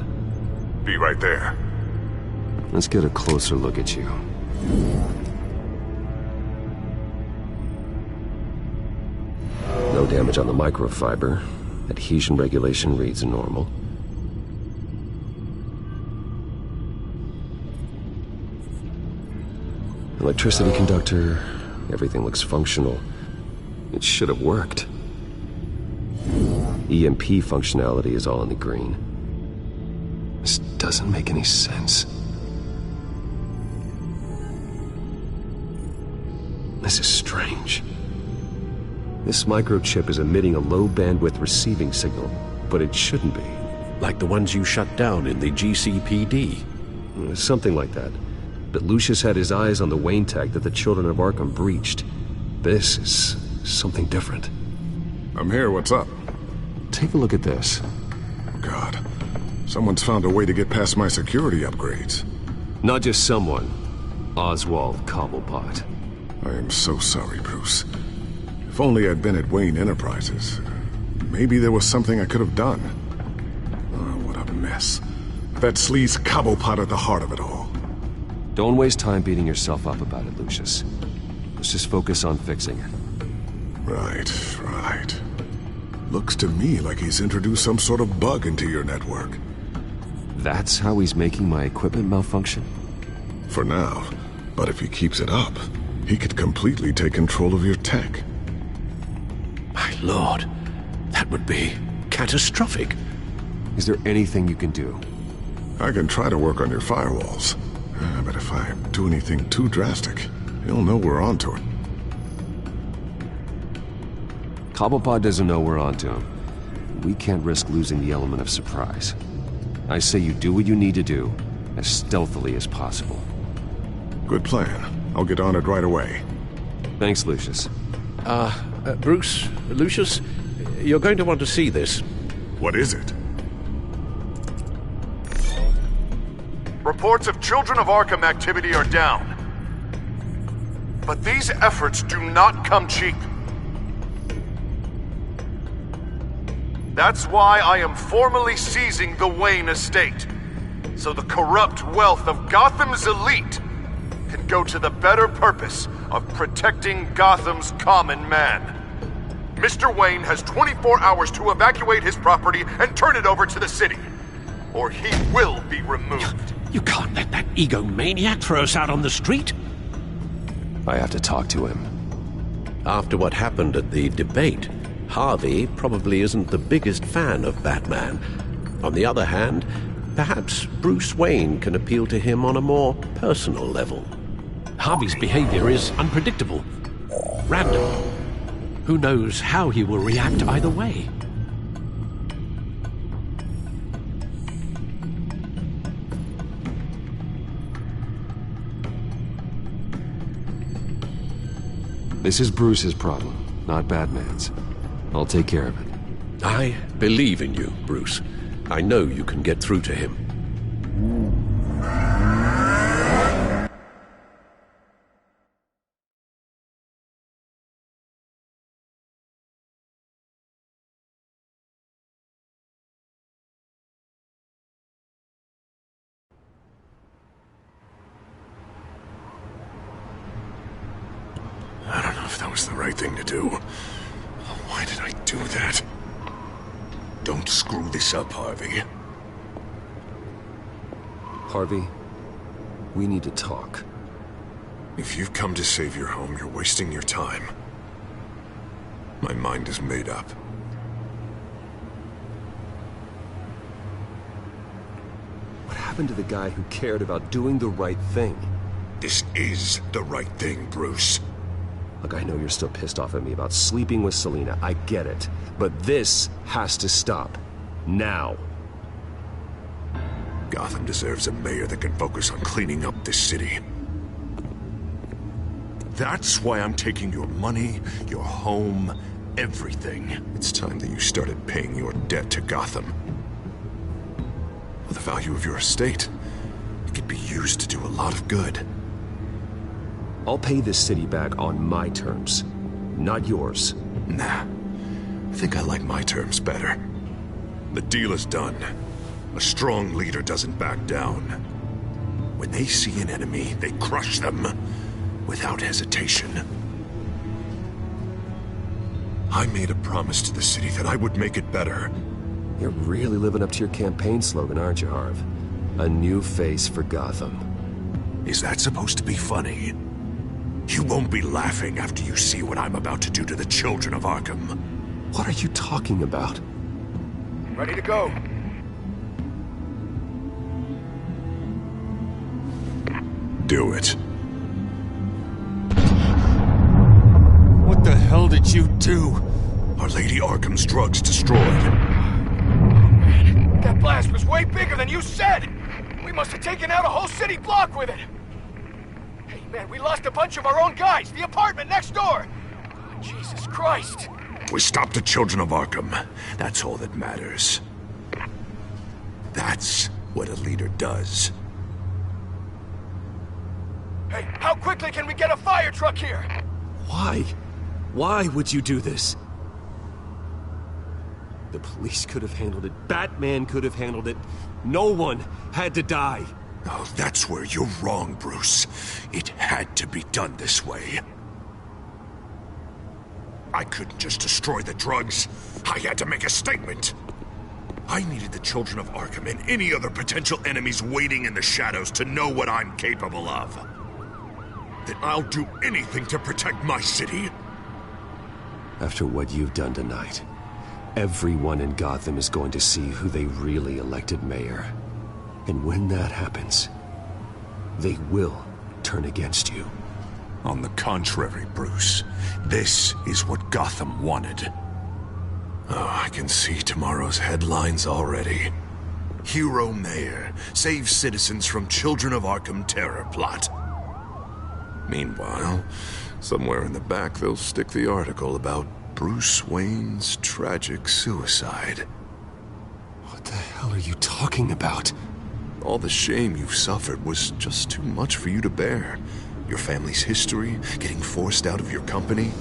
Be right there. Let's get a closer look at you. No damage on the microfiber. Adhesion regulation reads normal. Electricity conductor, everything looks functional. It should have worked. EMP functionality is all in the green. This doesn't make any sense. This is strange. This microchip is emitting a low-bandwidth receiving signal, but it shouldn't be. Like the ones you shut down in the GCPD? Something like that. But Lucius had his eyes on the Wayne tag that the children of Arkham breached. This is something different. I'm here, what's up? Take a look at this. God, someone's found a way to get past my security upgrades. Not just someone. Oswald Cobblepot. I am so sorry, Bruce. If only I'd been at Wayne Enterprises. Maybe there was something I could have done. Oh, what a mess. That sleaze Cobblepot at the heart of it all. Don't waste time beating yourself up about it, Lucius. Let's just focus on fixing it. Right. Looks to me like he's introduced some sort of bug into your network. That's how he's making my equipment malfunction? For now. But if he keeps it up, he could completely take control of your tech. My lord, that would be catastrophic. Is there anything you can do? I can try to work on your firewalls. But if I do anything too drastic, he'll know we're onto it. Cobblepot doesn't know we're onto him. We can't risk losing the element of surprise. I say you do what you need to do, as stealthily as possible. Good plan. I'll get on it right away. Thanks, Lucius. Bruce, Lucius, you're going to want to see this. What is it? Reports of Children of Arkham activity are down. But these efforts do not come cheap. That's why I am formally seizing the Wayne estate, so the corrupt wealth of Gotham's elite can go to the better purpose of protecting Gotham's common man. Mr. Wayne has 24 hours to evacuate his property and turn it over to the city, or he will be removed. You can't let that egomaniac throw us out on the street. I have to talk to him. After what happened at the debate, Harvey probably isn't the biggest fan of Batman. On the other hand, perhaps Bruce Wayne can appeal to him on a more personal level. Harvey's behavior is unpredictable, random. Who knows how he will react either way? This is Bruce's problem, not Batman's. I'll take care of it. I believe in you, Bruce. I know you can get through to him. if that was the right thing to do. Why did I do that? Don't screw this up, Harvey. Harvey, we need to talk. If you've come to save your home, you're wasting your time. My mind is made up. What happened to the guy who cared about doing the right thing? This is the right thing, Bruce. Look, I know you're still pissed off at me about sleeping with Selina. I get it. But this has to stop. Now. Gotham deserves a mayor that can focus on cleaning up this city. That's why I'm taking your money, your home, everything. It's time that you started paying your debt to Gotham. For the value of your estate, it could be used to do a lot of good. I'll pay this city back on my terms, not yours. Nah. I think I like my terms better. The deal is done. A strong leader doesn't back down. When they see an enemy, they crush them without hesitation. I made a promise to the city that I would make it better. You're really living up to your campaign slogan, aren't you, Harv? A new face for Gotham. Is that supposed to be funny? You won't be laughing after you see what I'm about to do to the children of Arkham. What are you talking about? Ready to go. Do it. What the hell did you do? Our Lady Arkham's drugs destroyed. That blast was way bigger than you said! We must have taken out a whole city block with it! Hey man, we lost a bunch of our own guys! The apartment next door! Oh, Jesus Christ! We stopped the children of Arkham. That's all that matters. That's what a leader does. Hey, how quickly can we get a fire truck here? Why? Why would you do this? The police could have handled it. Batman could have handled it. No one had to die. Oh, that's where you're wrong, Bruce. It had to be done this way. I couldn't just destroy the drugs. I had to make a statement. I needed the children of Arkham and any other potential enemies waiting in the shadows to know what I'm capable of. That I'll do anything to protect my city. After what you've done tonight, everyone in Gotham is going to see who they really elected mayor. And when that happens, they will turn against you. On the contrary, Bruce, this is what Gotham wanted. Oh, I can see tomorrow's headlines already. Hero Mayor saves citizens from Children of Arkham terror plot. Meanwhile, somewhere in the back they'll stick the article about Bruce Wayne's tragic suicide. What the hell are you talking about? All the shame you've suffered was just too much for you to bear. Your family's history, getting forced out of your company,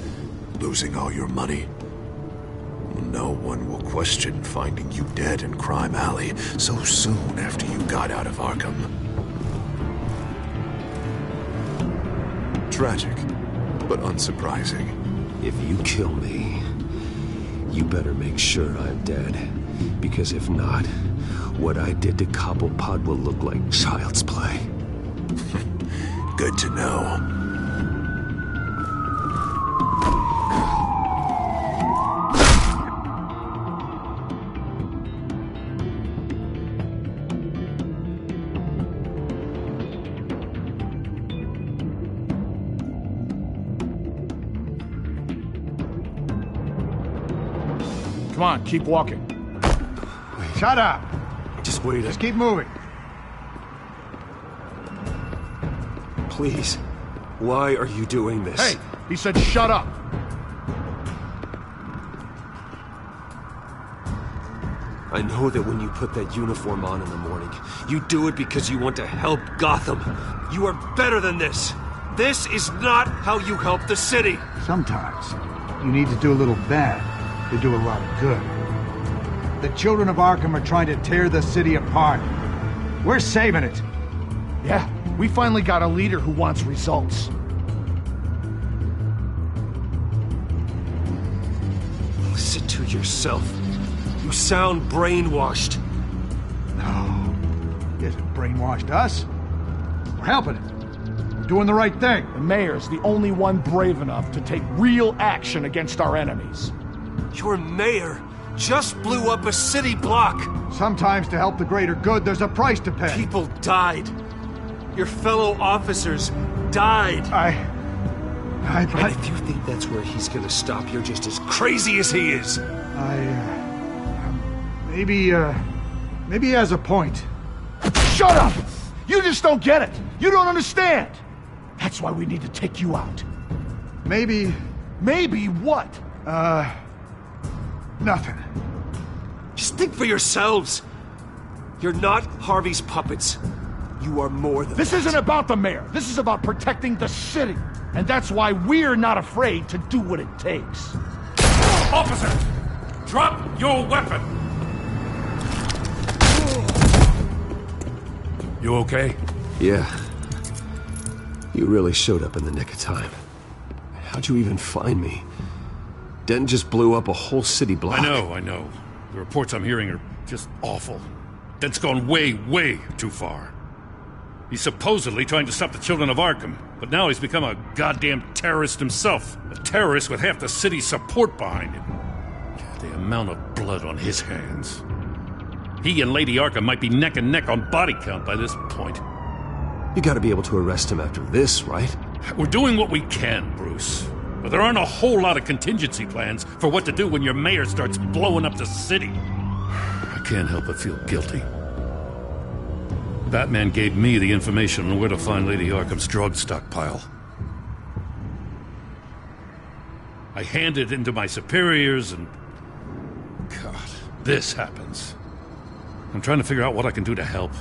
losing all your money. No one will question finding you dead in Crime Alley so soon after you got out of Arkham. Tragic, but unsurprising. If you kill me, you better make sure I'm dead. Because if not, what I did to Cobblepot will look like child's play. Good to know. Come on, keep walking. Wait. Shut up! Just wait. Just keep moving. Please. Why are you doing this? Hey, he said shut up. I know that when you put that uniform on in the morning, you do it because you want to help Gotham. You are better than this. This is not how you help the city. Sometimes you need to do a little bad to do a lot of good. The children of Arkham are trying to tear the city apart. We're saving it. Yeah, we finally got a leader who wants results. Sit to yourself. You sound brainwashed. No. He hasn't brainwashed us. We're helping him. We're doing the right thing. The mayor's the only one brave enough to take real action against our enemies. Your mayor just blew up a city block. Sometimes to help the greater good, there's a price to pay. People died. Your fellow officers died. And if you think that's where he's gonna stop, you're just as crazy as he is. Maybe he has a point. Shut up! You just don't get it. You don't understand. That's why we need to take you out. Maybe... Maybe what? Nothing. Just think for yourselves. You're not Harvey's puppets. You are more than This isn't about the mayor. This is about protecting the city. And that's why we're not afraid to do what it takes. Officer! Drop your weapon! You okay? Yeah. You really showed up in the nick of time. How'd you even find me? Denton just blew up a whole city block. I know. The reports I'm hearing are just awful. Denton's gone way, way too far. He's supposedly trying to stop the children of Arkham, but now he's become a goddamn terrorist himself. A terrorist with half the city's support behind him. The amount of blood on his hands. He and Lady Arkham might be neck and neck on body count by this point. You gotta be able to arrest him after this, right? We're doing what we can, Bruce. But there aren't a whole lot of contingency plans for what to do when your mayor starts blowing up the city. I can't help but feel guilty. Batman gave me the information on where to find Lady Arkham's drug stockpile. I handed it into my superiors and... God, this happens. I'm trying to figure out what I can do to help.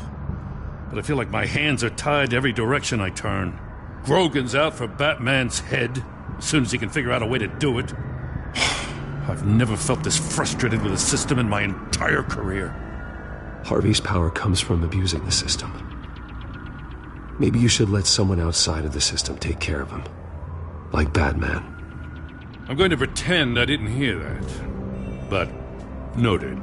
But I feel like my hands are tied every direction I turn. Grogan's out for Batman's head, as soon as he can figure out a way to do it. I've never felt this frustrated with a system in my entire career. Harvey's power comes from abusing the system. Maybe you should let someone outside of the system take care of him. Like Batman. I'm going to pretend I didn't hear that. But, noted.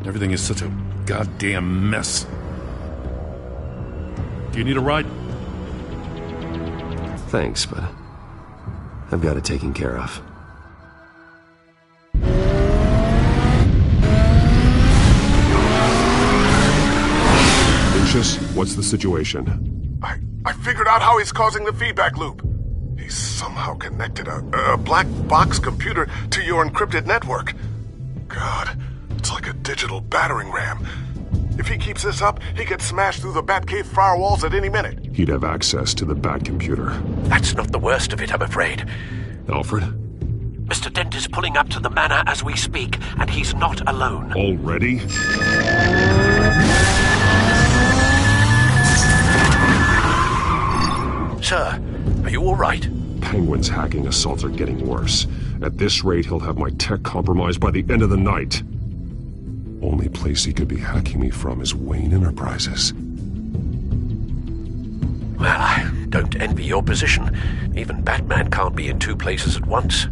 Everything is such a goddamn mess. Do you need a ride? Thanks, but I've got it taken care of. Lucius, what's the situation? I figured out how he's causing the feedback loop. He's somehow connected a black box computer to your encrypted network. God, it's like a digital battering ram. If he keeps this up, he could smash through the Batcave firewalls at any minute. He'd have access to the Bat computer. That's not the worst of it, I'm afraid. Alfred? Mr. Dent is pulling up to the manor as we speak, and he's not alone. Already? Sir, are you all right? Penguin's hacking assaults are getting worse. At this rate, he'll have my tech compromised by the end of the night. Only place he could be hacking me from is Wayne Enterprises. Well, I don't envy your position. Even Batman can't be in two places at once.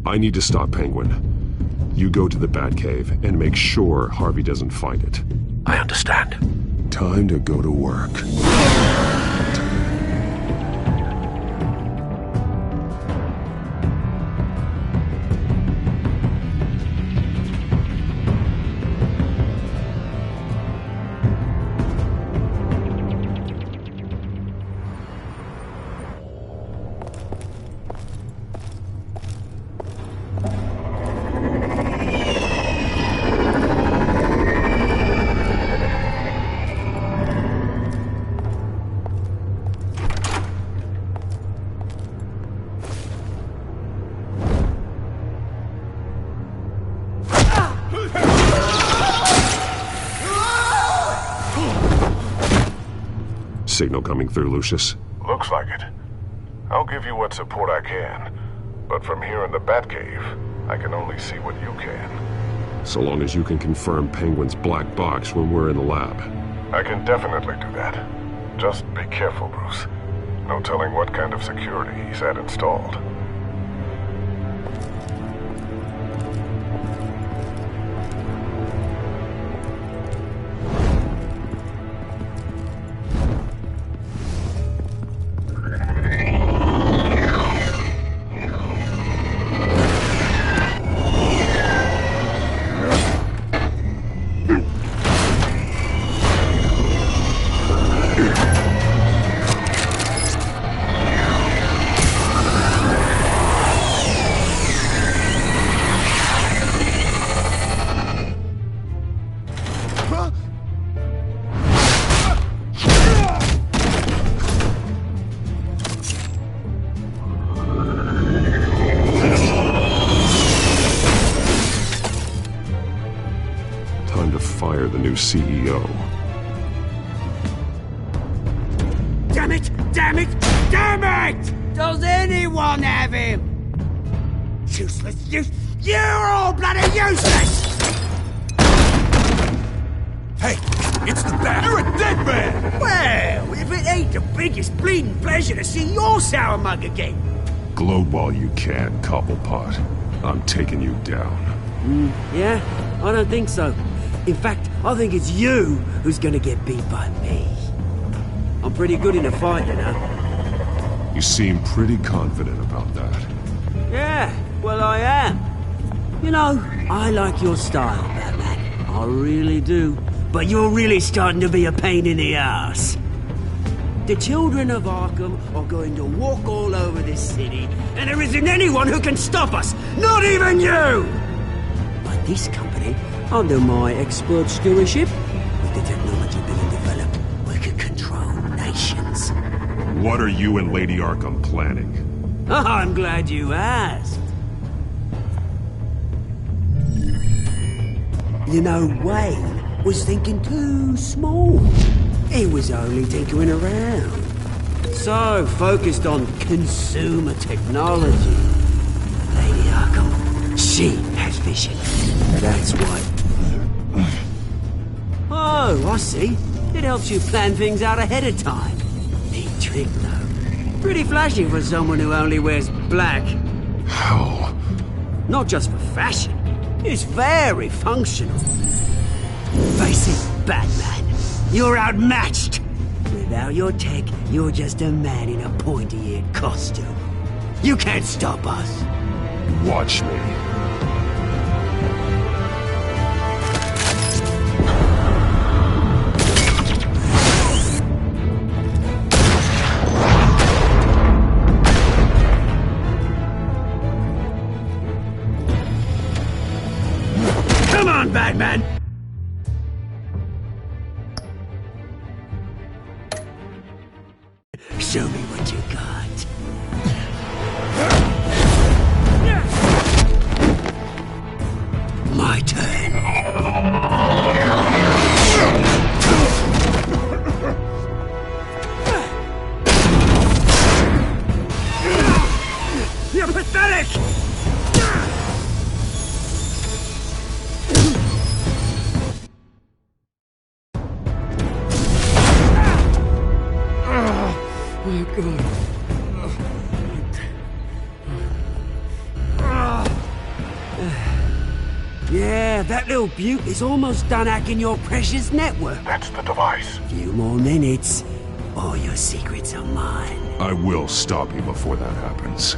I need to stop Penguin. You go to the Batcave and make sure Harvey doesn't find it. I understand. Time to go to work. Signal coming through, Lucius. Looks like it. I'll give you what support I can. But from here in the Batcave, I can only see what you can. So long as you can confirm Penguin's black box when we're in the lab. I can definitely do that. Just be careful, Bruce. No telling what kind of security he's had installed. time to fire the new CEO. Damn it! Damn it! Damn it! Does anyone have him? Useless! You're all bloody useless! Hey, it's the Bat. You're a dead man! Well, if it ain't the biggest bleeding pleasure to see your sour mug again. Gloat while you can, cobblepot. I'm taking you down. Yeah? I don't think so. In fact, I think it's you who's gonna get beat by me. I'm pretty good in a fight, you know. You seem pretty confident about that. Yeah, well, I am. You know, I like your style, Batman. I really do. But you're really starting to be a pain in the ass. The children of Arkham are going to walk all over this city, and there isn't anyone who can stop us! Not even you! But this company, under my expert stewardship, with the technology being developed, we can control nations. What are you and Lady Arkham planning? I'm glad you asked. You know, Wayne was thinking too small. He was only tinkering around. So focused on consumer technology. Lady Arkham, she has vision. That's why. Oh, I see. It helps you plan things out ahead of time. Neat trick, though. Pretty flashy for someone who only wears black. How? Not just for fashion. It's very functional. Face it, Batman. You're outmatched. Without your tech, you're just a man in a pointy-eared costume. You can't stop us. Watch me. Come on, Batman! Show me what you got. My turn. You're pathetic! Yeah, that little beaut is almost done hacking your precious network. That's the device. Few more minutes, all your secrets are mine. I will stop you before that happens.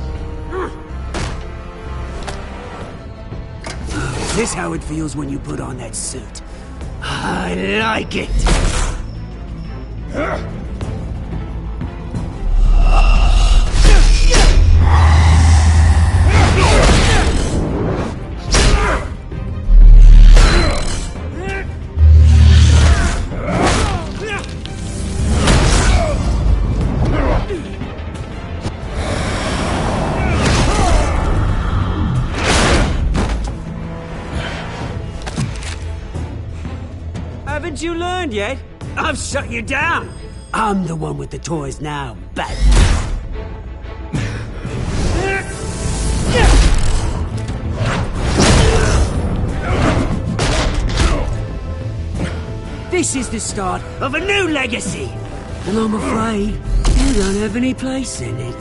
Is this how it feels when you put on that suit? I like it! Haven't you learned yet? I've shut you down. I'm the one with the toys now, Batman. This is the start of a new legacy, and I'm afraid you don't have any place in it.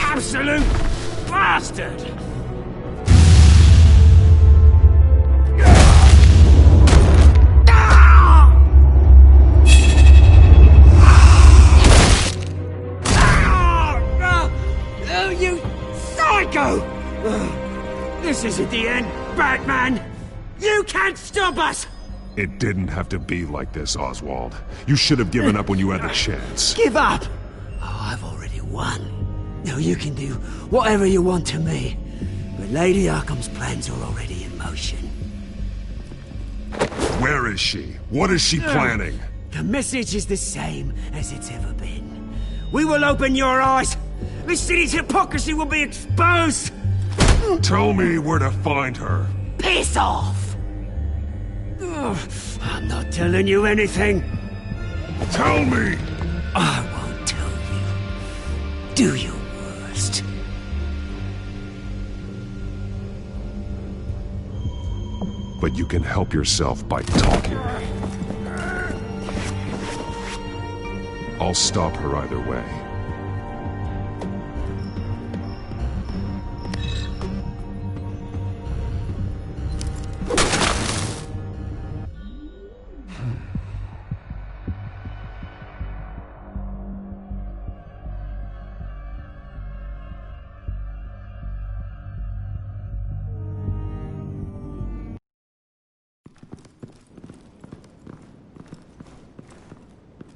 Absolute bastard! stop us! It didn't have to be like this, Oswald. You should have given up when you had the chance. Give up! Oh, I've already won. Now you can do whatever you want to me. But Lady Arkham's plans are already in motion. Where is she? What is she planning? The message is the same as it's ever been. We will open your eyes. The city's hypocrisy will be exposed. Tell me where to find her. Piss off! I'm not telling you anything. Tell me! I won't tell you. Do your worst. But you can help yourself by talking. I'll stop her either way.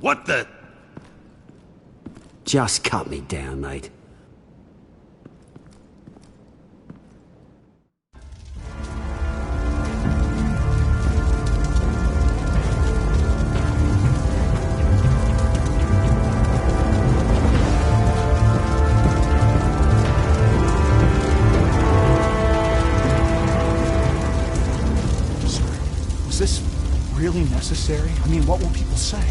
What the? Just cut me down, mate. Was this really necessary? I mean, what will people say?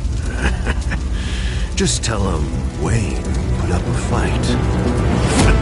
Just tell him Wayne put up a fight.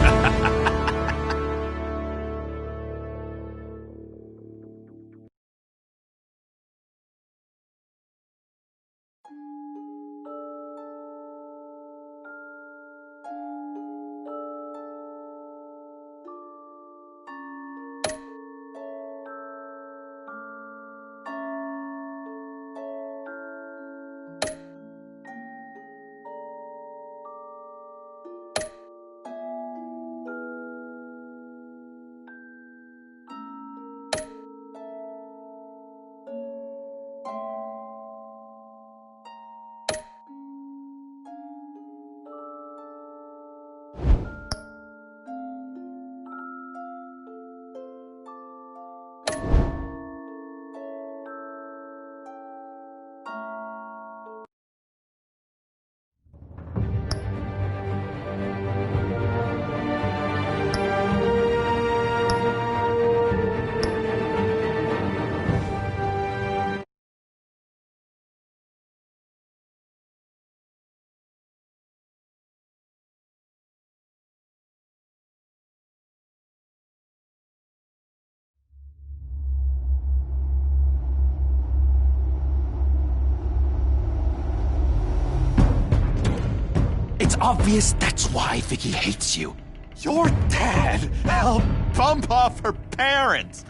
It's obvious that's why Vicki hates you. Your dad helped bump off her parents.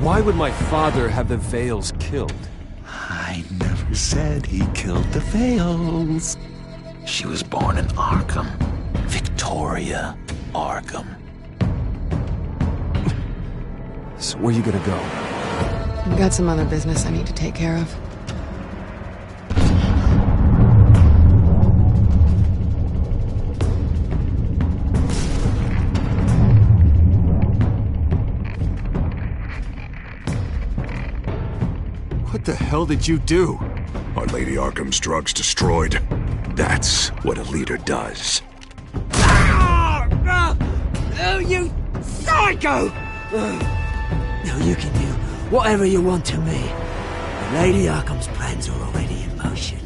Why would my father have the Vales killed? I never said he killed the Vales. She was born in Arkham. Victoria Arkham. So where you gonna go? I've got some other business I need to take care of. What the hell did you do? Our Lady Arkham's drugs destroyed. That's what a leader does. Oh, you psycho! Now you can do whatever you want to me. Lady Arkham's plans are already in motion.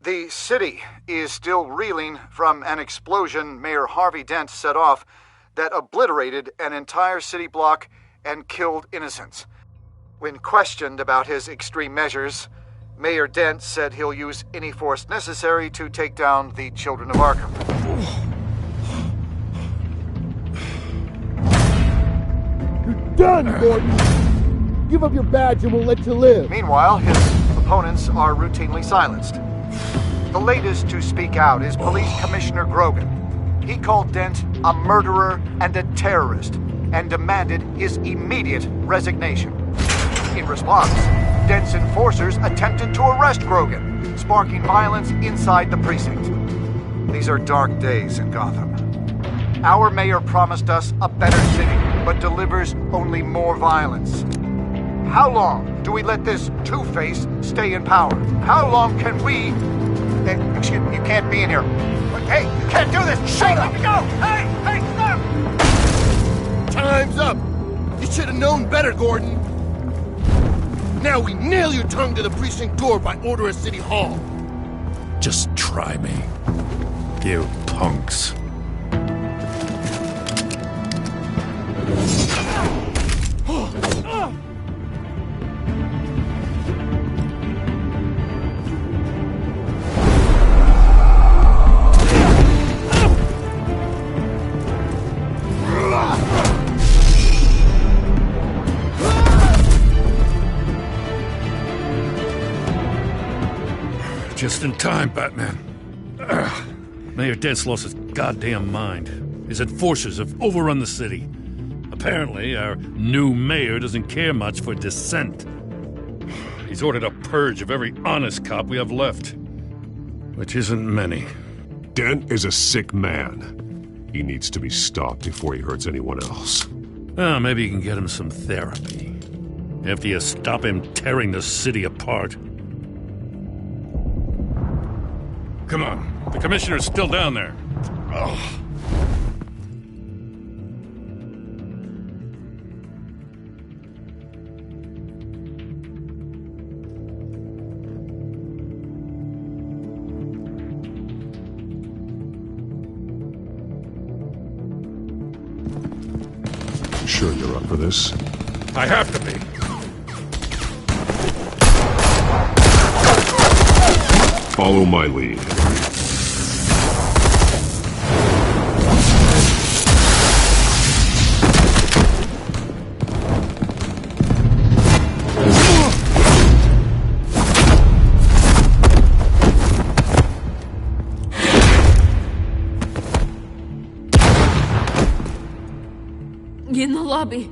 The city is still reeling from an explosion Mayor Harvey Dent set off that obliterated an entire city block and killed innocents. When questioned about his extreme measures, Mayor Dent said he'll use any force necessary to take down the children of Arkham. You're done, Gordon! Give up your badge and we'll let you live. Meanwhile, his opponents are routinely silenced. The latest to speak out is Police Commissioner Grogan. He called Dent a murderer and a terrorist and demanded his immediate resignation. In response, Dent's enforcers attempted to arrest Grogan, sparking violence inside the precinct. These are dark days in Gotham. Our mayor promised us a better city, but delivers only more violence. How long do we let this two-face stay in power? How long can we... Excuse me, you can't be in here. Hey, you can't do this! Shut up! Let me go! Hey, stop! Time's up! You should have known better, Gordon. Now we nail your tongue to the precinct door by order of City Hall. Just try me, you punks. Just in time, Batman. Mayor Dent's lost his goddamn mind. His enforcers have overrun the city. Apparently, our new mayor doesn't care much for dissent. He's ordered a purge of every honest cop we have left. Which isn't many. Dent is a sick man. He needs to be stopped before he hurts anyone else. Well, maybe you can get him some therapy. After you stop him tearing the city apart. Come on. The commissioner's still down there. Oh. Sure you're up for this? I have to be. Follow my lead. In the lobby,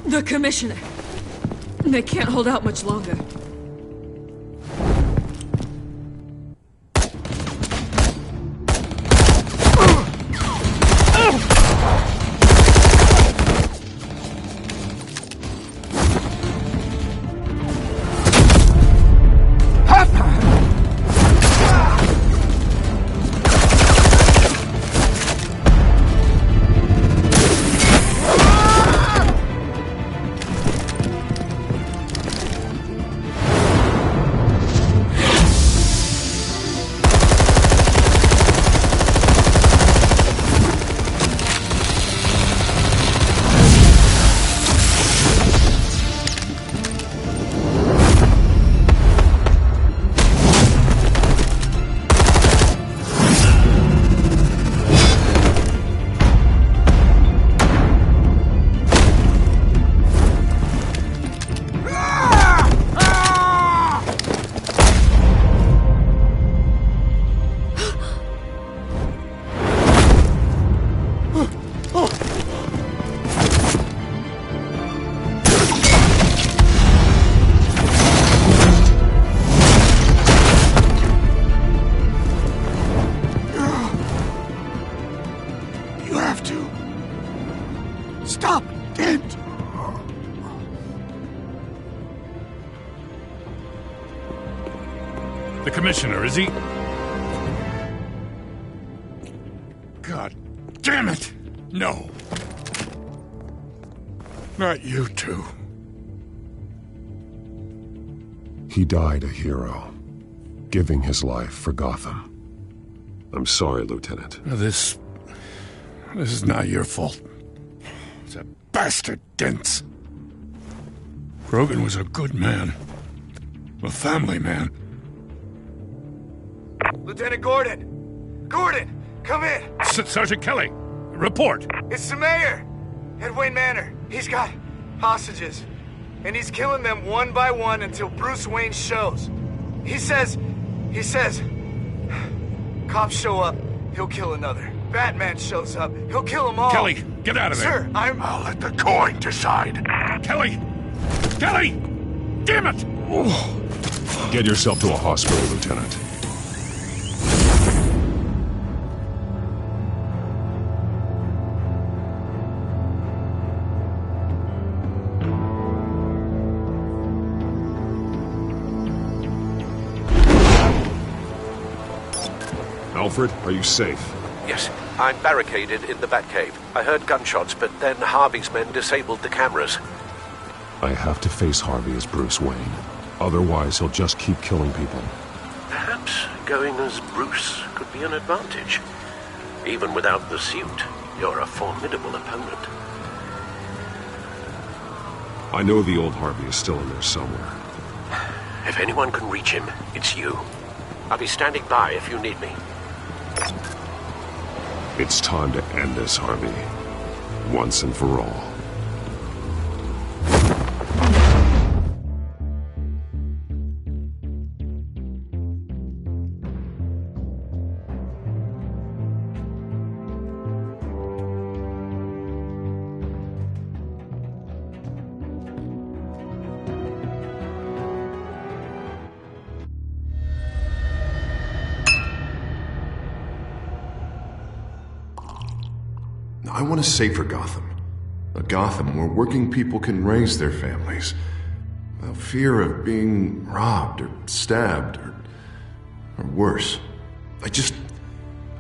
the commissioner. They can't hold out much longer. The commissioner, is he? God damn it! No. Not you two. He died a hero, giving his life for Gotham. I'm sorry, Lieutenant. This is not your fault. It's a bastard Dent. Grogan was a good man. A family man. Lieutenant Gordon! Gordon, come in! Sergeant Kelly, report! It's the mayor! At Wayne Manor. He's got hostages. And he's killing them one by one until Bruce Wayne shows. He says... Cops show up, he'll kill another. Batman shows up, he'll kill them all. Kelly, get out of there! Sir, I'll let the coin decide. Kelly! Kelly! Damn it! Get yourself to a hospital, Lieutenant. Alfred, are you safe? Yes, I'm barricaded in the Batcave. I heard gunshots, but then Harvey's men disabled the cameras. I have to face Harvey as Bruce Wayne. Otherwise, he'll just keep killing people. Perhaps going as Bruce could be an advantage. Even without the suit, you're a formidable opponent. I know the old Harvey is still in there somewhere. If anyone can reach him, it's you. I'll be standing by if you need me. It's time to end this, Harvey. Once and for all. I want a safer Gotham. A Gotham where working people can raise their families without fear of being robbed or stabbed or worse.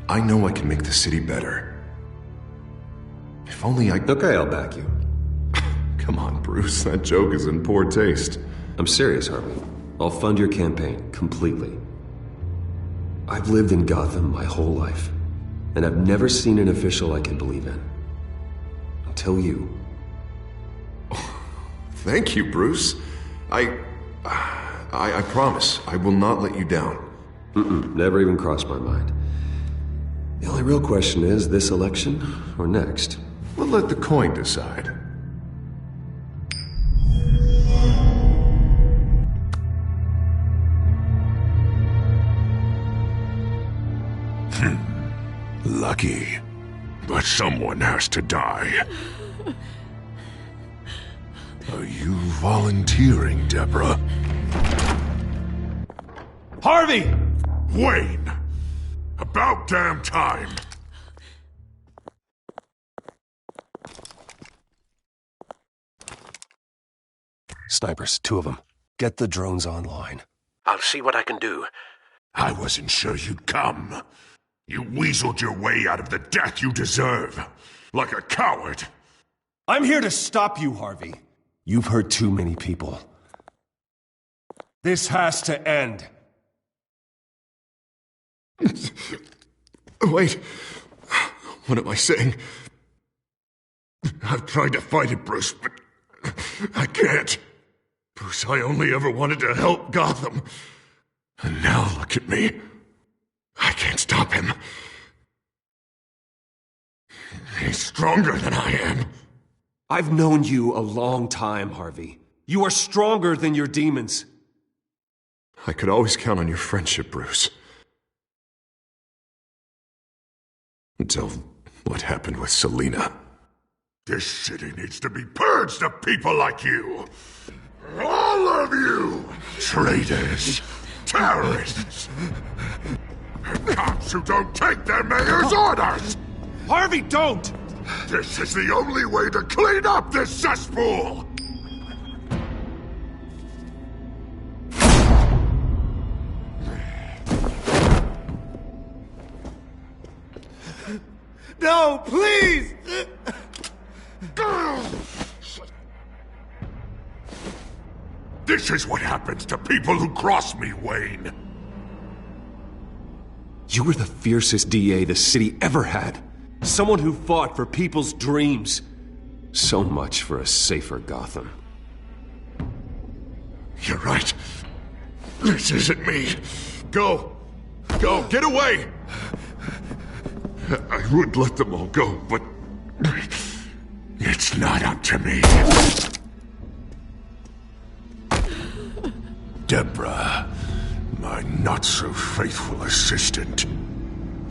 I know I can make the city better. If only I... Okay, I'll back you. Come on, Bruce. That joke is in poor taste. I'm serious, Harvey. I'll fund your campaign completely. I've lived in Gotham my whole life, and I've never seen an official I can believe in. Until you. Thank you, Bruce. I promise I will not let you down. Never even crossed my mind. The only real question is, this election or next? We'll let the coin decide. Lucky. But someone has to die. Are you volunteering, Deborah? Harvey! Wayne! About damn time! Snipers, 2 of them. Get the drones online. I'll see what I can do. I wasn't sure you'd come. You weaseled your way out of the death you deserve. Like a coward. I'm here to stop you, Harvey. You've hurt too many people. This has to end. Wait. What am I saying? I've tried to fight it, Bruce, but I can't. Bruce, I only ever wanted to help Gotham. And now look at me. I can't stop him. He's stronger than I am. I've known you a long time, Harvey. You are stronger than your demons. I could always count on your friendship, Bruce. Until what happened with Selina. This city needs to be purged of people like you. All of you! Traitors. Terrorists. Cops who don't take their mayor's orders! Harvey, don't! This is the only way to clean up this cesspool! No, please! This is what happens to people who cross me, Wayne. You were the fiercest DA the city ever had. Someone who fought for people's dreams. So much for a safer Gotham. You're right. This isn't me. Go! Go! Get away! I would let them all go, but it's not up to me. Deborah, my not-so-faithful assistant.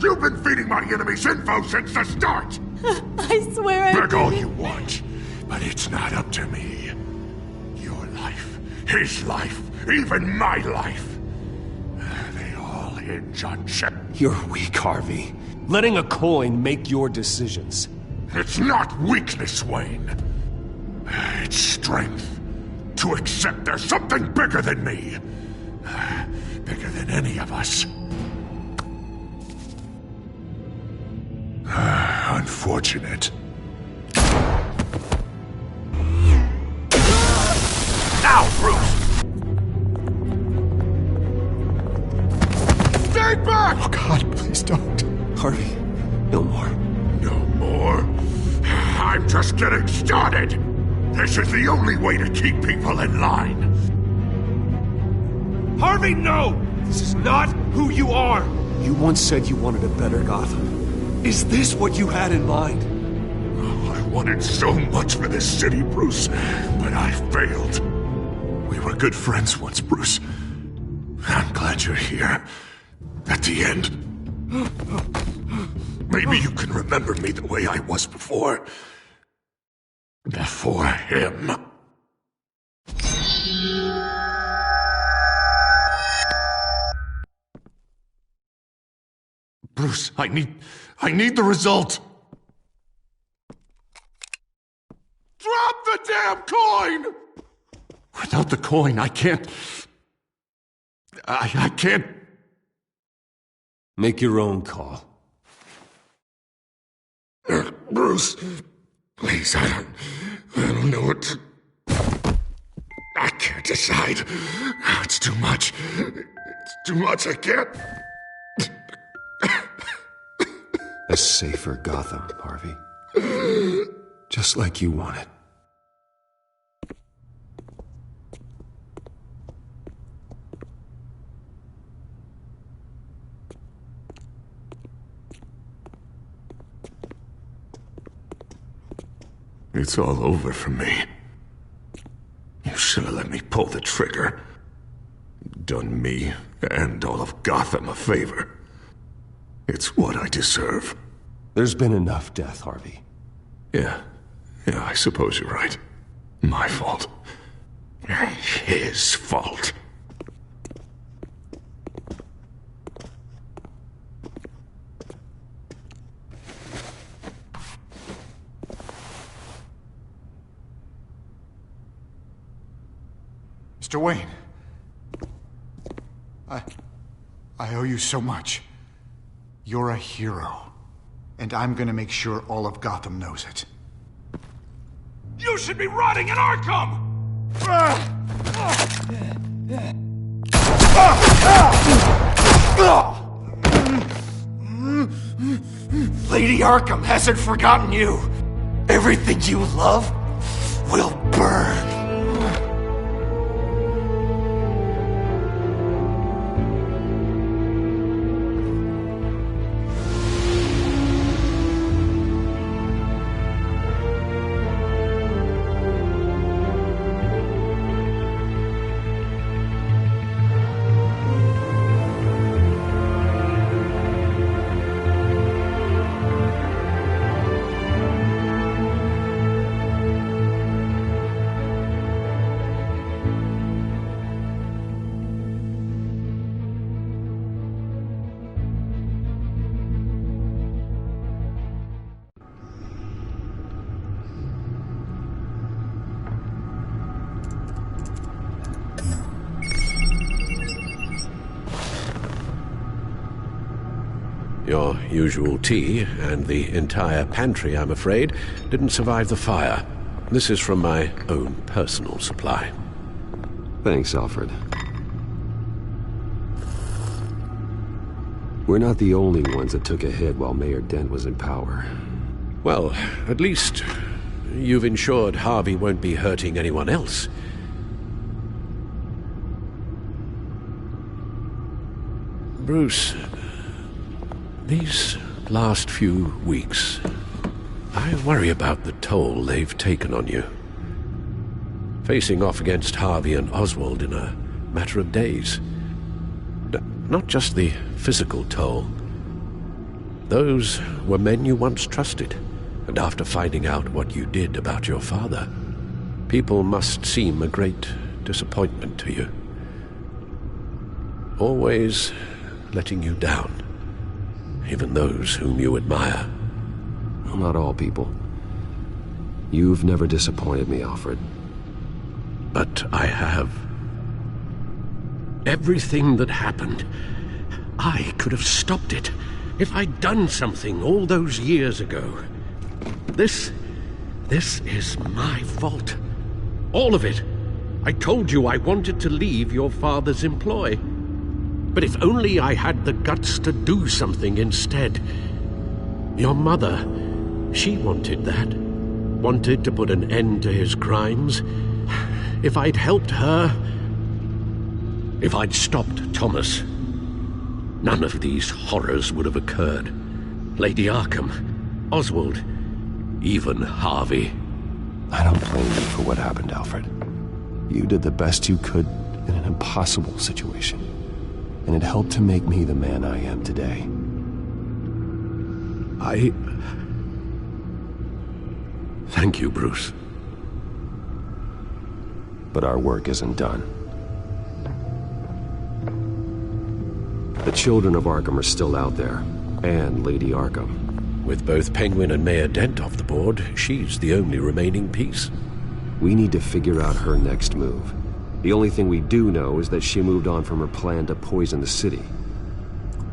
You've been feeding my enemies info since the start! I swear I Beg all you want, but it's not up to me. Your life, his life, even my life. They all hinge on Shep. You're weak, Harvey. Letting a coin make your decisions. It's not weakness, Wayne. It's strength. To accept there's something bigger than me. Bigger than any of us. Unfortunate. Now, Bruce! Stay back! Oh, God, please don't. Harvey, no more. No more? I'm just getting started! This is the only way to keep people in line. Harvey, no! This is not who you are! You once said you wanted a better Gotham. Is this what you had in mind? Oh, I wanted so much for this city, Bruce, but I failed. We were good friends once, Bruce. I'm glad you're here. At the end. Maybe you can remember me the way I was before. Before him. Bruce, I need the result. Drop the damn coin! Without the coin, I can't... I can't... Make your own call. Bruce, please, I don't know what to... I can't decide. It's too much. It's too much, I can't... A safer Gotham, Harvey. Just like you wanted. It's all over for me. You should have let me pull the trigger. Done me and all of Gotham a favor. It's what I deserve. There's been enough death, Harvey. Yeah, I suppose you're right. My fault. His fault. Mr. Wayne. I owe you so much. You're a hero. And I'm gonna make sure all of Gotham knows it. You should be rotting in Arkham! Lady Arkham hasn't forgotten you. Everything you love will burn. Your usual tea and the entire pantry, I'm afraid, didn't survive the fire. This is from my own personal supply. Thanks, Alfred. We're not the only ones that took a hit while Mayor Dent was in power. Well, at least you've ensured Harvey won't be hurting anyone else. Bruce, these last few weeks, I worry about the toll they've taken on you. Facing off against Harvey and Oswald in a matter of days. Not just the physical toll. Those were men you once trusted, and after finding out what you did about your father, people must seem a great disappointment to you. Always letting you down, even those whom you admire. Well, not all people. You've never disappointed me, Alfred. But I have. Everything that happened, I could have stopped it if I'd done something all those years ago. This is my fault. All of it. I told you I wanted to leave your father's employ. But if only I had the guts to do something instead. Your mother, she wanted that. Wanted to put an end to his crimes. If I'd helped her, if I'd stopped Thomas, none of these horrors would have occurred. Lady Arkham, Oswald, even Harvey. I don't blame you for what happened, Alfred. You did the best you could in an impossible situation. And it helped to make me the man I am today. Thank you, Bruce. But our work isn't done. The children of Arkham are still out there, and Lady Arkham. With both Penguin and Mayor Dent off the board, she's the only remaining piece. We need to figure out her next move. The only thing we do know is that she moved on from her plan to poison the city.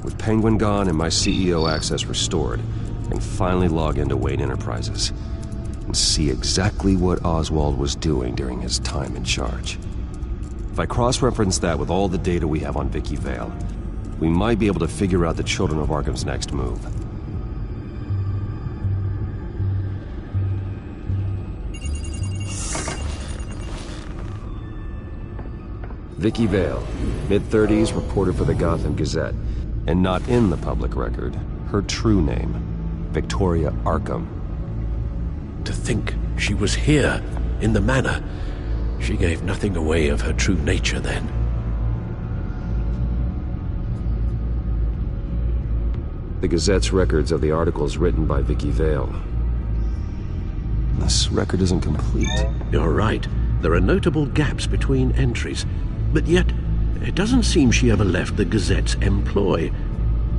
With Penguin gone and my CEO access restored, I can finally log into Wayne Enterprises and see exactly what Oswald was doing during his time in charge. If I cross-reference that with all the data we have on Vicki Vale, we might be able to figure out the Children of Arkham's next move. Vicki Vale, mid-30s, reporter for the Gotham Gazette, and not in the public record, her true name, Victoria Arkham. To think she was here, in the manor. She gave nothing away of her true nature then. The Gazette's records of the articles written by Vicki Vale. This record isn't complete. You're right. There are notable gaps between entries. But yet, it doesn't seem she ever left the Gazette's employ.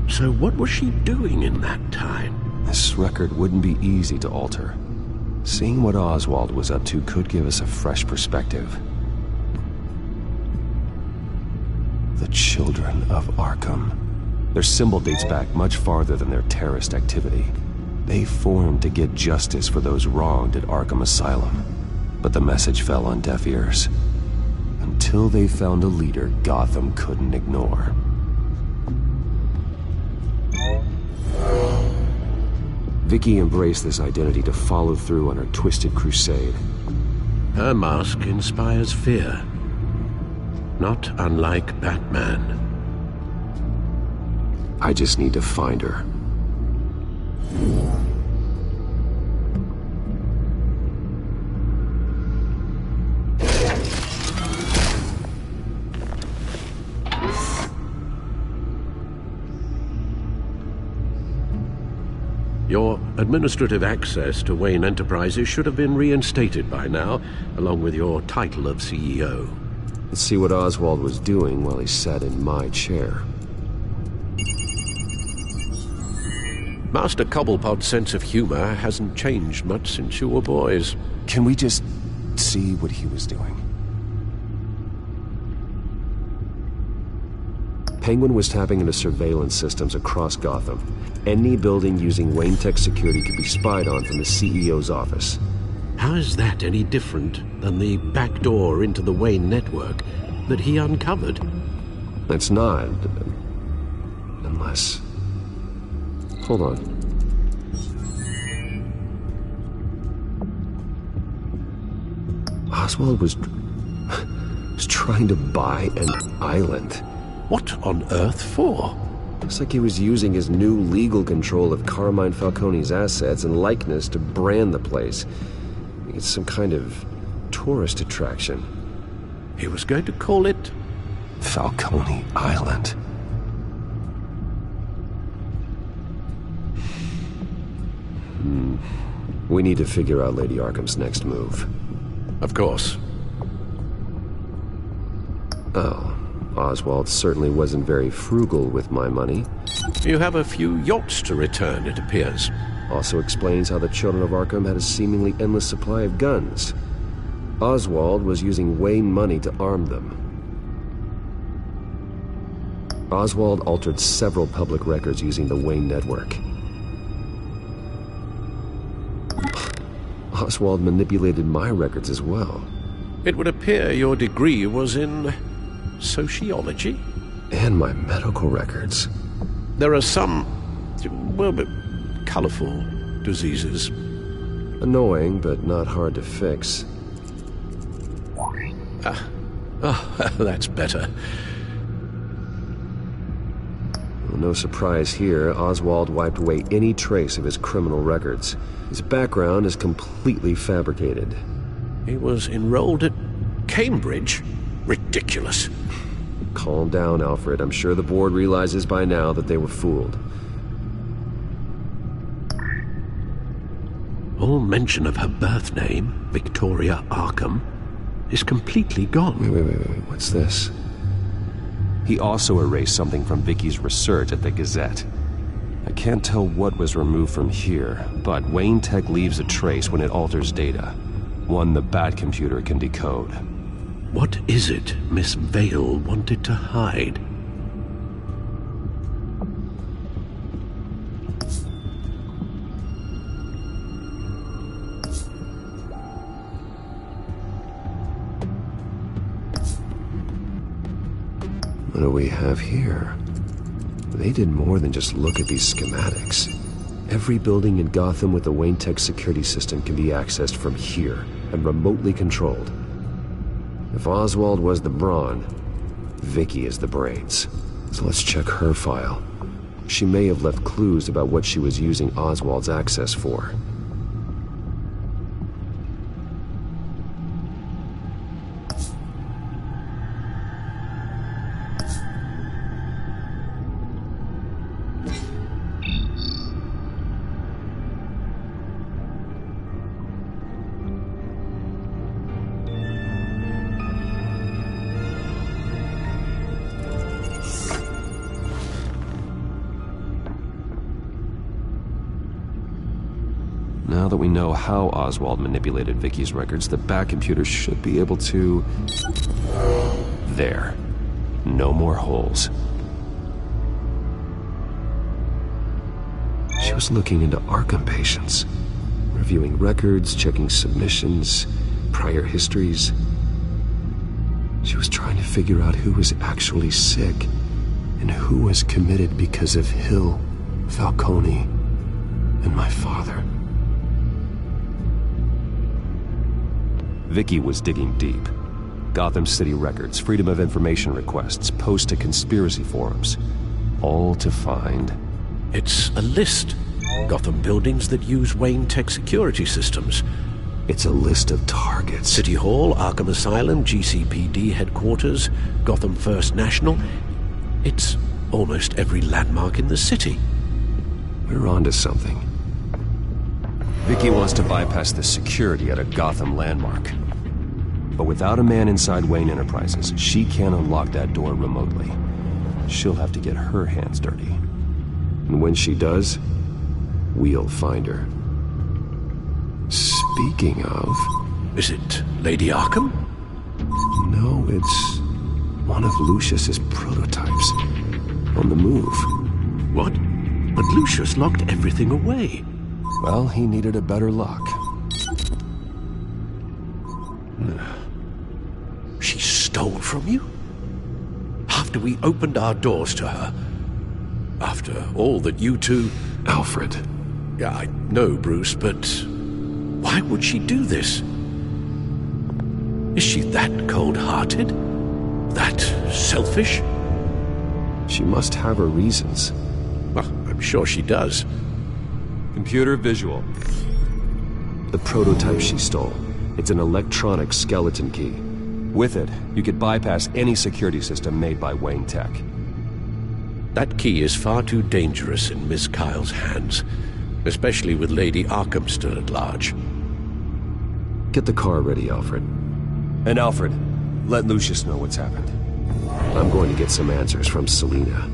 So what was she doing in that time? This record wouldn't be easy to alter. Seeing what Oswald was up to could give us a fresh perspective. The Children of Arkham. Their symbol dates back much farther than their terrorist activity. They formed to get justice for those wronged at Arkham Asylum. But the message fell on deaf ears. Until they found a leader Gotham couldn't ignore. Vicki embraced this identity to follow through on her twisted crusade. Her mask inspires fear. Not unlike Batman. I just need to find her. Your administrative access to Wayne Enterprises should have been reinstated by now, along with your title of CEO. Let's see what Oswald was doing while he sat in my chair. Master Cobblepot's sense of humor hasn't changed much since you were boys. Can we just see what he was doing? Penguin was tapping into surveillance systems across Gotham. Any building using Wayne Tech security could be spied on from the CEO's office. How is that any different than the back door into the Wayne network that he uncovered? It's not. Unless... Hold on. Oswald was trying to buy an island. What on earth for? Looks like he was using his new legal control of Carmine Falcone's assets and likeness to brand the place. It's some kind of tourist attraction. He was going to call it Falcone Island. We need to figure out Lady Arkham's next move. Of course. Oh, Oswald certainly wasn't very frugal with my money. You have a few yachts to return, it appears. Also explains how the children of Arkham had a seemingly endless supply of guns. Oswald was using Wayne money to arm them. Oswald altered several public records using the Wayne network. Oswald manipulated my records as well. It would appear your degree was in sociology? And my medical records. There are some, well, colorful diseases. Annoying, but not hard to fix. That's better. Well, no surprise here, Oswald wiped away any trace of his criminal records. His background is completely fabricated. He was enrolled at Cambridge? Ridiculous. Calm down, Alfred. I'm sure the board realizes by now that they were fooled. All mention of her birth name, Victoria Arkham, is completely gone. Wait. What's this? He also erased something from Vicki's research at the Gazette. I can't tell what was removed from here, but Wayne Tech leaves a trace when it alters data. One the Bat computer can decode. What is it Miss Vale wanted to hide? What do we have here? They did more than just look at these schematics. Every building in Gotham with the Wayne Tech security system can be accessed from here and remotely controlled. If Oswald was the brawn, Vicki is the brains. So let's check her file. She may have left clues about what she was using Oswald's access for. Now that we know how Oswald manipulated Vicki's records, the Bat computer should be able to... There. No more holes. She was looking into Arkham patients, reviewing records, checking submissions, prior histories. She was trying to figure out who was actually sick and who was committed because of Hill, Falcone, and my father. Vicki was digging deep. Gotham City records, Freedom of Information requests, posts to conspiracy forums. All to find... It's a list. Gotham buildings that use Wayne Tech security systems. It's a list of targets. City Hall, Arkham Asylum, GCPD headquarters, Gotham First National. It's almost every landmark in the city. We're onto something. Vicki wants to bypass the security at a Gotham landmark. But without a man inside Wayne Enterprises, she can't unlock that door remotely. She'll have to get her hands dirty. And when she does, we'll find her. Speaking of... Is it Lady Arkham? No, it's one of Lucius's prototypes. On the move. What? But Lucius locked everything away. Well, he needed a better lock. She stole from you? After we opened our doors to her? After all that you two... Alfred. Yeah, I know, Bruce, but why would she do this? Is she that cold-hearted? That selfish? She must have her reasons. Well, I'm sure she does. Computer visual. The prototype she stole. It's an electronic skeleton key. With it, you could bypass any security system made by Wayne Tech. That key is far too dangerous in Miss Kyle's hands, especially with Lady Arkham still at large. Get the car ready, Alfred. And Alfred, let Lucius know what's happened. I'm going to get some answers from Selina.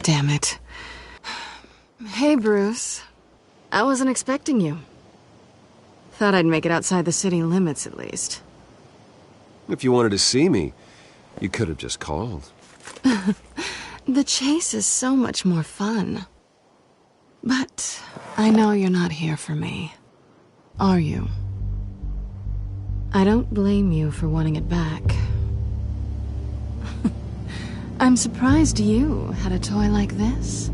Damn it. Hey, Bruce. I wasn't expecting you. Thought I'd make it outside the city limits, at least. If you wanted to see me, you could have just called. The chase is so much more fun. But I know you're not here for me. Are you? I don't blame you for wanting it back. I'm surprised you had a toy like this.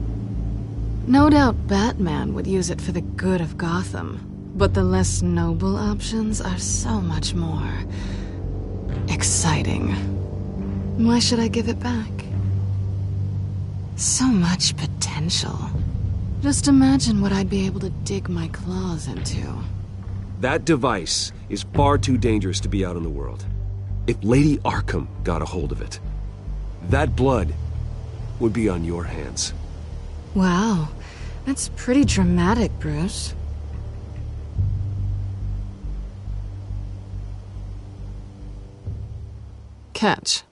No doubt Batman would use it for the good of Gotham, but the less noble options are so much more exciting. Why should I give it back? So much potential. Just imagine what I'd be able to dig my claws into. That device is far too dangerous to be out in the world. If Lady Arkham got a hold of it, that blood would be on your hands. Wow, that's pretty dramatic, Bruce. Catch.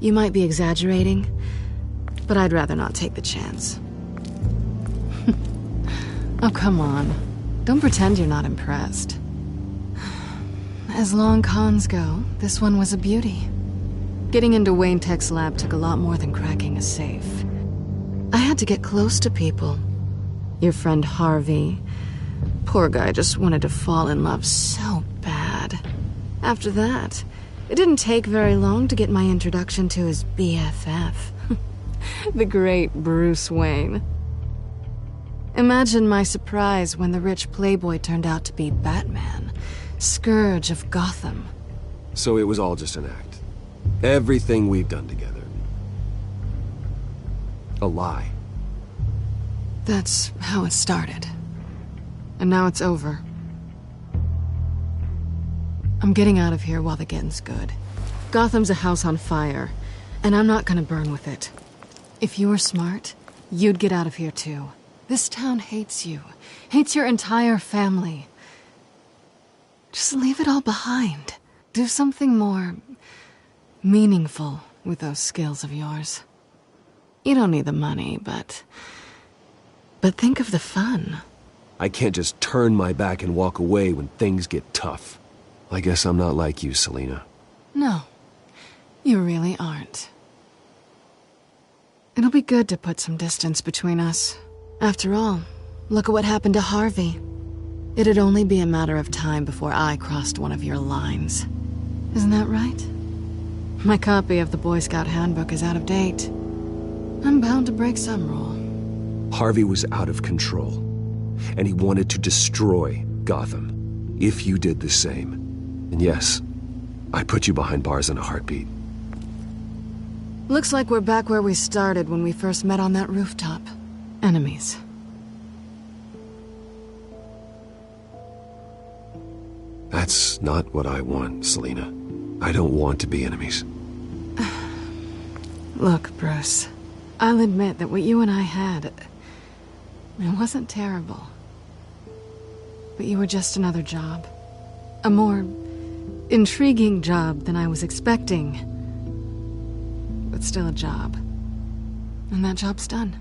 You might be exaggerating, but I'd rather not take the chance. Oh, come on. Don't pretend you're not impressed. As long cons go, this one was a beauty. Getting into Wayne Tech's lab took a lot more than cracking a safe. I had to get close to people. Your friend Harvey. Poor guy just wanted to fall in love so bad. After that, it didn't take very long to get my introduction to his BFF. The great Bruce Wayne. Imagine my surprise when the rich playboy turned out to be Batman, Scourge of Gotham. So it was all just an act. Everything we've done together. A lie. That's how it started. And now it's over. I'm getting out of here while the getting's good. Gotham's a house on fire, and I'm not gonna burn with it. If you were smart, you'd get out of here too. This town hates you. Hates your entire family. Just leave it all behind. Do something more meaningful with those skills of yours. You don't need the money, but think of the fun. I can't just turn my back and walk away when things get tough. I guess I'm not like you, Selina. No, you really aren't. It'll be good to put some distance between us. After all, look at what happened to Harvey. It'd only be a matter of time before I crossed one of your lines. Isn't that right? My copy of the Boy Scout Handbook is out of date. I'm bound to break some rule. Harvey was out of control, and he wanted to destroy Gotham. If you did the same. And yes, I'd put you behind bars in a heartbeat. Looks like we're back where we started when we first met on that rooftop. Enemies. That's not what I want, Selina. I don't want to be enemies. Look, Bruce, I'll admit that what you and I had, it wasn't terrible. But you were just another job. A more intriguing job than I was expecting. but still a job. And that job's done.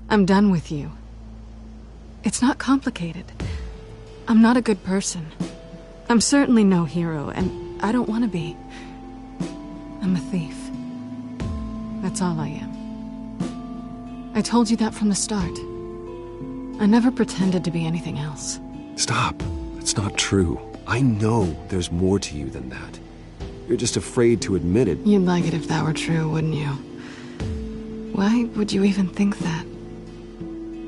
I'm done with you. It's not complicated. I'm not a good person. I'm certainly no hero, and I don't want to be. I'm a thief. That's all I am. I told you that from the start. I never pretended to be anything else. Stop. It's not true. I know there's more to you than that. You're just afraid to admit it. You'd like it if that were true, wouldn't you? Why would you even think that?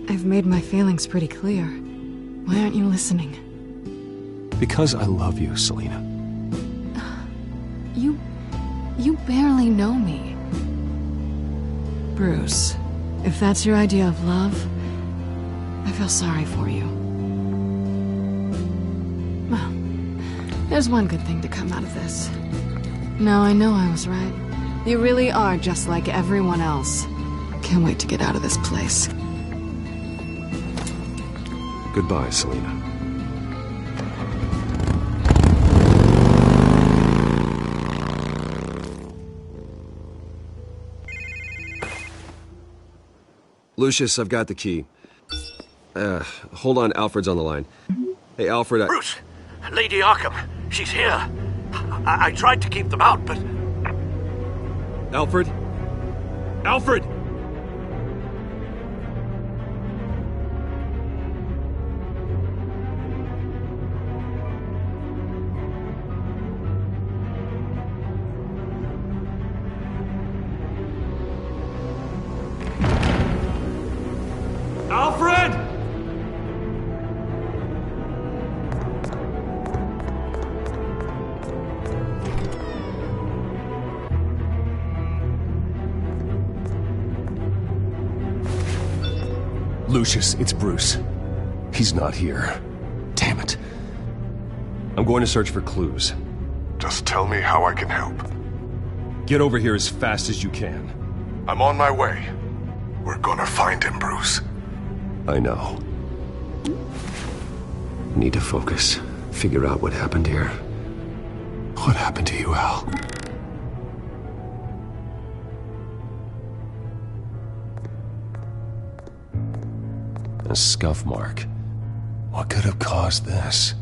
I've made my feelings pretty clear. Why aren't you listening? Because I love you, Selina. You barely know me. Bruce, if that's your idea of love, I feel sorry for you. Well, there's one good thing to come out of this. Now I know I was right. You really are just like everyone else. Can't wait to get out of this place. Goodbye, Selina. Lucius, I've got the key. Hold on, Alfred's on the line. Hey, Alfred, Bruce! Lady Arkham, she's here. I tried to keep them out, but... Alfred? Alfred! Alfred! Lucius, it's Bruce. He's not here. Damn it. I'm going to search for clues. Just tell me how I can help. Get over here as fast as you can. I'm on my way. We're gonna find him, Bruce. I know. Need to focus. Figure out what happened here. What happened to you, Al? A scuff mark. What could have caused this?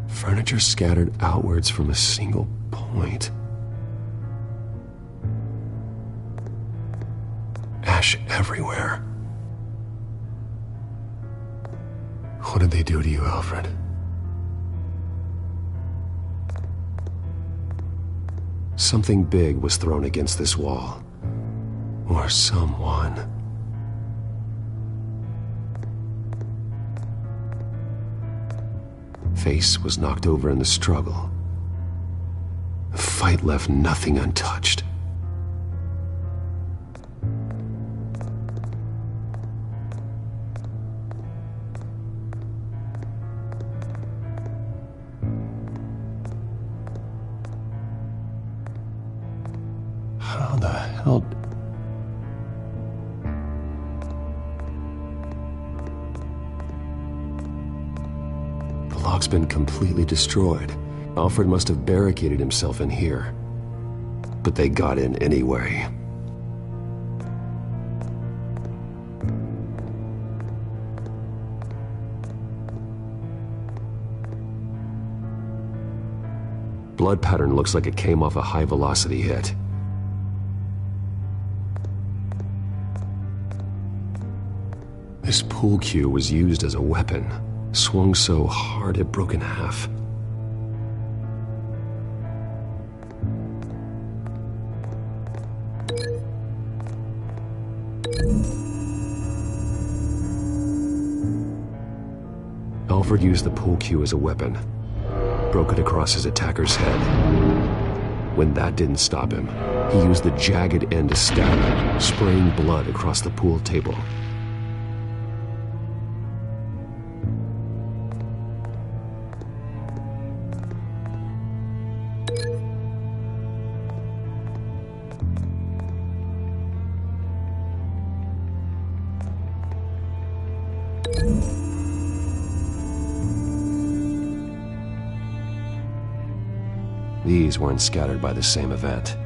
Furniture scattered outwards from a single point. Ash everywhere. What did they do to you, Alfred? Something big was thrown against this wall. Or someone. Face was knocked over in the struggle. The fight left nothing untouched. How the hell... The lock's been completely destroyed. Alfred must have barricaded himself in here. But they got in anyway. Blood pattern looks like it came off a high-velocity hit. This pool cue was used as a weapon, swung so hard it broke in half. Alfred used the pool cue as a weapon, broke it across his attacker's head. When that didn't stop him, he used the jagged end to stab him, spraying blood across the pool table. these weren't scattered by the same event.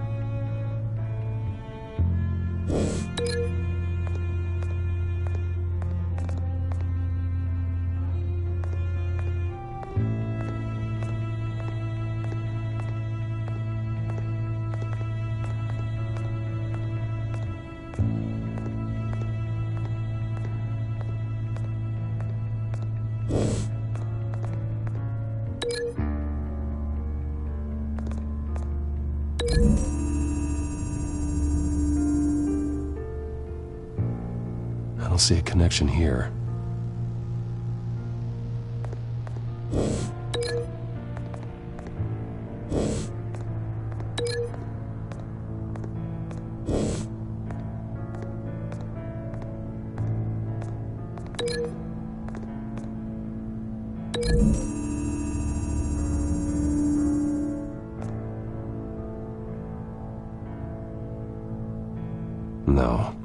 I don't see a connection here. No.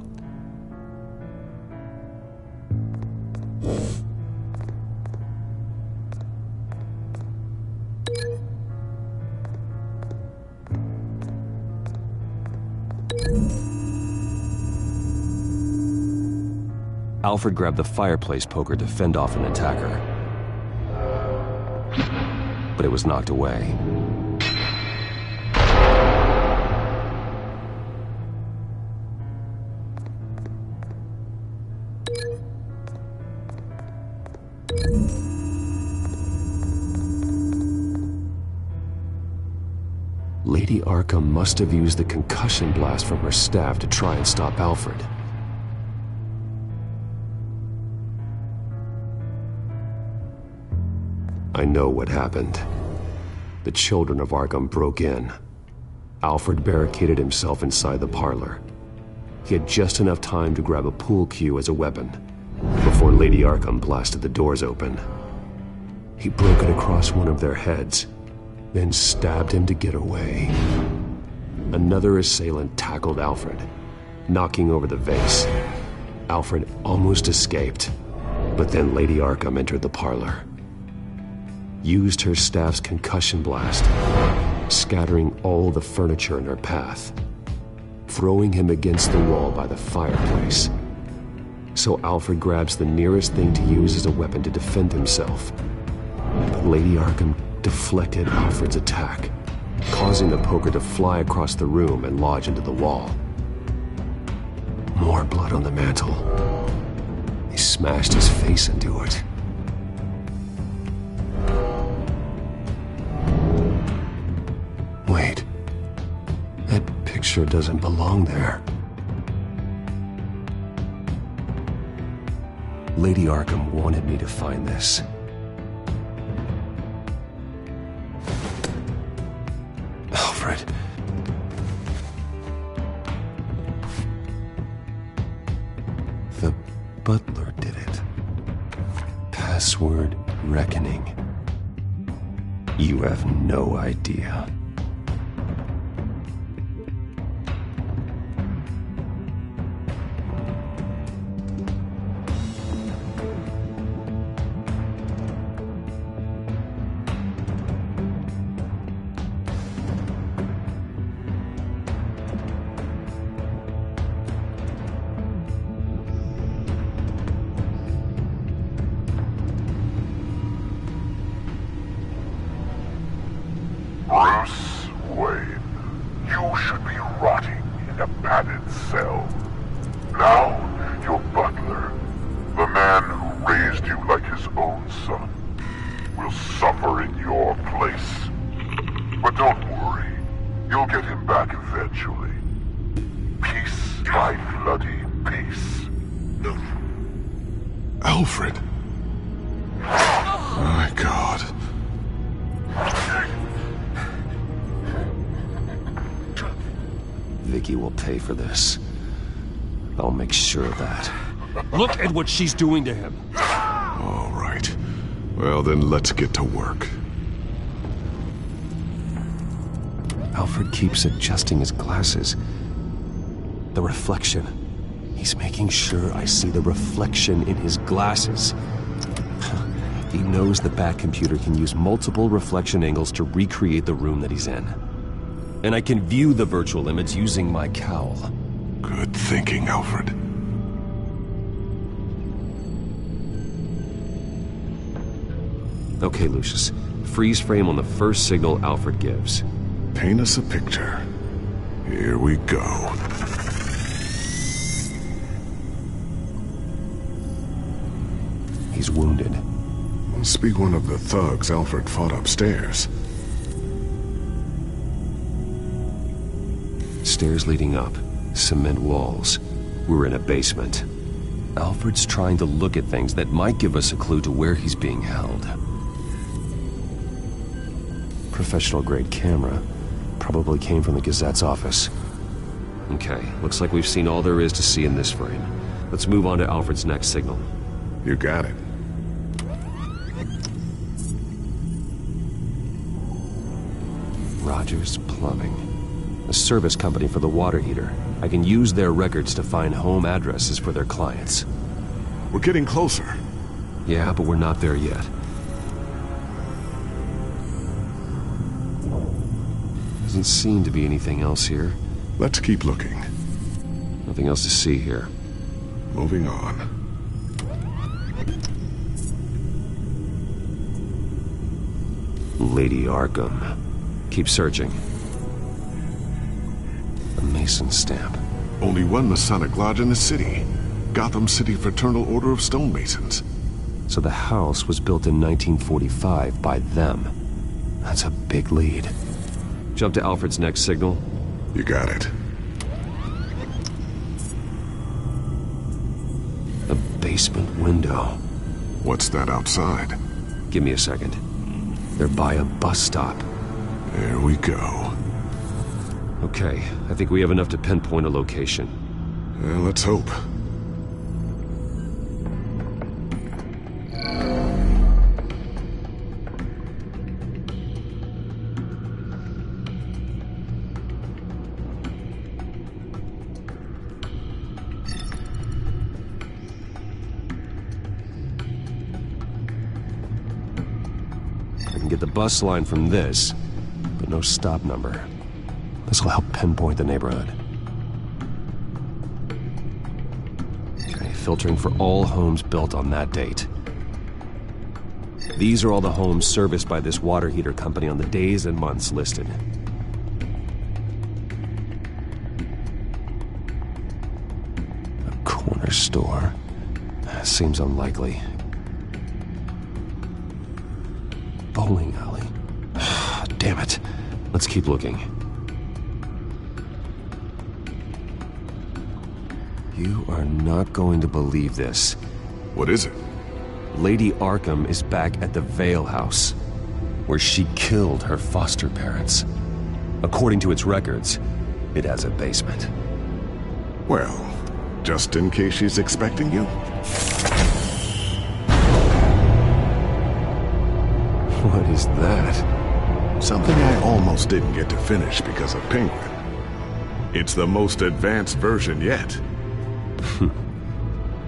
Alfred grabbed the fireplace poker to fend off an attacker, but it was knocked away. Lady Arkham must have used the concussion blast from her staff to try and stop Alfred. I know what happened. The children of Arkham broke in. Alfred barricaded himself inside the parlor. He had just enough time to grab a pool cue as a weapon before Lady Arkham blasted the doors open. He broke it across one of their heads, then stabbed him to get away. Another assailant tackled Alfred, knocking over the vase. Alfred almost escaped, but then Lady Arkham entered the parlor, used her staff's concussion blast, scattering all the furniture in her path, throwing him against the wall by the fireplace. So Alfred grabs the nearest thing to use as a weapon to defend himself. But Lady Arkham deflected Alfred's attack, causing the poker to fly across the room and lodge into the wall. More blood on the mantle. He smashed his face into it. Wait. That picture doesn't belong there. Lady Arkham wanted me to find this. Alfred. The butler did it. Password reckoning. You have no idea. Bruce Wayne, you should be rotting in a padded cell. Now, your butler, the man who raised you like his own son, will suffer in your place. But don't worry, you'll get him back eventually. Peace by bloody peace. Alfred. My God. Vicki will pay for this. I'll make sure of that. Look at what she's doing to him. All right. Well, then let's get to work. Alfred keeps adjusting his glasses. The reflection. He's making sure I see the reflection in his glasses. He knows the Bat computer can use multiple reflection angles to recreate the room that he's in. And I can view the virtual image using my cowl. Good thinking, Alfred. Okay, Lucius. Freeze frame on the first signal Alfred gives. Paint us a picture. Here we go. He's wounded. Must be one of the thugs Alfred fought upstairs. Stairs leading up. Cement walls. We're in a basement. Alfred's trying to look at things that might give us a clue to where he's being held. Professional-grade camera. Probably came from the Gazette's office. Okay, looks like we've seen all there is to see in this frame. Let's move on to Alfred's next signal. You got it. Rogers Plumbing. A service company for the water heater. I can use their records to find home addresses for their clients. We're getting closer. Yeah, but we're not there yet. Doesn't seem to be anything else here. Let's keep looking. Nothing else to see here. Moving on. Lady Arkham. Keep searching. A Mason stamp. Only one Masonic lodge in the city. Gotham City Fraternal Order of Stonemasons. So the house was built in 1945 by them. That's a big lead. Jump to Alfred's next signal. You got it. A basement window. What's that outside? Give me a second. They're by a bus stop. There we go. Okay, I think we have enough to pinpoint a location. Let's hope. I can get the bus line from this, but no stop number. This will help pinpoint the neighborhood. Okay, filtering for all homes built on that date. These are all the homes serviced by this water heater company on the days and months listed. A corner store. Seems unlikely. Bowling alley. Damn it. Let's keep looking. You are not going to believe this. What is it? Lady Arkham is back at the Vale House, where she killed her foster parents. According to its records, it has a basement. Well, just in case she's expecting you? What is that? Something I almost didn't get to finish because of Penguin. It's the most advanced version yet.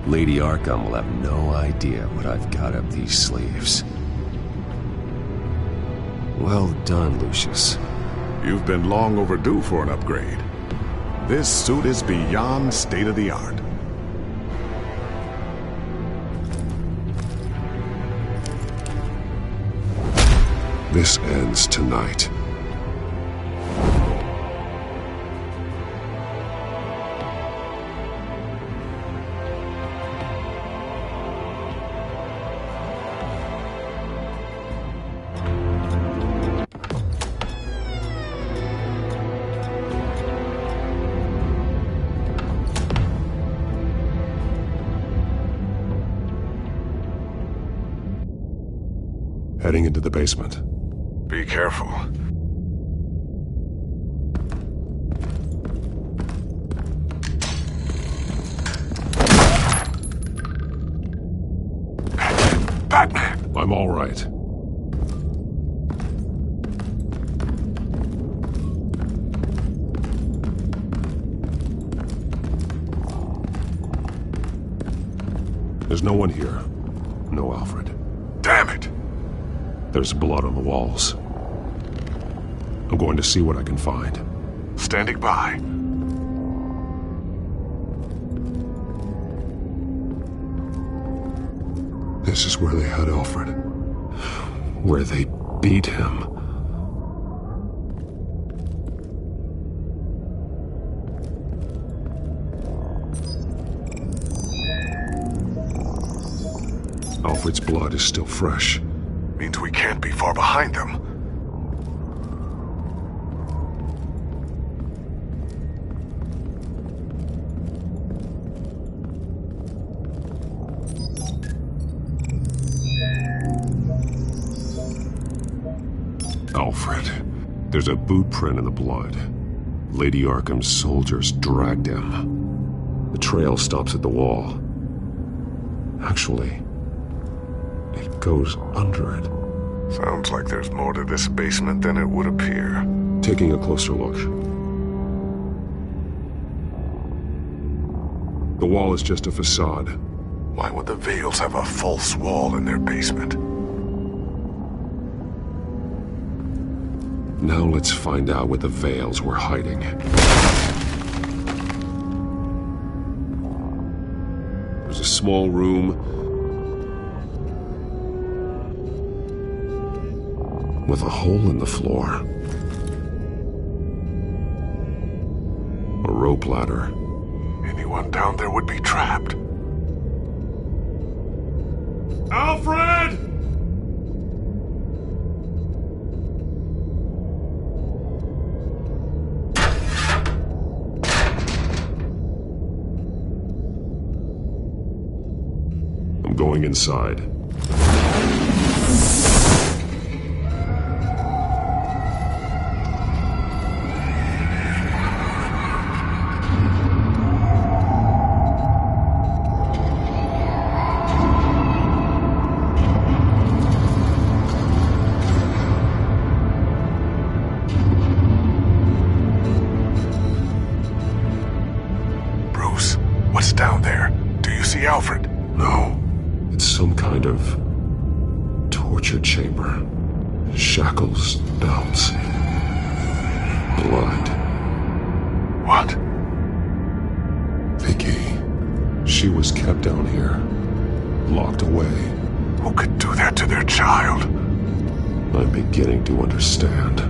Lady Arkham will have no idea what I've got up these sleeves. Well done, Lucius. You've been long overdue for an upgrade. This suit is beyond state-of-the-art. This ends tonight. Heading into the basement. Be careful. Batman! I'm all right. There's no one here. No Alfred. Damn it! There's blood on the walls. I'm going to see what I can find. Standing by. This is where they had Alfred. Where they beat him. Alfred's blood is still fresh. Means we can't be far behind them. Alfred. There's a boot print in the blood. Lady Arkham's soldiers dragged him. The trail stops at the wall. Actually, it goes under it. Sounds like there's more to this basement than it would appear. Taking a closer look. The wall is just a facade. Why would the Vales have a false wall in their basement? Now let's find out where the Vales were hiding. There's a small room with a hole in the floor. A rope ladder. Anyone down there would be trapped. Alfred! I'm going inside. Alfred? No. It's some kind of torture chamber. Shackles, belts, blood. What? Vicki. She was kept down here, locked away. Who could do that to their child? I'm beginning to understand.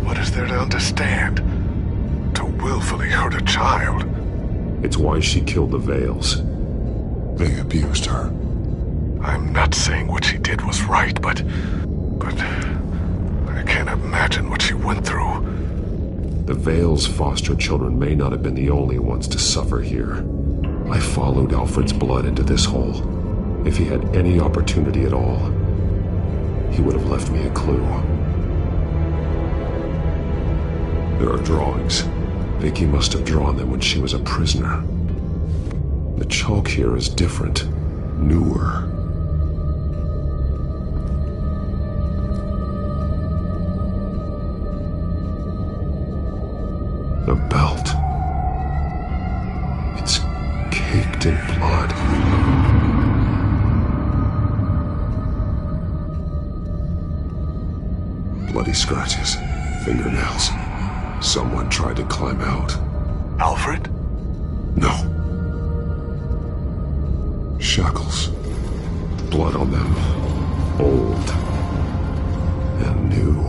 What is there to understand? To willfully hurt a child? It's why she killed the Vales. They abused her. I'm not saying what she did was right, but I can't imagine what she went through. The Vales' foster children may not have been the only ones to suffer here. I followed Alfred's blood into this hole. If he had any opportunity at all, he would have left me a clue. There are drawings. Vicki must have drawn them when she was a prisoner. The chalk here is different, newer. The belt. It's caked in blood. Bloody scratches, fingernails. Someone tried to climb out. Alfred? No. Shackles. Blood on them. Old. And new.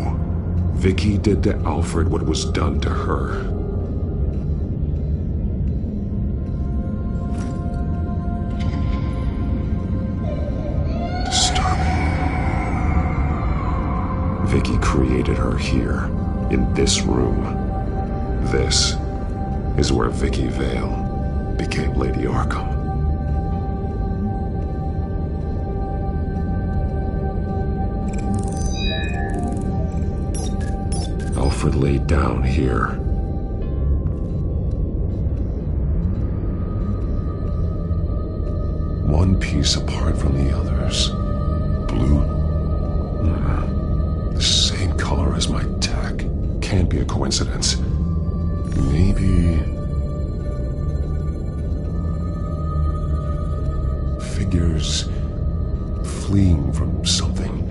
Vicki did to Alfred what was done to her. Disturbing. Vicki created her here, in this room. This is where Vicki Vale became Lady Arkham. Alfred laid down here. One piece apart from the others. Blue. The same color as my tech. Can't be a coincidence. Maybe... figures fleeing from something.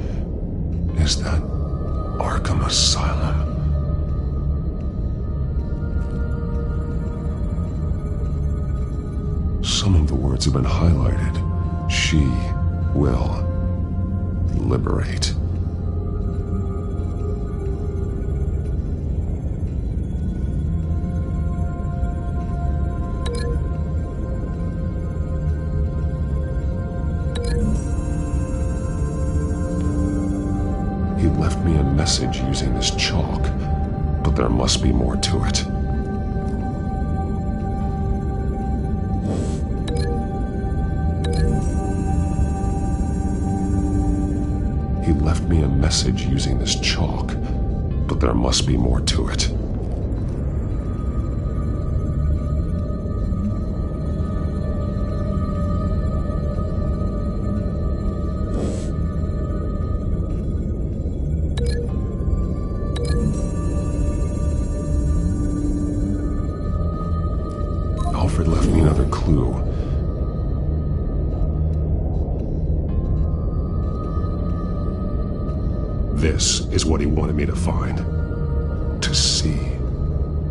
Some of the words have been highlighted. She will liberate. He left me a message using this chalk, but there must be more to it. He left me a message using this chalk, but there must be more to it. Alfred left me another clue. This is what he wanted me to find. To see.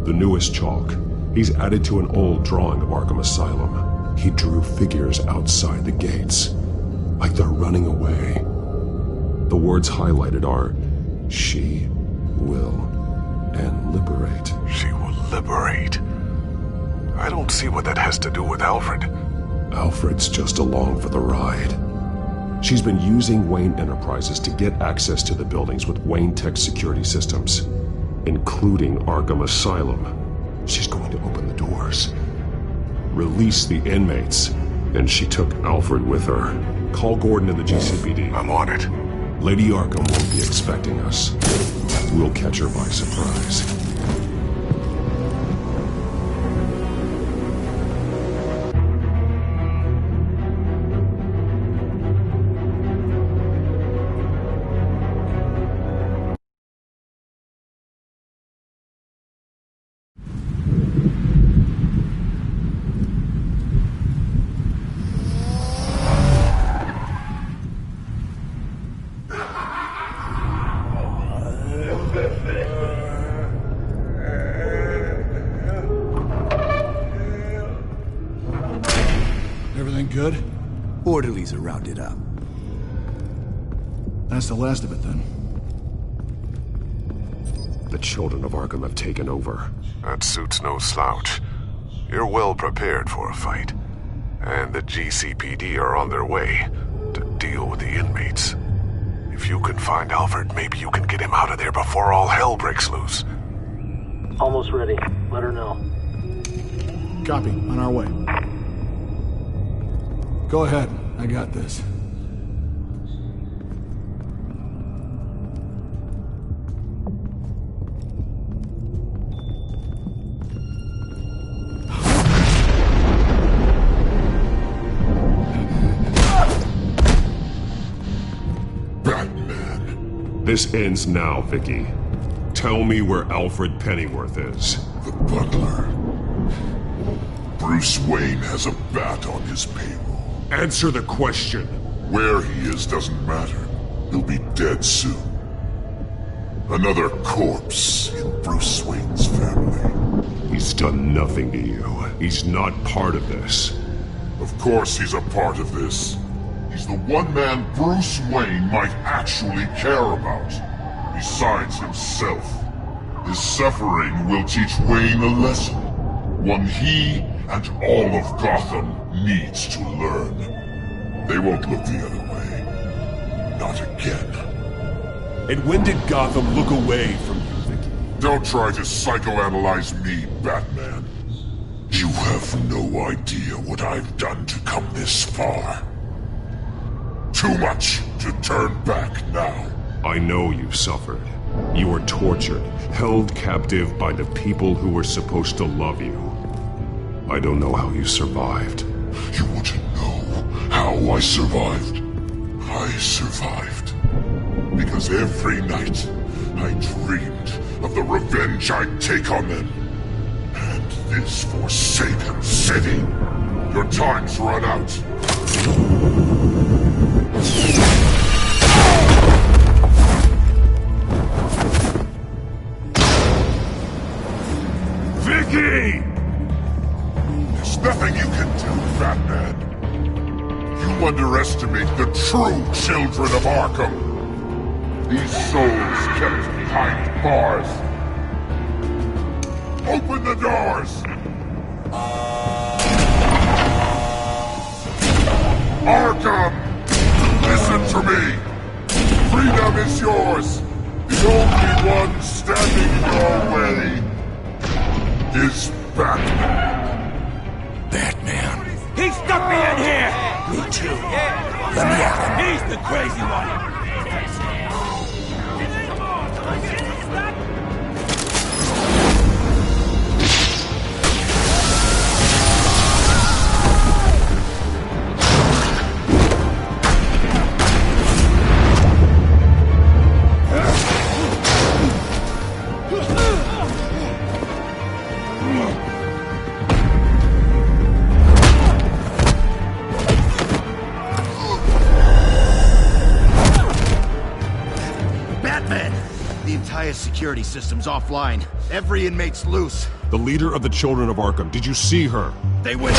The newest chalk. He's added to an old drawing of Arkham Asylum. He drew figures outside the gates, like they're running away. The words highlighted are, she will, and liberate. She will liberate. I don't see what that has to do with Alfred. Alfred's just along for the ride. She's been using Wayne Enterprises to get access to the buildings with Wayne Tech security systems, including Arkham Asylum. She's going to open the doors, release the inmates, and she took Alfred with her. Call Gordon and the GCPD. I'm on it. Lady Arkham won't be expecting us. We'll catch her by surprise. Good? Orderlies are rounded up. That's the last of it, then. The children of Arkham have taken over. That suit's no slouch. You're well prepared for a fight. And the GCPD are on their way to deal with the inmates. If you can find Alfred, maybe you can get him out of there before all hell breaks loose. Almost ready. Let her know. Copy. On our way. Go ahead. I got this. Batman. This ends now, Vicki. Tell me where Alfred Pennyworth is. The butler. Bruce Wayne has a bat on his payroll. Answer the question. Where he is doesn't matter. He'll be dead soon. Another corpse in Bruce Wayne's family. He's done nothing to you. He's not part of this. Of course he's a part of this. He's the one man Bruce Wayne might actually care about. Besides himself. His suffering will teach Wayne a lesson. One he and all of Gotham needs to learn. They won't look the other way. Not again. And when did Gotham look away from you, Vicki? Don't try to psychoanalyze me, Batman. You have no idea what I've done to come this far. Too much to turn back now. I know you suffered. You were tortured, held captive by the people who were supposed to love you. I don't know how you survived. You want to know how I survived? I survived because every night I dreamed of the revenge I'd take on them. And this forsaken city. Your time's run out. Vicki! There's nothing you can do, Batman. You underestimate the true children of Arkham. These souls kept behind bars. Open the doors! Arkham! Listen to me! Freedom is yours! The only one standing in your way is Batman. Batman. He stuck me in here! Me too. Let me out. He's the crazy one. Security system's offline. Every inmate's loose. The leader of the Children of Arkham. Did you see her? They went...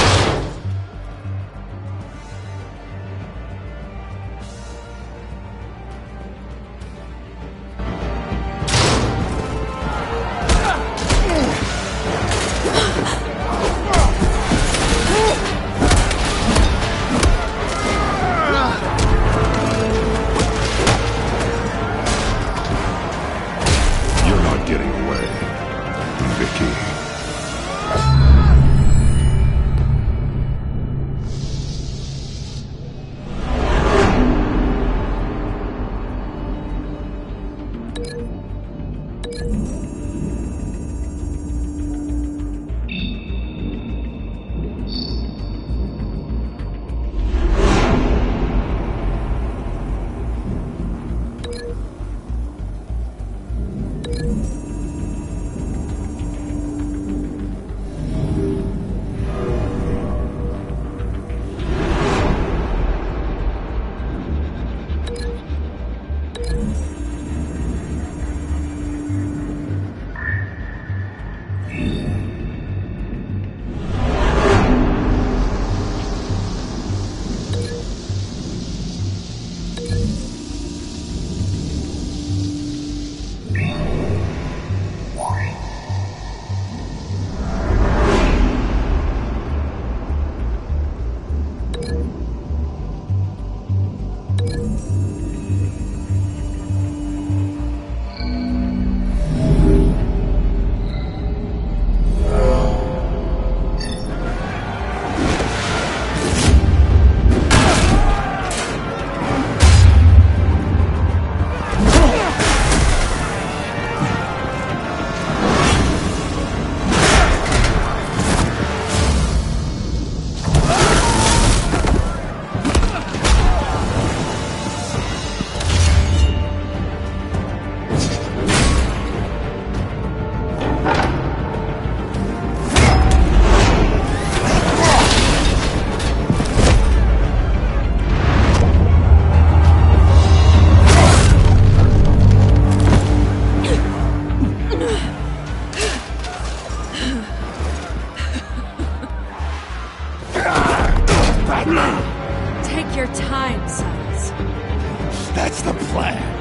Take your time, sons. That's the plan.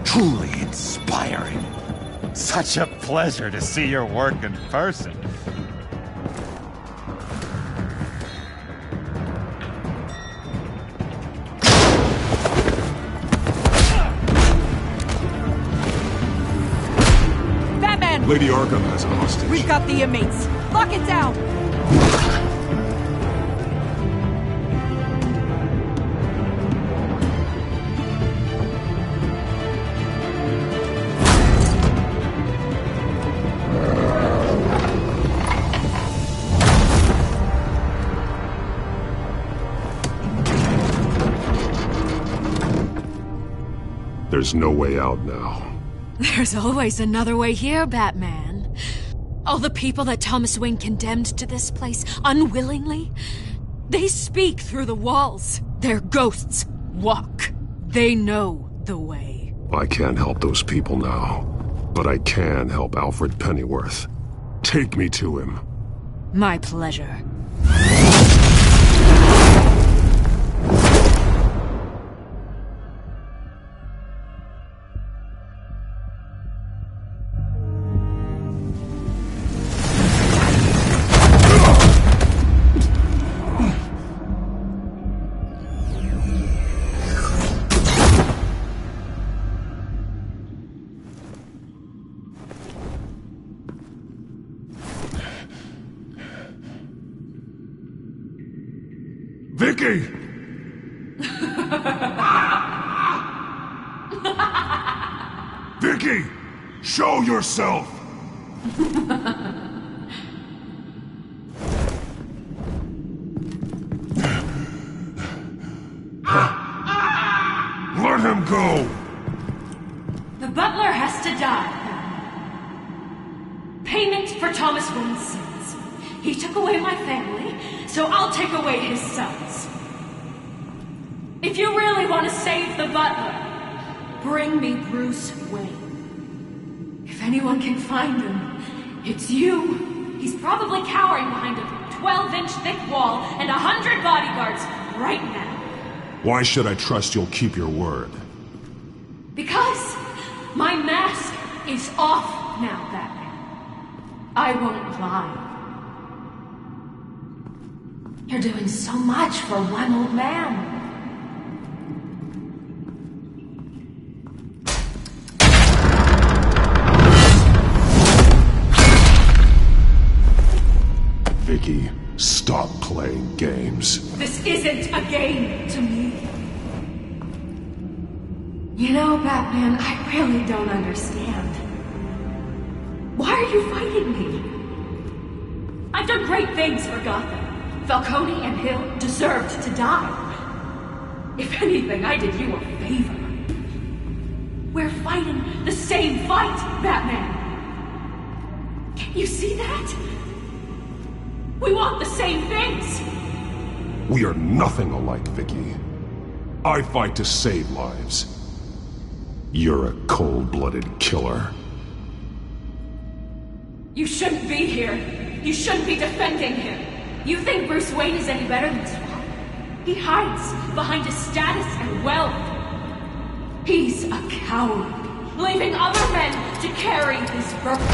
Truly inspiring. Such a pleasure to see your work in person. Batman! Lady Arkham has a hostage. We've got the inmates. Lock it down! There's no way out now. There's always another way here, Batman. All the people that Thomas Wayne condemned to this place unwillingly, they speak through the walls. Their ghosts walk. They know the way. I can't help those people now, but I can help Alfred Pennyworth. Take me to him. My pleasure. Vicki! Vicki! Show yourself! Let him go! The butler has to die. Payment for Thomas Wayne's sins. He took away my family, so I'll take away his sons. If you really want to save the butler, bring me Bruce Wayne. If anyone can find him, it's you. He's probably cowering behind a 12-inch thick wall and 100 bodyguards right now. Why should I trust you'll keep your word? Because my mask is off now, Batman. I won't lie. You're doing so much for one old man. Vicki, stop playing games. This isn't a game to me. You know, Batman, I really don't understand. Why are you fighting me? I've done great things for Gotham. Falcone and Hill deserved to die. If anything, I did you a favor. We're fighting the same fight, Batman. Can you see that? We want the same things. We are nothing alike, Vicki. I fight to save lives. You're a cold-blooded killer. You shouldn't be here. You shouldn't be defending him. You think Bruce Wayne is any better than Swamp? He hides behind his status and wealth. He's a coward, leaving other men to carry his burden.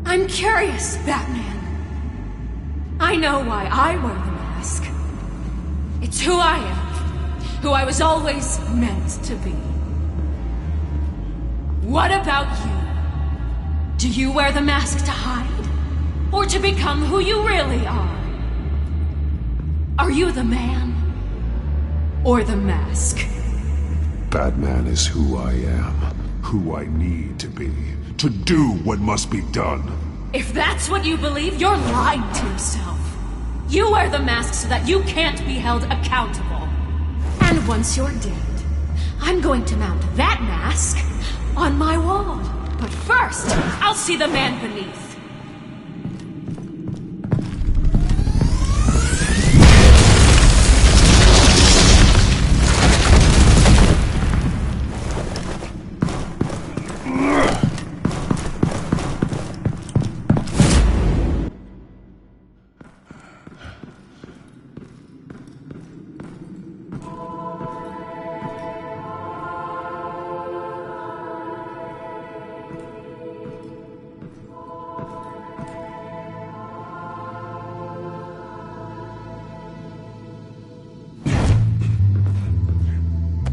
I'm curious, Batman. I know why I wear the mask. It's who I am. Who I was always meant to be. What about you? Do you wear the mask to hide? Or to become who you really are? Are you the man? Or the mask? Batman is who I am. Who I need to be. To do what must be done. If that's what you believe, you're lying to yourself. You wear the mask so that you can't be held accountable. And once you're dead, I'm going to mount that mask on my wall. But first, I'll see the man beneath.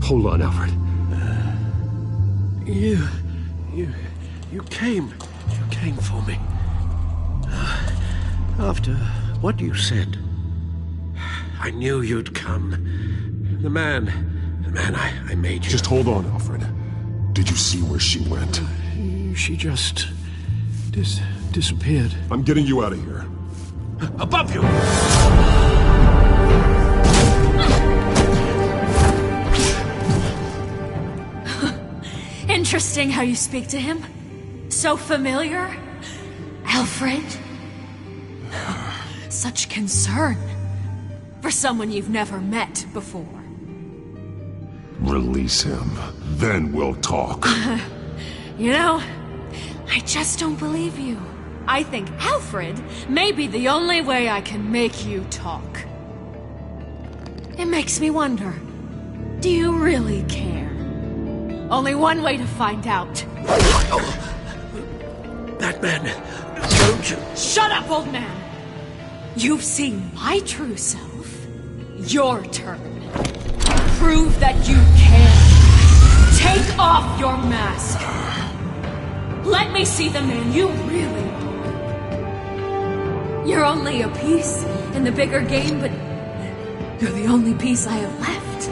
Hold on, Alfred. You came for me. After what you said, I knew you'd come. The man I made you. Just hold on, Alfred. Did you see where she went? She just... disappeared. I'm getting you out of here. Above you! Interesting how you speak to him. So familiar. Alfred. Such concern. For someone you've never met before. Release him. Then we'll talk. You know, I just don't believe you. I think Alfred may be the only way I can make you talk. It makes me wonder, do you really care? Only one way to find out. Batman, don't you... Shut up, old man! You've seen my true self. Your turn. Prove that you can. Take off your mask. Let me see the man you really are. You're only a piece in the bigger game, but you're the only piece I have left.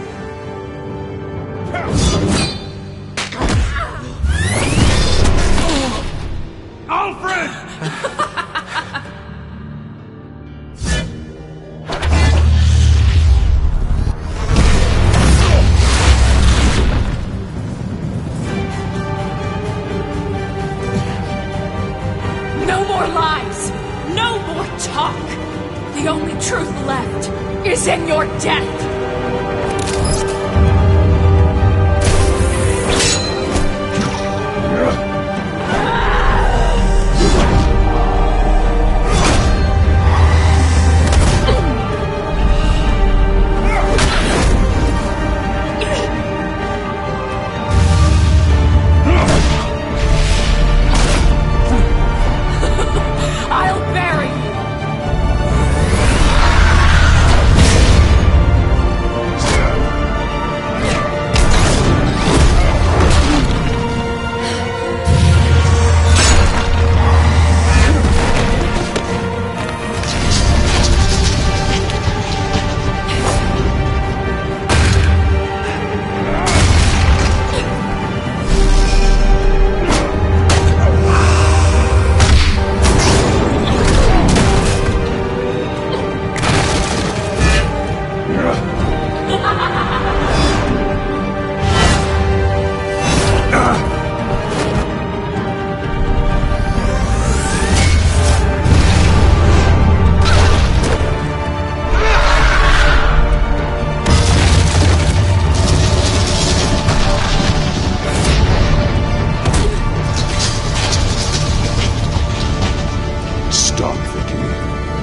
Alfred! No more lies! No more talk! The only truth left is in your death!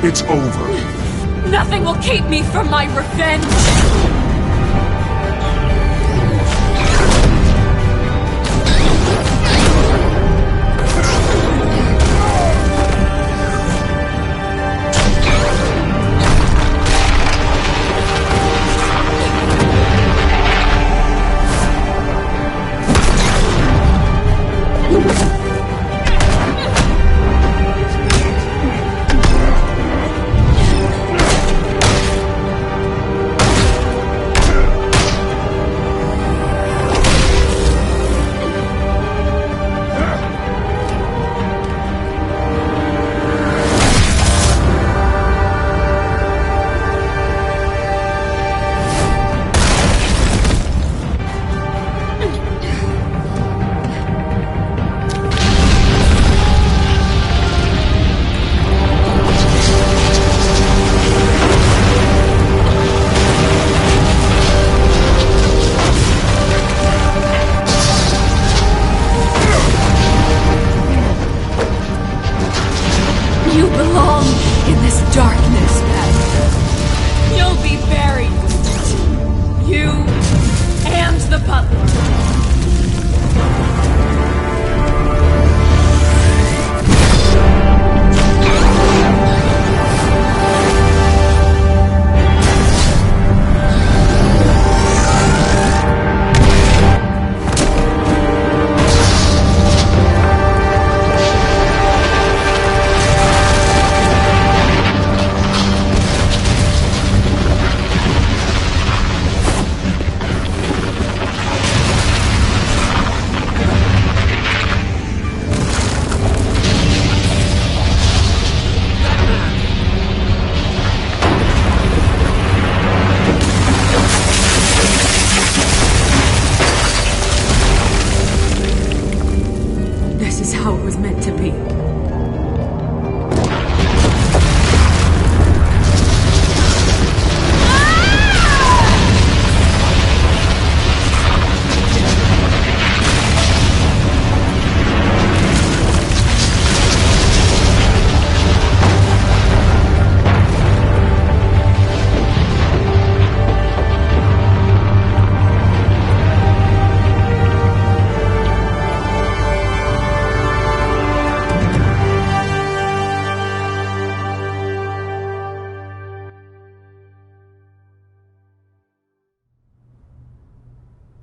It's over. Nothing will keep me from my revenge!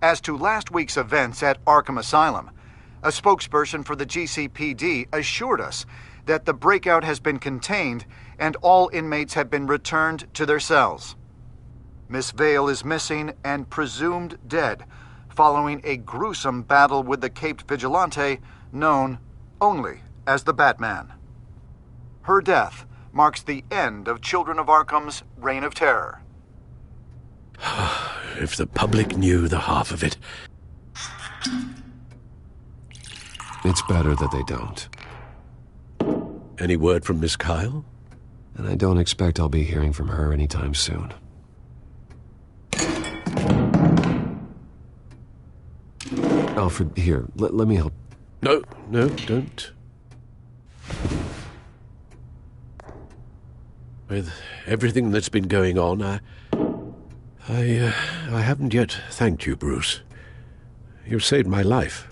As to last week's events at Arkham Asylum, a spokesperson for the GCPD assured us that the breakout has been contained and all inmates have been returned to their cells. Miss Vale is missing and presumed dead, following a gruesome battle with the caped vigilante known only as the Batman. Her death marks the end of Children of Arkham's reign of terror. If the public knew the half of it. It's better that they don't. Any word from Miss Kyle? And I don't expect I'll be hearing from her anytime soon. Alfred, here, let me help. No, don't. With everything that's been going on, I haven't yet thanked you, Bruce. You've saved my life.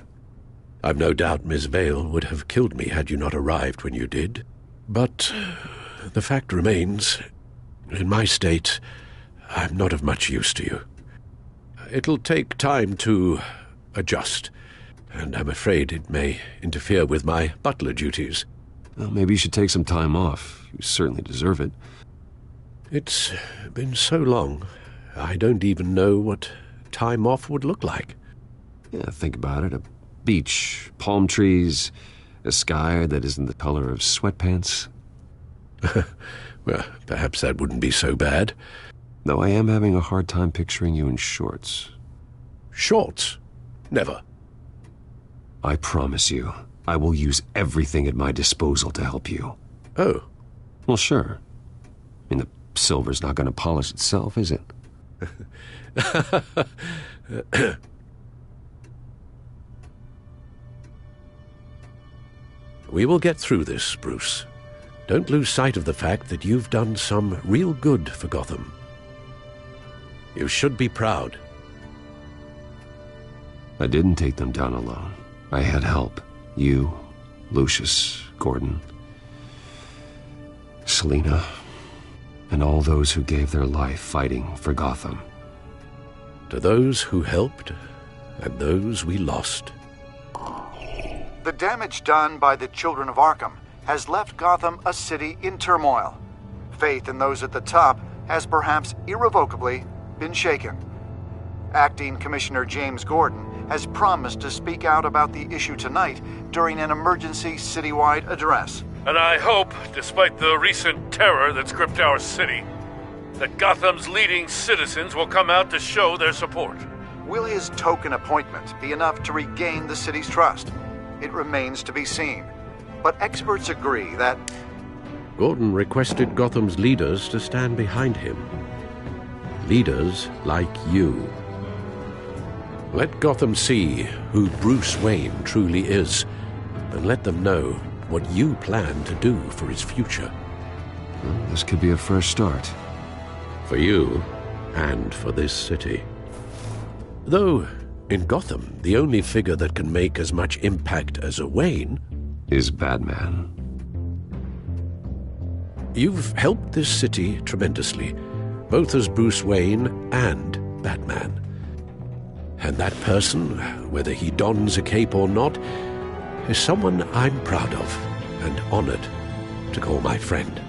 I've no doubt Miss Vale would have killed me had you not arrived when you did. But the fact remains, in my state, I'm not of much use to you. It'll take time to adjust, and I'm afraid it may interfere with my butler duties. Well, maybe you should take some time off. You certainly deserve it. It's been so long, I don't even know what time off would look like. Yeah, think about it. A beach, palm trees, a sky that isn't the color of sweatpants. Well, perhaps that wouldn't be so bad. Though I am having a hard time picturing you in shorts. Shorts? Never. I promise you, I will use everything at my disposal to help you. Oh. Well, sure. I mean, the silver's not going to polish itself, is it? We will get through this, Bruce. Don't lose sight of the fact that you've done some real good for Gotham. You should be proud. I didn't take them down alone. I had help. You, Lucius, Gordon, Selina, and all those who gave their life fighting for Gotham. To those who helped, and those we lost. The damage done by the Children of Arkham has left Gotham a city in turmoil. Faith in those at the top has perhaps irrevocably been shaken. Acting Commissioner James Gordon has promised to speak out about the issue tonight during an emergency citywide address. And I hope, despite the recent terror that's gripped our city, that Gotham's leading citizens will come out to show their support. Will his token appointment be enough to regain the city's trust? It remains to be seen. But experts agree that Gordon requested Gotham's leaders to stand behind him. Leaders like you. Let Gotham see who Bruce Wayne truly is, and let them know what you plan to do for his future. Well, this could be a fresh start. For you, and for this city. Though, in Gotham, the only figure that can make as much impact as a Wayne is Batman. You've helped this city tremendously, both as Bruce Wayne and Batman. And that person, whether he dons a cape or not, is someone I'm proud of and honored to call my friend.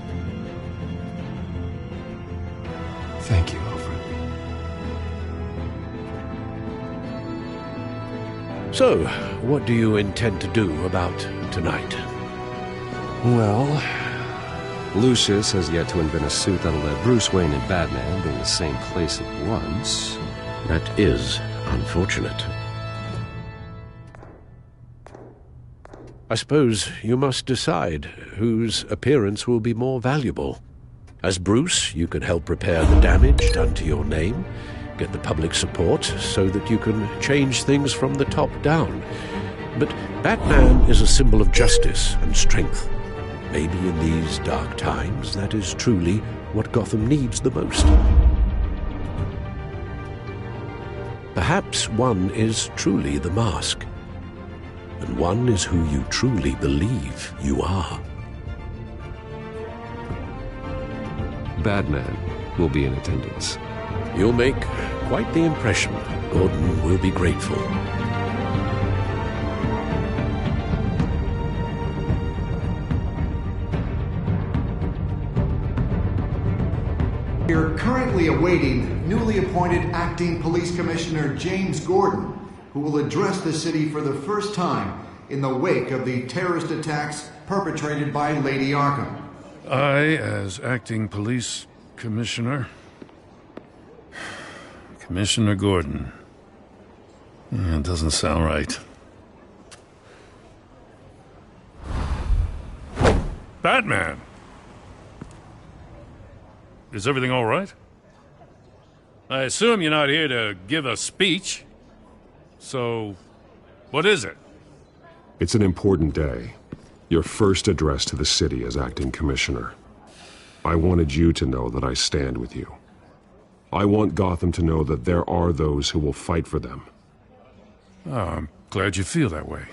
Thank you, Alfred. So, what do you intend to do about tonight? Well, Lucius has yet to invent a suit that'll let Bruce Wayne and Batman be in the same place at once. That is unfortunate. I suppose you must decide whose appearance will be more valuable. As Bruce, you can help repair the damage done to your name, get the public support so that you can change things from the top down. But Batman is a symbol of justice and strength. Maybe in these dark times, that is truly what Gotham needs the most. Perhaps one is truly the mask, and one is who you truly believe you are. Batman will be in attendance. You'll make quite the impression, Gordon will be grateful. We're currently awaiting newly appointed Acting Police Commissioner James Gordon, who will address the city for the first time in the wake of the terrorist attacks perpetrated by Lady Arkham. I, as Acting Police Commissioner... Commissioner Gordon. It doesn't sound right. Batman! Is everything all right? I assume you're not here to give a speech. So, what is it? It's an important day. Your first address to the city as acting commissioner. I wanted you to know that I stand with you. I want Gotham to know that there are those who will fight for them. Oh, I'm glad you feel that way.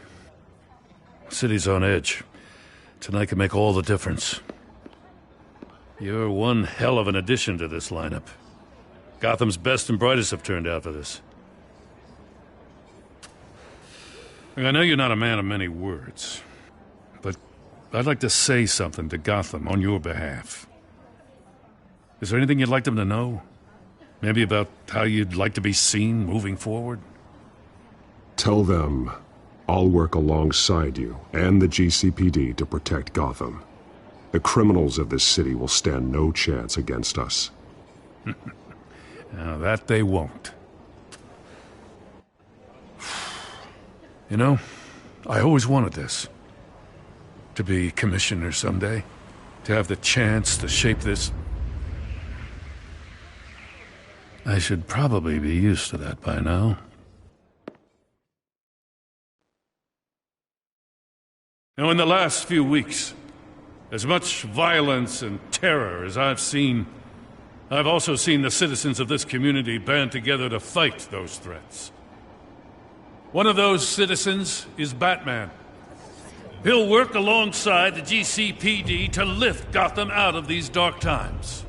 The city's on edge. Tonight can make all the difference. You're one hell of an addition to this lineup. Gotham's best and brightest have turned out for this. I know you're not a man of many words, but I'd like to say something to Gotham on your behalf. Is there anything you'd like them to know? Maybe about how you'd like to be seen moving forward? Tell them I'll work alongside you and the GCPD to protect Gotham. The criminals of this city will stand no chance against us. Now, that they won't. You know, I always wanted this. To be commissioner someday. To have the chance to shape this. I should probably be used to that by now. Now, in the last few weeks, as much violence and terror as I've seen, I've also seen the citizens of this community band together to fight those threats. One of those citizens is Batman. He'll work alongside the GCPD to lift Gotham out of these dark times.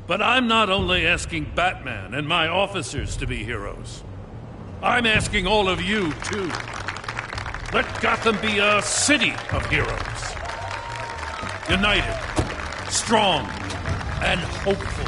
But I'm not only asking Batman and my officers to be heroes. I'm asking all of you, too. Let Gotham be a city of heroes. United, strong, and hopeful.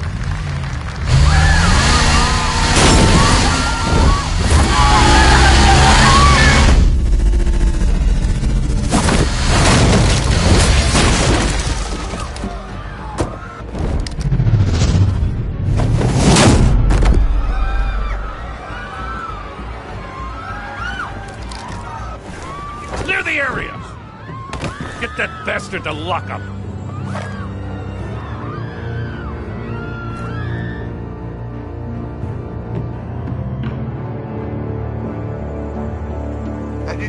Clear the area! Get that bastard to lock up!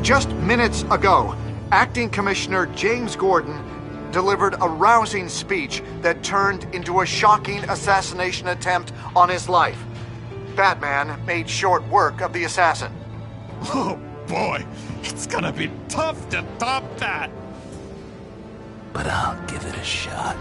Just minutes ago, Acting Commissioner James Gordon delivered a rousing speech that turned into a shocking assassination attempt on his life. Batman made short work of the assassin. Oh boy, it's gonna be tough to top that. But I'll give it a shot.